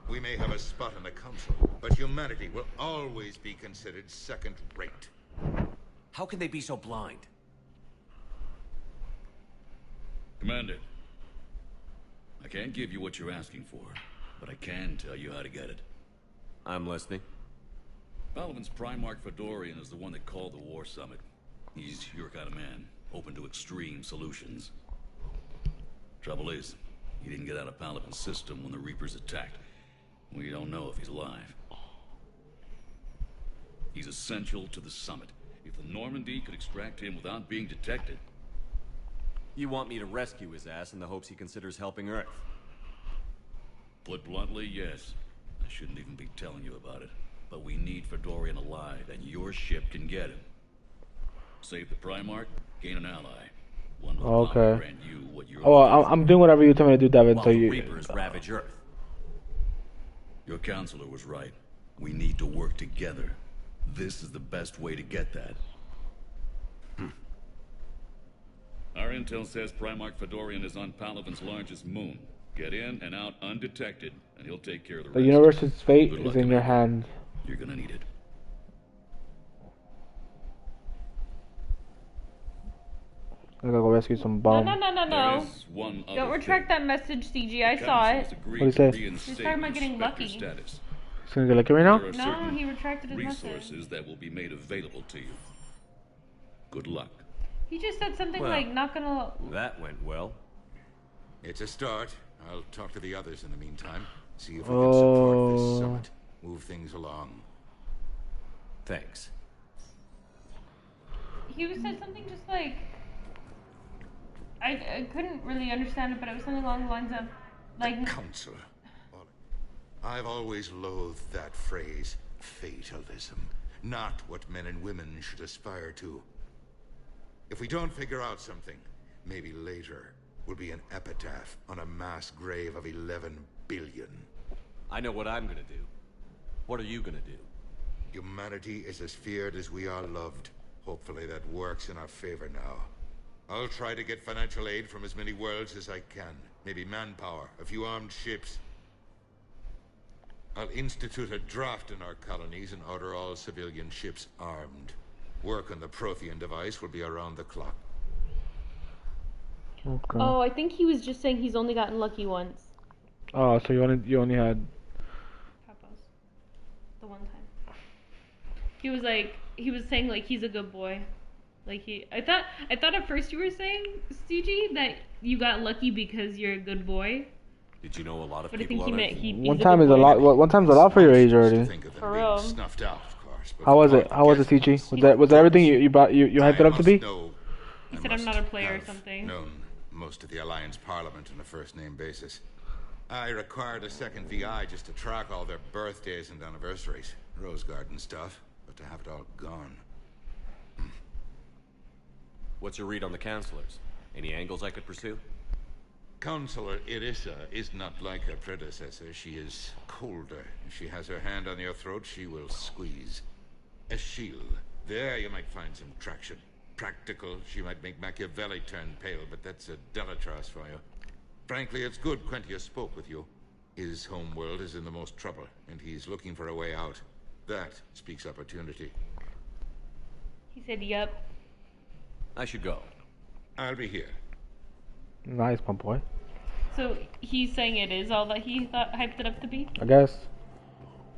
We may have a spot in the Council, but humanity will always be considered second-rate. How can they be so blind? Commander, I can't give you what you're asking for, but I can tell you how to get it. I'm listening. Palaven's Primarch Fedorian is the one that called the war summit. He's your kind of man, open to extreme solutions. Trouble is, he didn't get out of Palaven's system when the Reapers attacked. We don't know if he's alive. He's essential to the summit. If the Normandy could extract him without being detected... You want me to rescue his ass in the hopes he considers helping Earth? Put bluntly, yes. I shouldn't even be telling you about it. But we need Fedorian alive, and your ship can get him. Save the Primarch, gain an ally. One will grant you what you're I'm doing whatever you tell me to do, David. While So the you. Reapers ravage Earth. Your counselor was right. We need to work together. This is the best way to get that. Our intel says Primarch Fedorian is on Palaven's largest moon. Get in and out undetected, and he'll take care of the The rest. universe's fate Good is luck, in your Commander. hand. You're gonna need it. I gotta go rescue some No, bomb. no, no, no, There no. is one other Don't retract that message, CG. I saw it. What do you say? He's talking about getting lucky. Status. He's gonna get lucky right now? There are No, certain he retracted his message. resources that will be made available to you. Good luck. He just said something Well, like, not gonna... That went well. It's a start. I'll talk to the others in the meantime. See if we can support this summit. Move things along. Thanks. He said something just like... I couldn't really understand it, but it was something along the lines of, like... Council. I've always loathed that phrase, fatalism. Not what men and women should aspire to. If we don't figure out something, maybe later will be an epitaph on a mass grave of 11 billion. I know what I'm gonna do. What are you gonna do? Humanity is as feared as we are loved. Hopefully that works in our favor now. I'll try to get financial aid from as many worlds as I can. Maybe manpower, a few armed ships. I'll institute a draft in our colonies and order all civilian ships armed. Work on the Prothean device will be around the clock. Okay. Oh, I think he was just saying he's only gotten lucky once. Oh, so you only had. The one time. He was saying like he's a good boy. Like I thought at first you were saying, CG, that you got lucky because you're a good boy. Did you know a lot of But I people think he on meant Earth? he's One a time good is a boy. lot. One time's a lot for your age already. For real. Snuffed out, of course. But How was it? How was it, CG? Was that everything you hyped it up to be? He said I'm not a player or something. Known most of the Alliance Parliament on a first-name basis. I required a second VI just to track all their birthdays and anniversaries. Rose Garden stuff, but to have it all gone. What's your read on the counselors? Any angles I could pursue? Counselor Irissa is not like her predecessor. She is colder. If she has her hand on your throat, she will squeeze. Eschil. There you might find some traction. Practical, she might make Machiavelli turn pale, but that's a Delatras for you. Frankly, it's good Quentius spoke with you. His homeworld is in the most trouble, and he's looking for a way out. That speaks opportunity. He said, "Yep." I should go. I'll be here. Nice, my boy. So he's saying it is all that he thought hyped it up to be. I guess.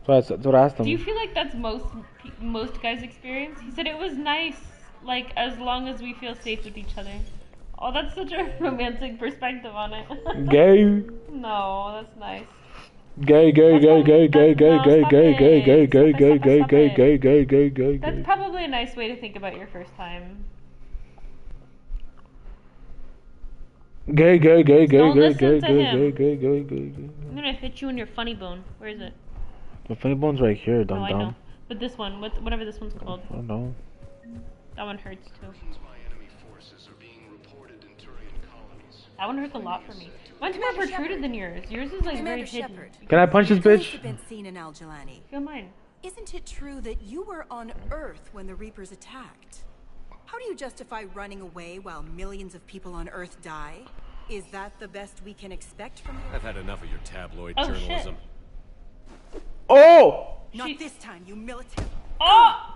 So that's what I asked him. Do you feel like that's most guys' experience? He said it was nice, like as long as we feel safe with each other. Oh, that's such a romantic perspective on it. Gay. No, that's nice. Gay. That's probably a nice way to think about your first time. Gay. I'm gonna hit you in your funny bone. Where is it? The funny bone's right here, No, dumb I know. dumb. But this one, whatever this one's called. I don't know. That one hurts too. That one hurts a lot for me. Mine's more protruded than yours. Yours is like very hidden. Can I punch this bitch? You've been seen in Al-Jalani. Feel mine. Isn't it true that you were on Earth when the Reapers attacked? How do you justify running away while millions of people on Earth die? Is that the best we can expect from you? I've had enough of your tabloid Oh, journalism. Oh! Not this time, you militant. Oh!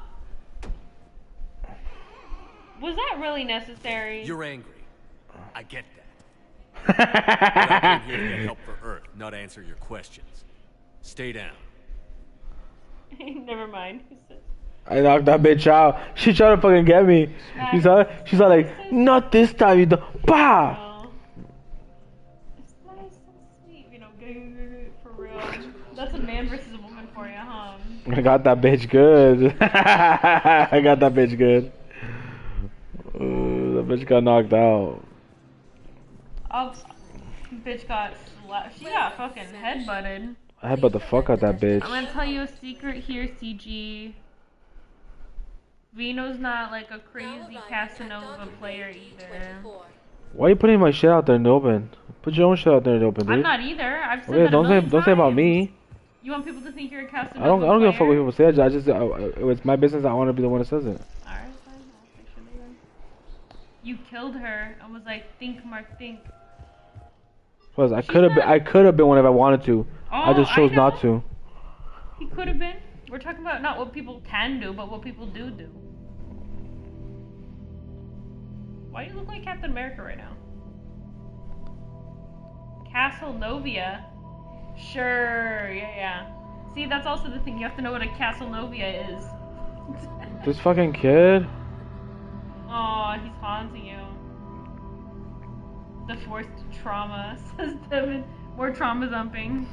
Was that really necessary? You're angry. I get that. But I came here to get help for Earth, not answer your questions. Stay down. Never mind. I knocked that bitch out. She tried to fucking get me. You saw it? She's all like, not this time, you don't. Bah! It's nice and sweet, you know, for real. That's a man versus a woman for you, huh? I got that bitch good. I got that bitch good. That bitch got knocked out. Oh, bitch got slapped. She got fucking headbutted. I headbutt the fuck out that bitch. I'm gonna tell you a secret here, CG. Vino's not like a crazy Casanova player either. Why are you putting my shit out there in the open? Put your own shit out there in the open, dude. I'm not either. I've said Okay, that don't say about me. You want people to think you're a Casanova I don't give a fuck what player? people say. It's my business. I want to be the one that says it. Alright, fine. I'll fix it later. You killed her and was like, think, Mark, think. Was I could have been one if I wanted to. I just chose not to. He could have been. We're talking about not what people can do, but what people do. Why do you look like Captain America right now? Castle Novia. Sure, yeah. See, that's also the thing. You have to know what a Castle Novia is. This fucking kid. Aw, he's haunting you. The forced trauma, says Devin. More trauma dumping.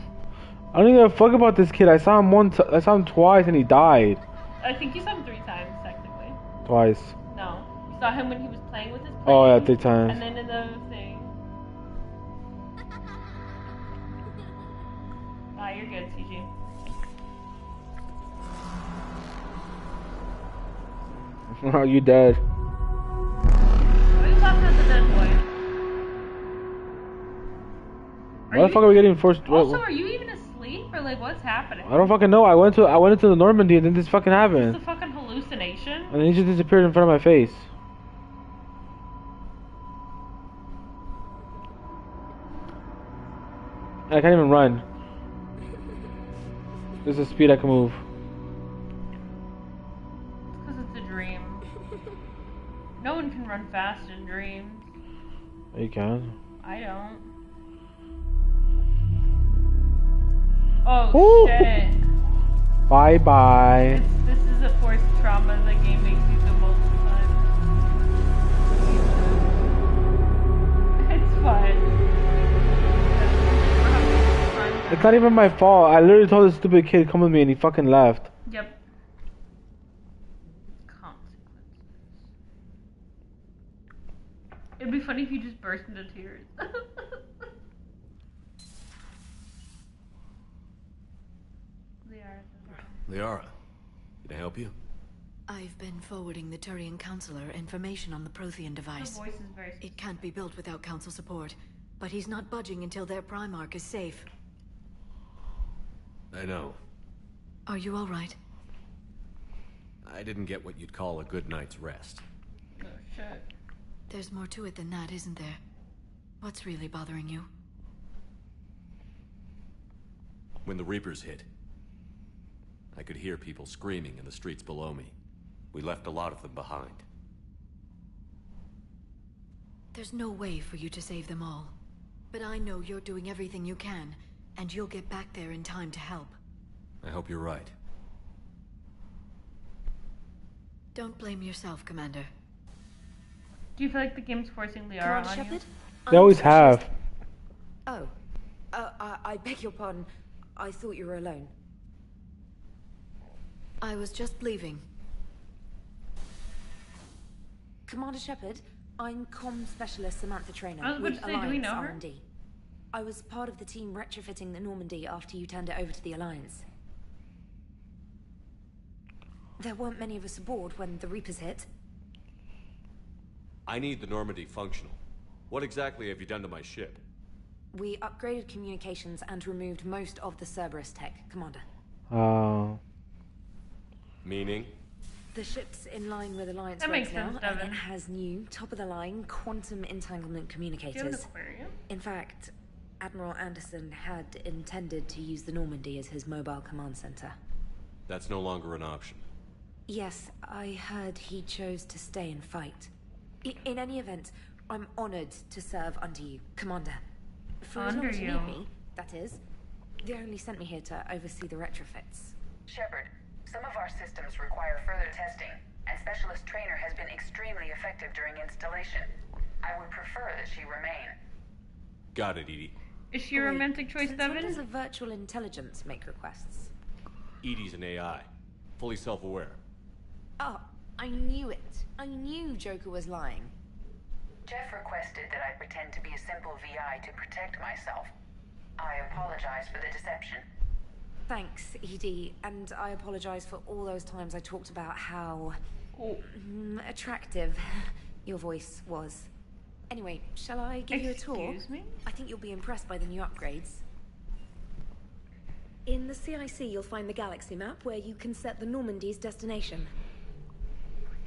I don't even give a fuck about this kid. I saw him twice and he died. I think you saw him 3 times, technically. Twice. No. You saw him when he was playing with his plane. Oh yeah, 3 times. And then in the thing. Ah, you're good, TG. Oh, you dead. Why are you laughing at the dead boy? Why the fuck are we getting forced? Also, are you even asleep or like what's happening? I don't fucking know. I went into the Normandy and then this fucking happened. It's a fucking hallucination. And then he just disappeared in front of my face. I can't even run. This is the speed I can move. It's because it's a dream. No one can run fast in dreams. You can. I don't. Oh Ooh. shit. Bye bye. This is a forced trauma the game makes you do multiple times. It's fun. It's not even my fault. I literally told this stupid kid come with me and he fucking left. Yep. It'd be funny if you just burst into tears. Liara, can I help you? I've been forwarding the Turian Counselor information on the Prothean device. Her voice is very It can't be built without Council support, but he's not budging until their Primarch is safe. I know. Are you all right? I didn't get what you'd call a good night's rest. Oh shit. There's more to it than that, isn't there? What's really bothering you? When the Reapers hit, I could hear people screaming in the streets below me. We left a lot of them behind. There's no way for you to save them all. But I know you're doing everything you can, and you'll get back there in time to help. I hope you're right. Don't blame yourself, Commander. Do you feel like the game's forcing Liara Commander on you? Shepard? They always have. Oh. I beg your pardon. I thought you were alone. I was just leaving. Commander Shepard, I'm comm specialist Samantha Traynor I was with about to say, do we Alliance know her? R&D. I was part of the team retrofitting the Normandy after you turned it over to the Alliance. There weren't many of us aboard when the Reapers hit. I need the Normandy functional. What exactly have you done to my ship? We upgraded communications and removed most of the Cerberus tech, Commander. Oh. Meaning? The ship's in line with Alliance That makes regs now, sense, and Devin. it has new, top-of-the-line quantum entanglement Do you have an communicators. aquarium? In fact, Admiral Anderson had intended to use the Normandy as his mobile command center. That's no longer an option. Yes, I heard he chose to stay and fight. In any event, I'm honored to serve under you, Commander. For as long Under as you you? need me, that is. They only sent me here to oversee the retrofits. Shepard, some of our systems require further testing, and Specialist Traynor has been extremely effective during installation. I would prefer that she remain. Got it, Edie. Is she a romantic choice, Since when Devin? does a virtual intelligence make requests? Edie's an AI. Fully self-aware. Oh, I knew it. I knew Joker was lying. Jeff requested that I pretend to be a simple VI to protect myself. I apologize for the deception. Thanks, Edie, and I apologize for all those times I talked about how attractive your voice was. Anyway, shall I give you a tour? Excuse me? I think you'll be impressed by the new upgrades. In the CIC, you'll find the galaxy map where you can set the Normandy's destination.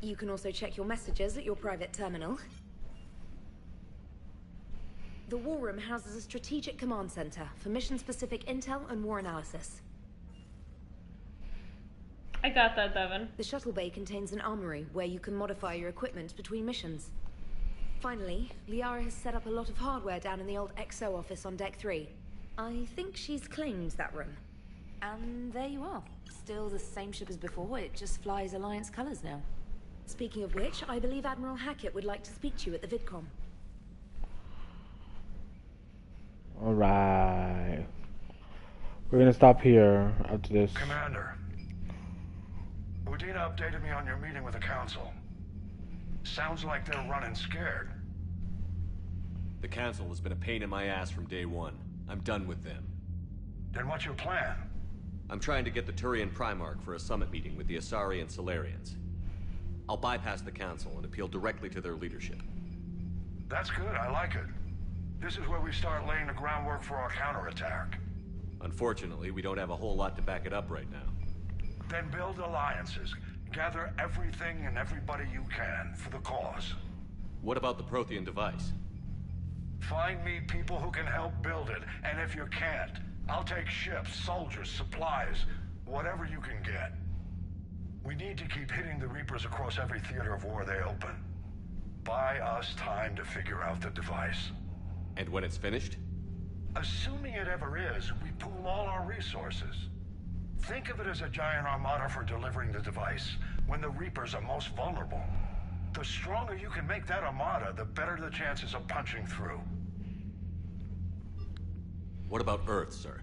You can also check your messages at your private terminal. The War Room houses a strategic command center for mission-specific intel and war analysis. I got that, Devin. The shuttle bay contains an armory where you can modify your equipment between missions. Finally, Liara has set up a lot of hardware down in the old XO office on Deck 3. I think she's claimed that room. And there you are. Still the same ship as before, it just flies Alliance colors now. Speaking of which, I believe Admiral Hackett would like to speak to you at the VidCon. Alright. We're gonna stop here after this. Commander, Udina updated me on your meeting with the Council. Sounds like they're running scared. The Council has been a pain in my ass from day one. I'm done with them. Then what's your plan? I'm trying to get the Turian Primarch for a summit meeting with the Asari and Solarians. I'll bypass the Council and appeal directly to their leadership. That's good, I like it. This is where we start laying the groundwork for our counterattack. Unfortunately, we don't have a whole lot to back it up right now. Then build alliances. Gather everything and everybody you can for the cause. What about the Prothean device? Find me people who can help build it, and if you can't, I'll take ships, soldiers, supplies, whatever you can get. We need to keep hitting the Reapers across every theater of war they open. Buy us time to figure out the device. And when it's finished? Assuming it ever is, we pool all our resources. Think of it as a giant armada for delivering the device, when the Reapers are most vulnerable. The stronger you can make that armada, the better the chances of punching through. What about Earth, sir?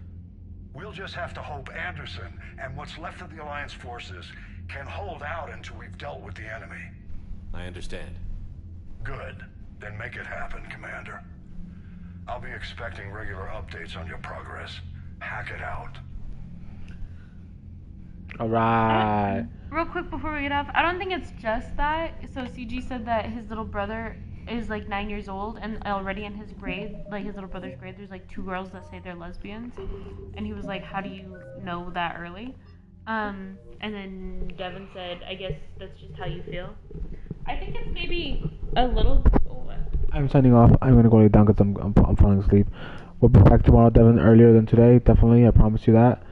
We'll just have to hope Anderson and what's left of the Alliance forces can hold out until we've dealt with the enemy. I understand. Good. Then make it happen, Commander. I'll be expecting regular updates on your progress. Hack it out. Alright. Real quick before we get off, I don't think it's just that. So CG said that his little brother is like 9 years old, and already in his grade, like his little brother's grade, there's like 2 girls that say they're lesbians. And he was like, how do you know that early? And then Devin said, I guess that's just how you feel. I think it's maybe a little... I'm signing off. I'm gonna go lay down because I'm falling asleep. We'll be back tomorrow, Devin, earlier than today. Definitely, I promise you that.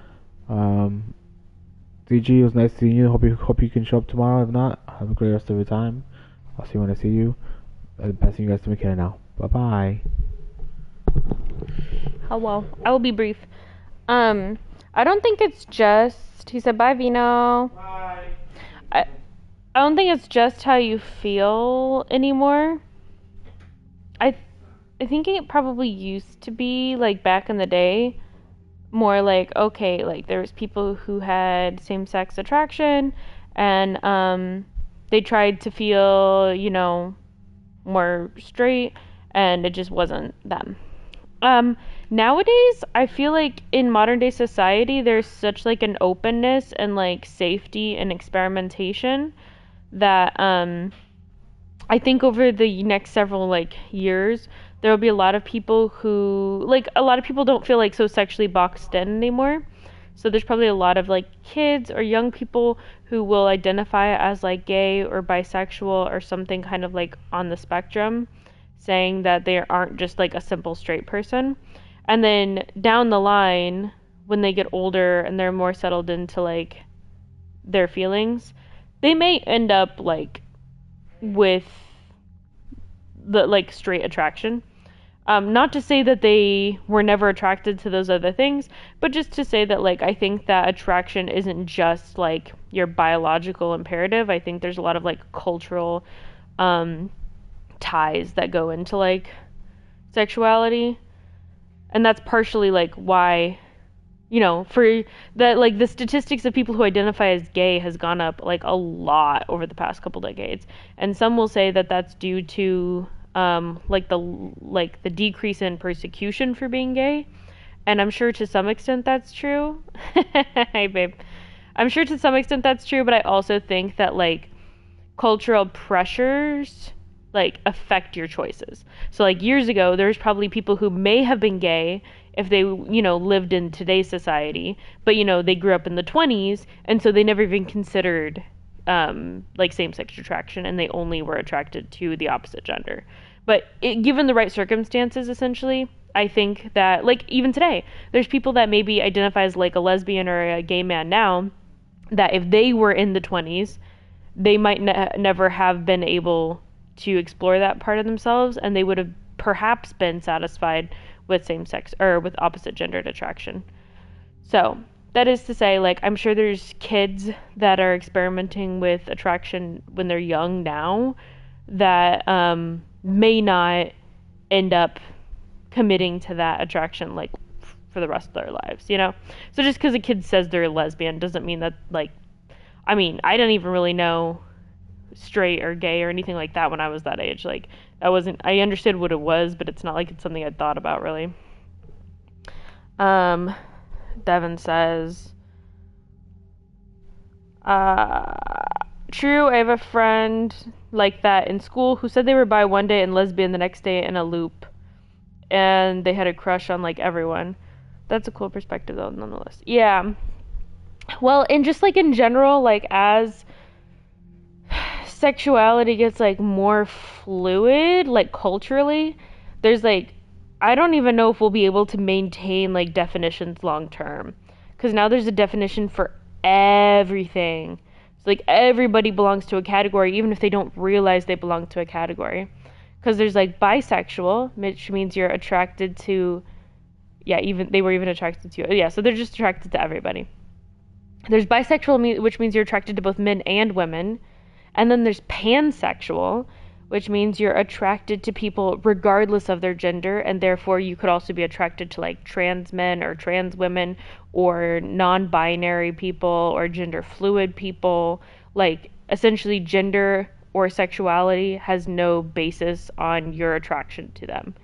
DG, it was nice seeing you. Hope you can show up tomorrow. If not, have a great rest of your time. I'll see you when I see you. I'm passing you guys to McKenna now. Bye bye. Oh well, I will be brief. I don't think it's just. He said bye, Vino. Bye. I don't think it's just how you feel anymore. I think it probably used to be, like, back in the day, more like, okay, like, there was people who had same-sex attraction, and, they tried to feel, you know, more straight, and it just wasn't them. Nowadays, I feel like in modern-day society, there's such, like, an openness and, like, safety and experimentation that, I think over the next several, like, years, there will be a lot of people who, like, a lot of people don't feel, like, so sexually boxed in anymore. So there's probably a lot of, like, kids or young people who will identify as, like, gay or bisexual or something kind of, like, on the spectrum, saying that they aren't just, like, a simple straight person. And then down the line, when they get older and they're more settled into, like, their feelings, they may end up, like, with the, like, straight attraction. Not to say that they were never attracted to those other things, but just to say that, like, I think that attraction isn't just, like, your biological imperative. I think there's a lot of, like, cultural ties that go into, like, sexuality. And that's partially, like, why, you know, for that, like, the statistics of people who identify as gay has gone up, like, a lot over the past couple decades. And some will say that that's due to the decrease in persecution for being gay, and I'm sure to some extent that's true. Hey babe, I'm sure to some extent that's true, but I also think that, like, cultural pressures, like, affect your choices. So, like, years ago, there's probably people who may have been gay if they, you know, lived in today's society, but, you know, they grew up in the 20s, and so they never even considered like, same-sex attraction, and they only were attracted to the opposite gender. But given the right circumstances, essentially, I think that, like, even today, there's people that maybe identify as, like, a lesbian or a gay man now, that if they were in the 20s, they might never have been able to explore that part of themselves, and they would have perhaps been satisfied with same-sex, or with opposite-gendered attraction. So, that is to say, like, I'm sure there's kids that are experimenting with attraction when they're young now that may not end up committing to that attraction, like, for the rest of their lives, you know? So just because a kid says they're a lesbian doesn't mean that, like, I mean, I didn't even really know straight or gay or anything like that when I was that age. Like, I understood what it was, but it's not like it's something I'd thought about, really. Devin says, true, I have a friend like that in school who said they were bi one day and lesbian the next day in a loop. And they had a crush on, like, everyone. That's a cool perspective, though, nonetheless. Yeah. Well, and just, like, in general, like, as sexuality gets, like, more fluid, like, culturally, there's, like, I don't even know if we'll be able to maintain, like, definitions long term. Because now there's a definition for everything. So, like, everybody belongs to a category, even if they don't realize they belong to a category. Because there's, like, bisexual, which means you're attracted to, they were even attracted to you. Yeah, so they're just attracted to everybody. There's bisexual, which means you're attracted to both men and women. And then there's pansexual, which means you're attracted to people regardless of their gender, and therefore you could also be attracted to, like, trans men or trans women or non-binary people or gender fluid people. Like, essentially gender or sexuality has no basis on your attraction to them.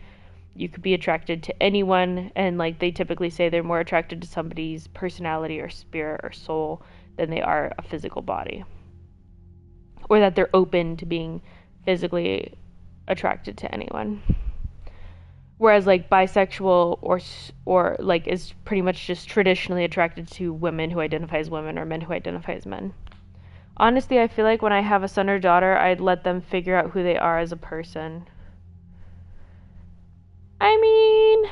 You could be attracted to anyone, and, like, they typically say they're more attracted to somebody's personality or spirit or soul than they are a physical body. Or that they're open to being physically attracted to anyone. Whereas, like, bisexual or like, is pretty much just traditionally attracted to women who identify as women or men who identify as men. Honestly, I feel like when I have a son or daughter, I'd let them figure out who they are as a person. I mean,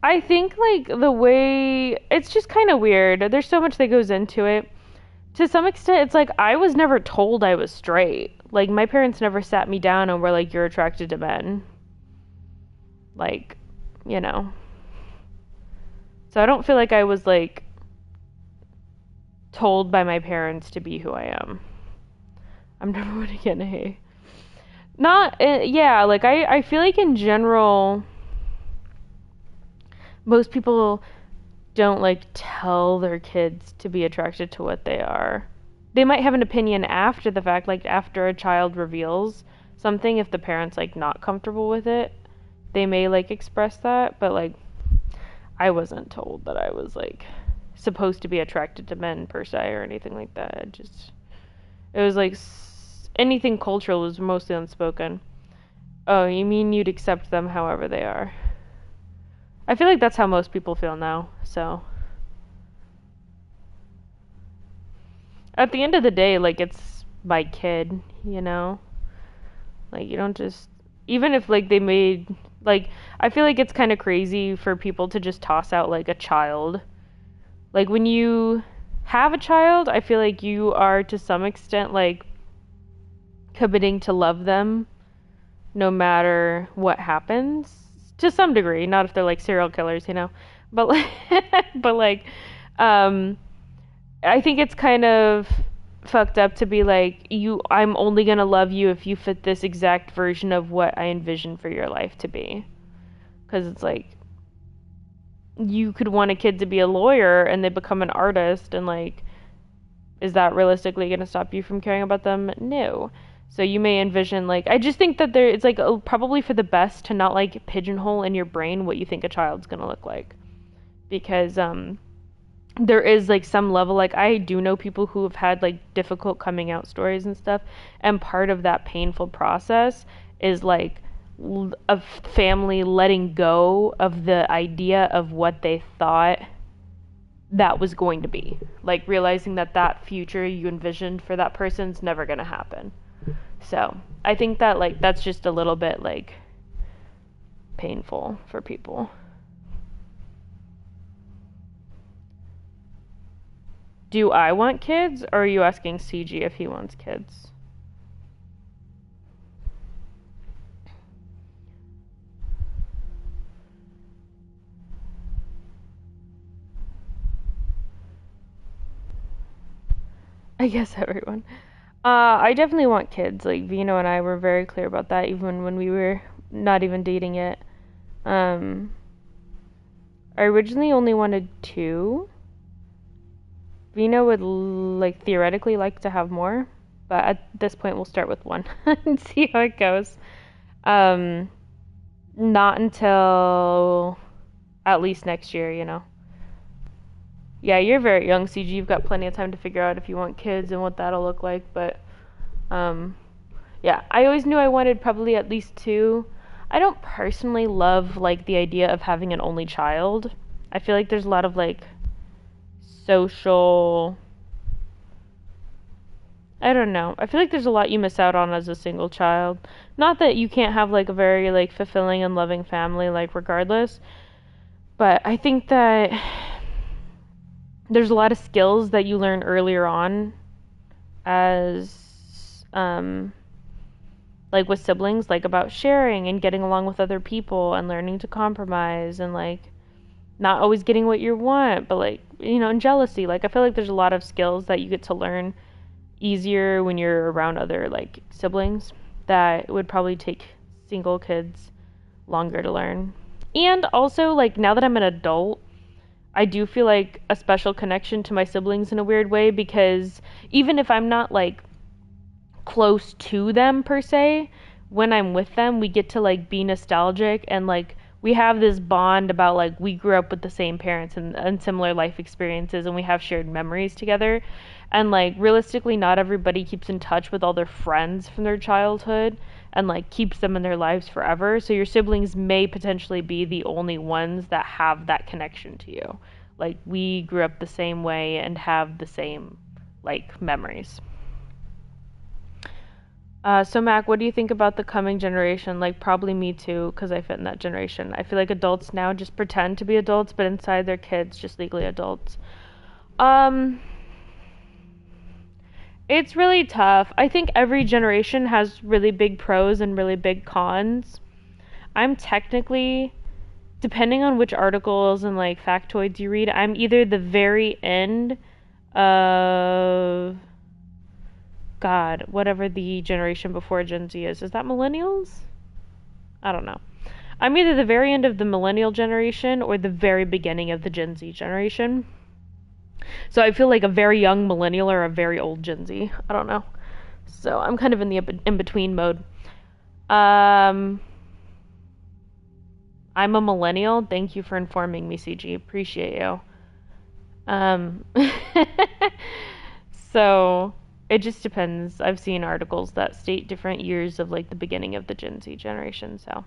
I think, like, the way, it's just kind of weird. There's so much that goes into it. To some extent, it's like, I was never told I was straight. Like, my parents never sat me down and were like, you're attracted to men. Like, you know. So I don't feel like I was, like, told by my parents to be who I am. I'm never going to get an A. Like, I feel like in general, most people don't, like, tell their kids to be attracted to what they are. They might have an opinion after the fact, like, after a child reveals something, if the parent's, like, not comfortable with it, they may, like, express that, but, like, I wasn't told that I was, like, supposed to be attracted to men per se or anything like that. It was like anything cultural was mostly unspoken. Oh, you mean you'd accept them however they are? I feel like that's how most people feel now, so. At the end of the day, like, it's my kid, you know? Like, you don't just, even if, like, they made, like, I feel like it's kind of crazy for people to just toss out, like, a child. Like, when you have a child, I feel like you are, to some extent, like, committing to love them no matter what happens. To some degree, not if they're, like, serial killers, you know? But, like, I think it's kind of fucked up to be like, I'm only gonna love you if you fit this exact version of what I envision for your life to be. Because it's like, you could want a kid to be a lawyer and they become an artist, and, like, is that realistically gonna stop you from caring about them? No. So you may envision, like, I just think that it's, like, probably for the best to not, like, pigeonhole in your brain what you think a child's gonna look like. Because, there is, like, some level, like, I do know people who have had, like, difficult coming out stories and stuff, and part of that painful process is, like, a family letting go of the idea of what they thought that was going to be. Like, realizing that future you envisioned for that person's never gonna happen. So I think that like that's just a little bit like painful for people. Do I want kids, or are you asking CG if he wants kids? I guess everyone. I definitely want kids. Like Vino and I were very clear about that, even when we were not even dating yet. I originally only wanted 2. Vino would like theoretically like to have more, but at this point we'll start with 1 and see how it goes. Not until at least next year, you know. Yeah, you're very young, CG. You've got plenty of time to figure out if you want kids and what that'll look like, but yeah, I always knew I wanted probably at least 2. I don't personally love like the idea of having an only child. I feel like there's a lot of like social, I don't know. I feel like there's a lot you miss out on as a single child. Not that you can't have like a very like fulfilling and loving family like regardless, but I think that there's a lot of skills that you learn earlier on as like with siblings, like about sharing and getting along with other people and learning to compromise and like not always getting what you want, but like, you know, and jealousy. Like I feel like there's a lot of skills that you get to learn easier when you're around other like siblings that would probably take single kids longer to learn. And also like now that I'm an adult, I do feel like a special connection to my siblings in a weird way, because even if I'm not like close to them per se, when I'm with them we get to like be nostalgic and like we have this bond about like we grew up with the same parents and similar life experiences, and we have shared memories together. And like realistically not everybody keeps in touch with all their friends from their childhood and like keeps them in their lives forever. So your siblings may potentially be the only ones that have that connection to you. Like we grew up the same way and have the same like memories. So Mac, what do you think about the coming generation? Like probably me too, because I fit in that generation. I feel like adults now just pretend to be adults, but inside they're kids, just legally adults. It's really tough. I think every generation has really big pros and really big cons. I'm technically, depending on which articles and like factoids you read, I'm either the very end of God, whatever the generation before Gen Z is. Is that millennials? I don't know. I'm either the very end of the millennial generation or the very beginning of the Gen Z generation. So I feel like a very young millennial or a very old Gen Z. I don't know. So I'm kind of in the in-between mode. I'm a millennial. Thank you for informing me, CG. Appreciate you. So it just depends. I've seen articles that state different years of like the beginning of the Gen Z generation. So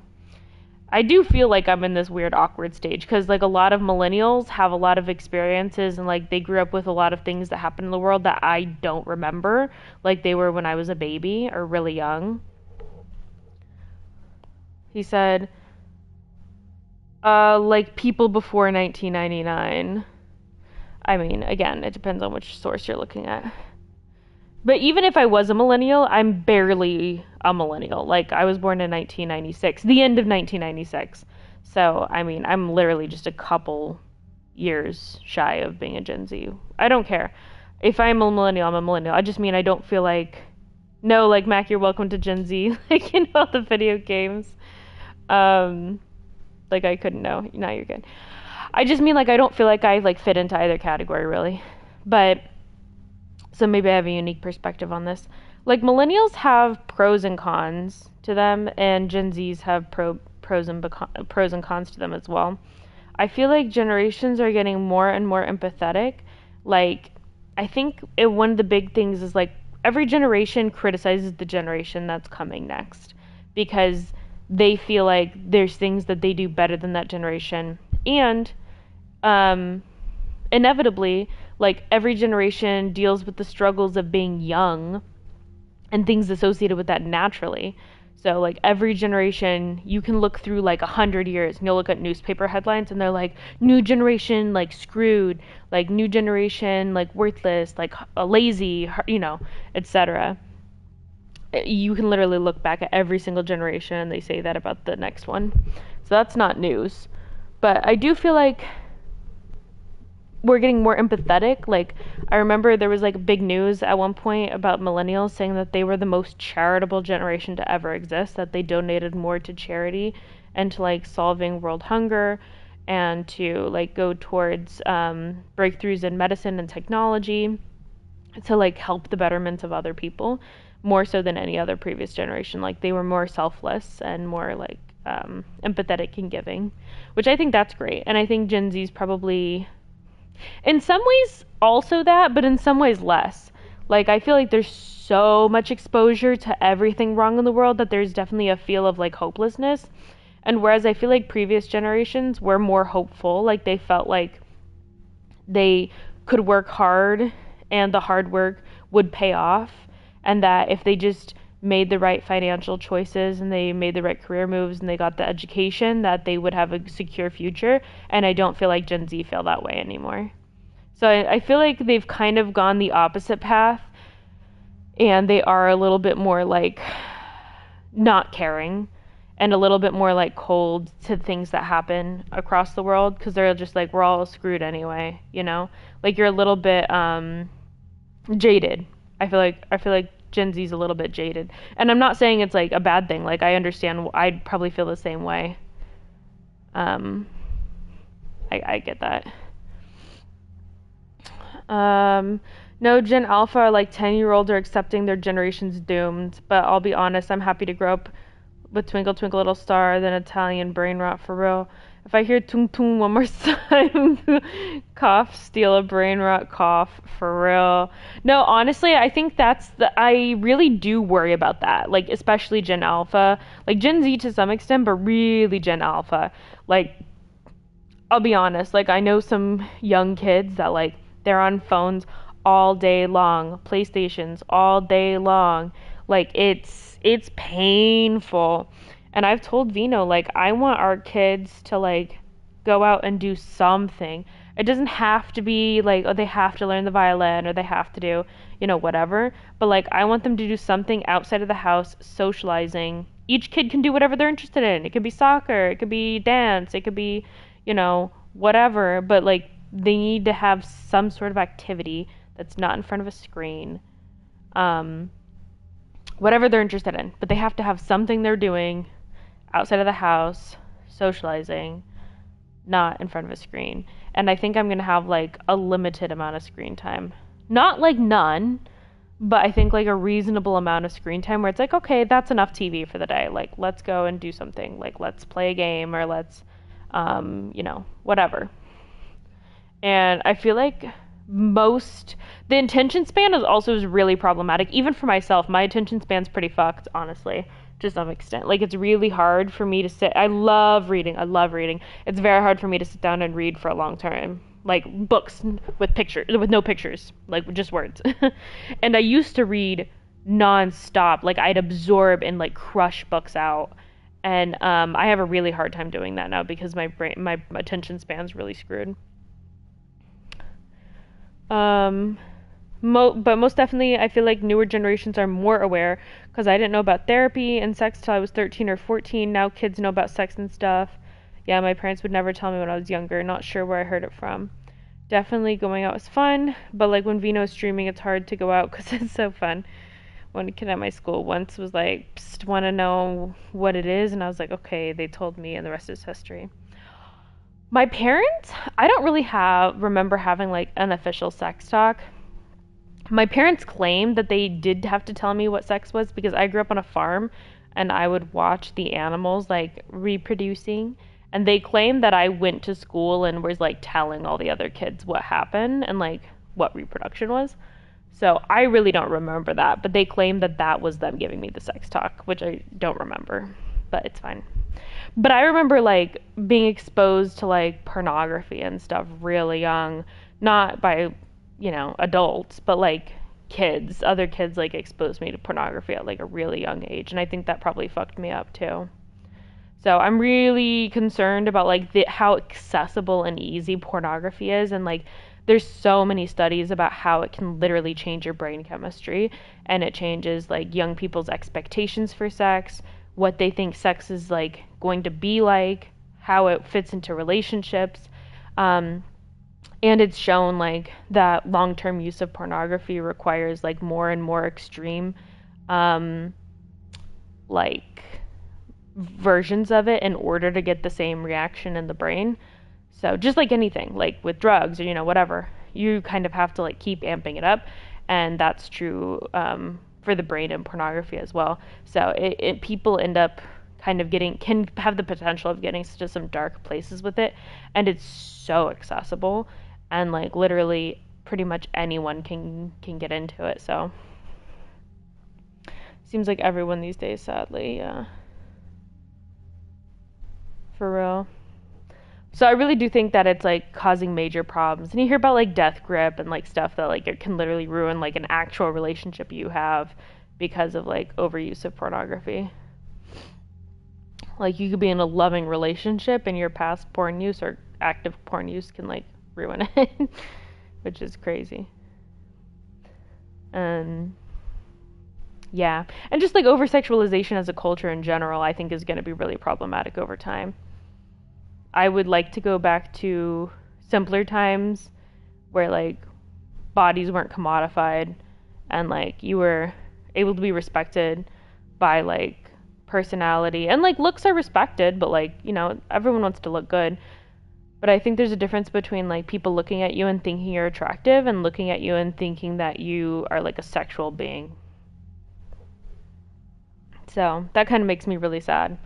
I do feel like I'm in this weird awkward stage because like a lot of millennials have a lot of experiences and like they grew up with a lot of things that happen in the world that I don't remember, like they were when I was a baby or really young. He said, like people before 1999. I mean, again, it depends on which source you're looking at. But even if I was a millennial, I'm barely a millennial. Like, I was born in 1996, the end of 1996. So, I mean, I'm literally just a couple years shy of being a Gen Z. I don't care. If I'm a millennial, I'm a millennial. I just mean I don't feel like, no, like, Mac, you're welcome to Gen Z. Like, you know, the video games. Like, I couldn't know. Now you're good. I just mean, like, I don't feel like I, like, fit into either category, really. But so maybe I have a unique perspective on this. Like, millennials have pros and cons to them, and Gen Zs have pros and cons to them as well. I feel like generations are getting more and more empathetic. Like, I think one of the big things is, like, every generation criticizes the generation that's coming next because they feel like there's things that they do better than that generation. And inevitably, like, every generation deals with the struggles of being young and things associated with that naturally. So like every generation, you can look through like 100 years and you'll look at newspaper headlines and they're like, new generation like screwed, like new generation like worthless, like lazy, you know, etc. You can literally look back at every single generation and they say that about the next one. So that's not news. But I do feel like we're getting more empathetic. Like, I remember there was like big news at one point about millennials saying that they were the most charitable generation to ever exist, that they donated more to charity and to like solving world hunger and to like go towards breakthroughs in medicine and technology to like help the betterment of other people more so than any other previous generation. Like, they were more selfless and more like empathetic and giving, which I think that's great. And I think Gen Z's probably in some ways also that, but in some ways less. Like, I feel like there's so much exposure to everything wrong in the world that there's definitely a feel of like hopelessness. And whereas I feel like previous generations were more hopeful, like they felt like they could work hard and the hard work would pay off, and that if they just made the right financial choices and they made the right career moves and they got the education, that they would have a secure future. And I don't feel like Gen Z feel that way anymore. So I feel like they've kind of gone the opposite path, and they are a little bit more like not caring and a little bit more like cold to things that happen across the world, because they're just like, we're all screwed anyway, you know? Like, you're a little bit jaded. I feel like Gen Z's a little bit jaded. And I'm not saying it's like a bad thing. Like, I understand, I'd probably feel the same way. I get that. No, Gen Alpha are like 10-year-olds are accepting their generation's doomed. But I'll be honest, I'm happy to grow up with Twinkle Twinkle Little Star than Italian brain rot for real. If I hear tung tung one more time, cough, steal a brain rot, cough, for real. No, honestly, I think I really do worry about that. Like, especially Gen Alpha. Like, Gen Z to some extent, but really Gen Alpha. Like, I'll be honest, like, I know some young kids that, like, they're on phones all day long, PlayStations all day long. Like, it's painful. And I've told Vino, like, I want our kids to, like, go out and do something. It doesn't have to be, like, oh, they have to learn the violin or they have to do, you know, whatever. But, like, I want them to do something outside of the house, socializing. Each kid can do whatever they're interested in. It could be soccer. It could be dance. It could be, you know, whatever. But, like, they need to have some sort of activity that's not in front of a screen. Whatever they're interested in. But they have to have something they're doing outside of the house, socializing, not in front of a screen. And I think I'm going to have, like, a limited amount of screen time. Not, like, none, but I think, like, a reasonable amount of screen time where it's like, okay, that's enough TV for the day. Like, let's go and do something. Like, let's play a game or let's, you know, whatever. And I feel like the attention span is really problematic. Even for myself, my attention span's pretty fucked, honestly. To some extent. Like, it's really hard for me to sit. I love reading. It's very hard for me to sit down and read for a long time. Like, books with no pictures, like just words. And I used to read nonstop. Like, I'd absorb and like crush books out. And I have a really hard time doing that now because my attention span's really screwed. But most definitely, I feel like newer generations are more aware, because I didn't know about therapy and sex till I was 13 or 14. Now kids know about sex and stuff. Yeah, my parents would never tell me when I was younger. Not sure where I heard it from. Definitely going out was fun, but like when Vino's streaming, it's hard to go out because it's so fun. One kid at my school once was like, psst, want to know what it is? And I was like, okay, they told me, and the rest is history. My parents, I don't really remember having like an official sex talk. My parents claim that they did have to tell me what sex was because I grew up on a farm and I would watch the animals like reproducing, and they claim that I went to school and was like telling all the other kids what happened and like what reproduction was. So I really don't remember that, but they claim that that was them giving me the sex talk, which I don't remember, but it's fine. But I remember like being exposed to like pornography and stuff really young, not by, you know, adults, but like other kids like exposed me to pornography at like a really young age, and I think that probably fucked me up too. So I'm really concerned about like how accessible and easy pornography is, and like there's so many studies about how it can literally change your brain chemistry, and it changes like young people's expectations for sex, what they think sex is like going to be like, how it fits into relationships. And it's shown like that long-term use of pornography requires like more and more extreme like versions of it in order to get the same reaction in the brain. So just like anything, like with drugs or, whatever, you kind of have to like keep amping it up. And that's true for the brain and pornography as well. So people end up kind of can have the potential of getting to some dark places with it. And it's so accessible. And like literally pretty much anyone can get into it. So seems like everyone these days, sadly, for real. So I really do think that it's like causing major problems. And you hear about like death grip and like stuff that like it can literally ruin like an actual relationship you have because of like overuse of pornography. Like you could be in a loving relationship and your past porn use or active porn use can like ruin it, which is crazy. Yeah, and just like over-sexualization as a culture in general, I think is going to be really problematic over time. I would like to go back to simpler times where like bodies weren't commodified and like you were able to be respected by like personality, and like looks are respected, but like, everyone wants to look good. But I think there's a difference between like people looking at you and thinking you're attractive and looking at you and thinking that you are like a sexual being. So that kind of makes me really sad.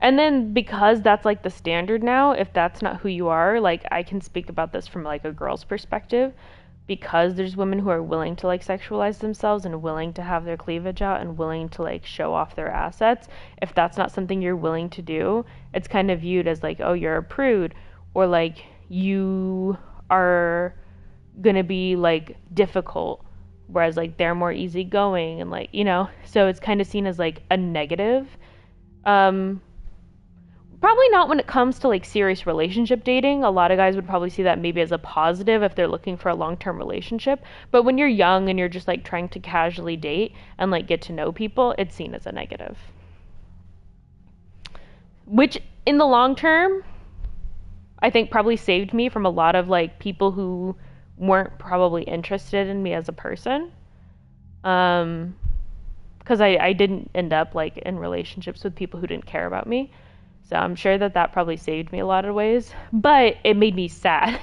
And then because that's like the standard now, if that's not who you are, like I can speak about this from like a girl's perspective, because there's women who are willing to like sexualize themselves and willing to have their cleavage out and willing to like show off their assets. If that's not something you're willing to do, it's kind of viewed as like, oh, you're a prude, or like you are gonna be like difficult, whereas like they're more easygoing and like, so it's kind of seen as like a negative. Probably not when it comes to like serious relationship dating. A lot of guys would probably see that maybe as a positive if they're looking for a long-term relationship. But when you're young and you're just like trying to casually date and like get to know people, it's seen as a negative. Which in the long term, I think probably saved me from a lot of like people who weren't probably interested in me as a person. Because I didn't end up like in relationships with people who didn't care about me. So I'm sure that probably saved me a lot of ways, but it made me sad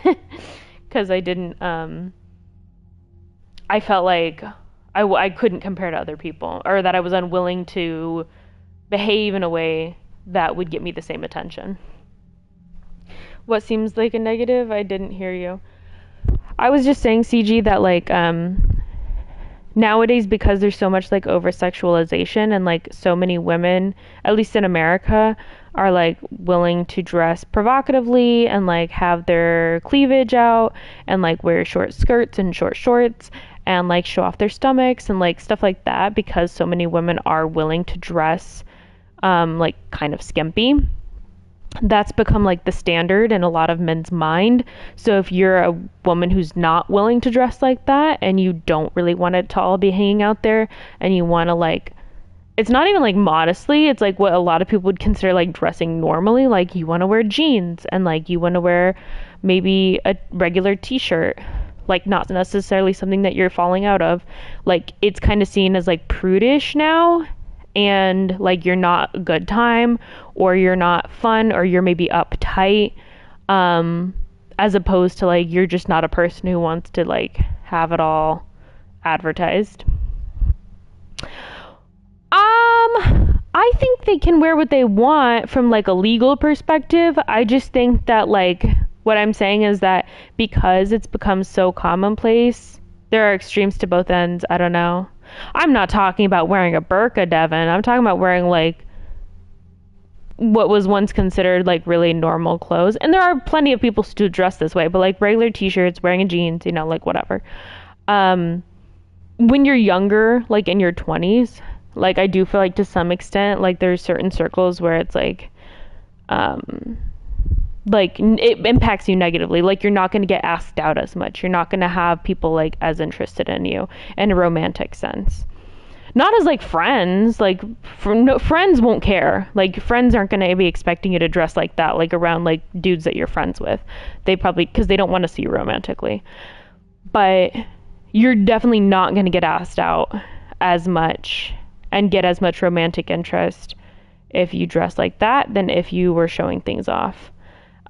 because I didn't, I felt like I couldn't compare to other people, or that I was unwilling to behave in a way that would get me the same attention. What seems like a negative? I didn't hear you. I was just saying, CG, that like, nowadays, because there's so much like over-sexualization and like so many women, at least in America, are like willing to dress provocatively and like have their cleavage out and like wear short skirts and short shorts and like show off their stomachs and like stuff like that, because so many women are willing to dress like kind of skimpy. That's become like the standard in a lot of men's mind. So if you're a woman who's not willing to dress like that and you don't really want it to all be hanging out there, and you want to like, it's not even like modestly, it's like what a lot of people would consider like dressing normally, like you want to wear jeans and like you want to wear maybe a regular t-shirt, like not necessarily something that you're falling out of, like it's kind of seen as like prudish now, and like you're not a good time, or you're not fun, or you're maybe uptight, as opposed to like you're just not a person who wants to like have it all advertised. I think they can wear what they want from like a legal perspective. I just think that like what I'm saying is that because it's become so commonplace, there are extremes to both ends. I don't know. I'm not talking about wearing a burqa, Devin. I'm talking about wearing like what was once considered like really normal clothes. And there are plenty of people who dress this way, but like regular t-shirts, wearing a jeans, like whatever. when you're younger, like in your 20s, like I do feel like to some extent, like there's certain circles where it's like it impacts you negatively. Like you're not going to get asked out as much. You're not going to have people like as interested in you in a romantic sense. Not as like friends, like friends won't care. Like friends aren't going to be expecting you to dress like that, like around like dudes that you're friends with. They probably, because they don't want to see you romantically. But you're definitely not going to get asked out as much and get as much romantic interest if you dress like that than if you were showing things off.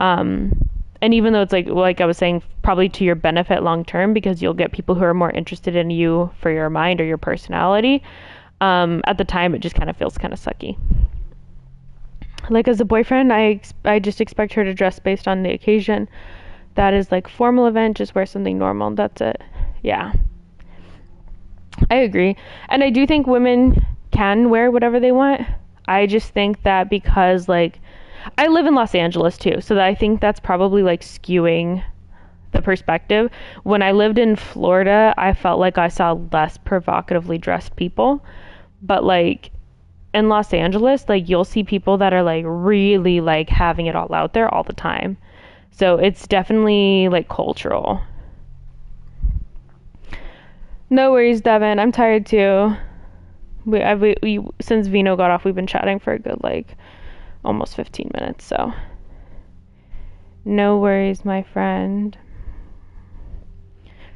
And even though it's like I was saying, probably to your benefit long term, because you'll get people who are more interested in you for your mind or your personality, at the time it just kind of feels kind of sucky. Like as a boyfriend, I just expect her to dress based on the occasion. That is like formal event, just wear something normal. That's it. Yeah. I agree. And I do think women can wear whatever they want. I just think that because like I live in Los Angeles too, so that I think that's probably like skewing the perspective. When I lived in Florida, I felt like I saw less provocatively dressed people, but like in Los Angeles, like you'll see people that are like really like having it all out there all the time. So it's definitely like cultural. No worries, Devin. I'm tired too. We since Vino got off, we've been chatting for a good like almost 15 minutes, so no worries, my friend.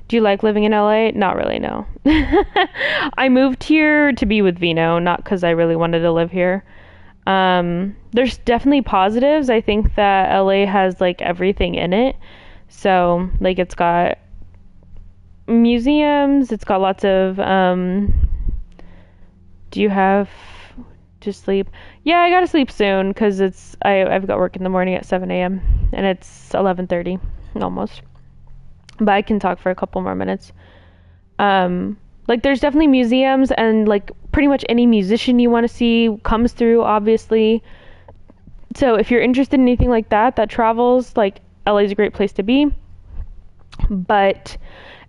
Do you like living in LA? Not really, no. I moved here to be with Vino, not because I really wanted to live here. There's definitely positives. I think that LA has like everything in it. So like it's got museums, it's got lots of do you have to sleep? Yeah, I gotta sleep soon because I've got work in the morning at 7 a.m. and it's 11:30 almost. But I can talk for a couple more minutes. Like there's definitely museums, and like pretty much any musician you want to see comes through, obviously. So if you're interested in anything like that travels, like LA is a great place to be. But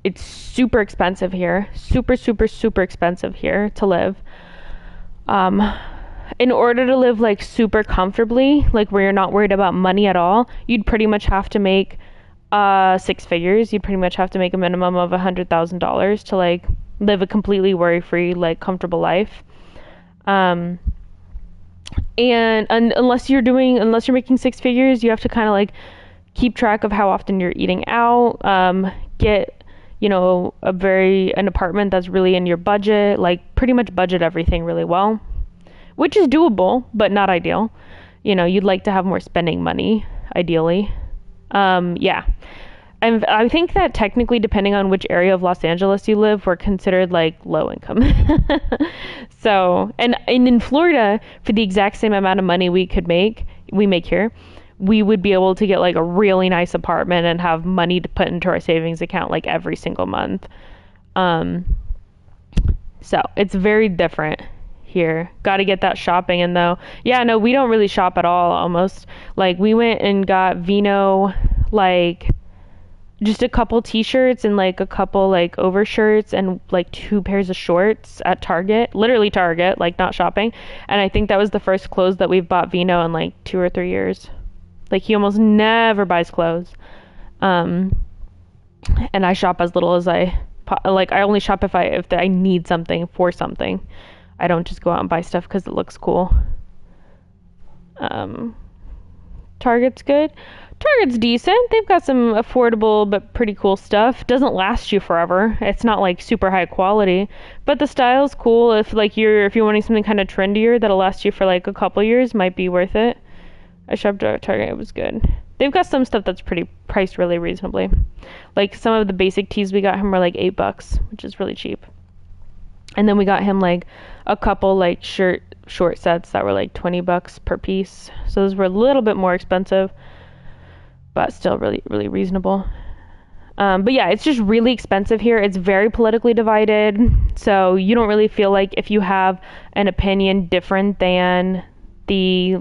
it's super expensive here. Super, super, super expensive here to live. In order to live like super comfortably, like where you're not worried about money at all, you'd pretty much have to make 6 figures. You'd pretty much have to make a minimum of $100,000 to like live a completely worry-free, like comfortable life. And unless you're making 6 figures, you have to kind of like keep track of how often you're eating out, get, you know, an apartment that's really in your budget, like pretty much budget everything really well, which is doable, but not ideal. You know, you'd like to have more spending money, ideally. Yeah. And I think that technically, depending on which area of Los Angeles you live, we're considered like low income. So, and in Florida, for the exact same amount of money we make here, we would be able to get like a really nice apartment and have money to put into our savings account like every single month. So it's very different here. Got to get that shopping in though. Yeah, no, we don't really shop at all almost. Like we went and got Vino like just a couple t-shirts and like a couple like overshirts and like 2 pairs of shorts at Target, literally Target, like not shopping. And I think that was the first clothes that we've bought Vino in like 2 or 3 years. Like he almost never buys clothes. And I shop as little as I only shop if I need something for something. I don't just go out and buy stuff because it looks cool. Target's good. Target's decent. They've got some affordable but pretty cool stuff. Doesn't last you forever. It's not like super high quality, but the style's cool. If you're wanting something kind of trendier that'll last you for like a couple years, might be worth it. I shopped at Target. It was good. They've got some stuff that's priced really reasonably. Like some of the basic tees we got him were like $8, which is really cheap. And then we got him like a couple like short sets that were like $20 per piece. So those were a little bit more expensive, but still really, really reasonable. But yeah, it's just really expensive here. It's very politically divided. So you don't really feel like if you have an opinion different than the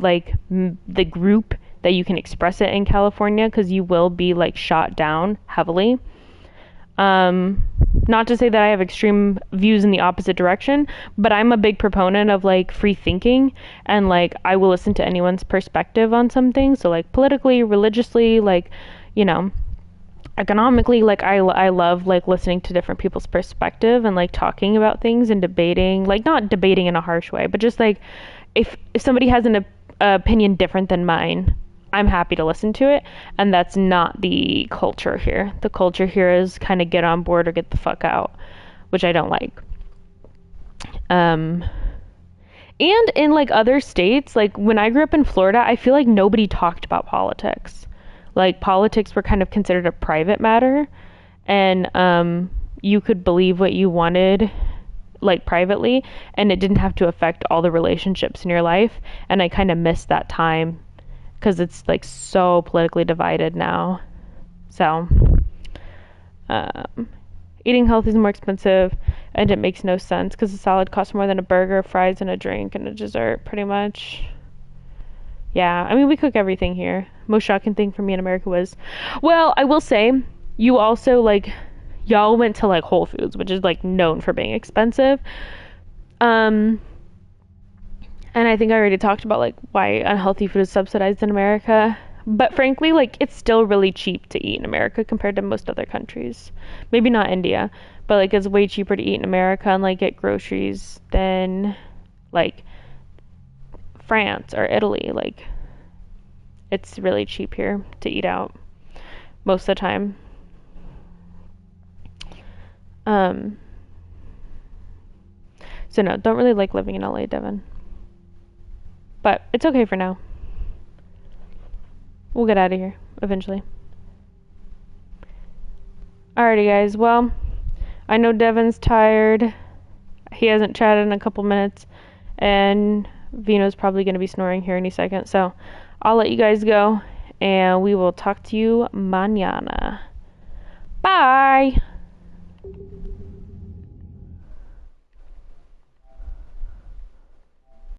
group that you can express it in California, because you will be like shot down heavily. Not to say that I have extreme views in the opposite direction, but I'm a big proponent of like free thinking, and like I will listen to anyone's perspective on something. So like politically, religiously, like, you know, economically, like I love like listening to different people's perspective and like talking about things and debating, like not debating in a harsh way, but just like if somebody has an opinion different than mine, I'm happy to listen to it. And that's not the culture here. The culture here is kind of get on board or get the fuck out, which I don't like. And in like other states, like when I grew up in Florida, I feel like nobody talked about politics. Like politics were kind of considered a private matter, and you could believe what you wanted like privately, and it didn't have to affect all the relationships in your life. And I kind of miss that time, because it's like so politically divided now. So eating healthy is more expensive, and it makes no sense because a salad costs more than a burger, fries, and a drink and a dessert, pretty much. Yeah, I mean, we cook everything here. Most shocking thing for me in America was, well, I will say, you also like, y'all went to like Whole Foods, which is like known for being expensive. And I think I already talked about like why unhealthy food is subsidized in America. But frankly, like it's still really cheap to eat in America compared to most other countries. Maybe not India, but like it's way cheaper to eat in America and like get groceries than like France or Italy. Like it's really cheap here to eat out most of the time. So no, don't really like living in LA, Devin. But it's okay for now. We'll get out of here eventually. Alrighty guys, well, I know Devin's tired. He hasn't chatted in a couple minutes, and Vino's probably going to be snoring here any second. So I'll let you guys go, and we will talk to you mañana. Bye!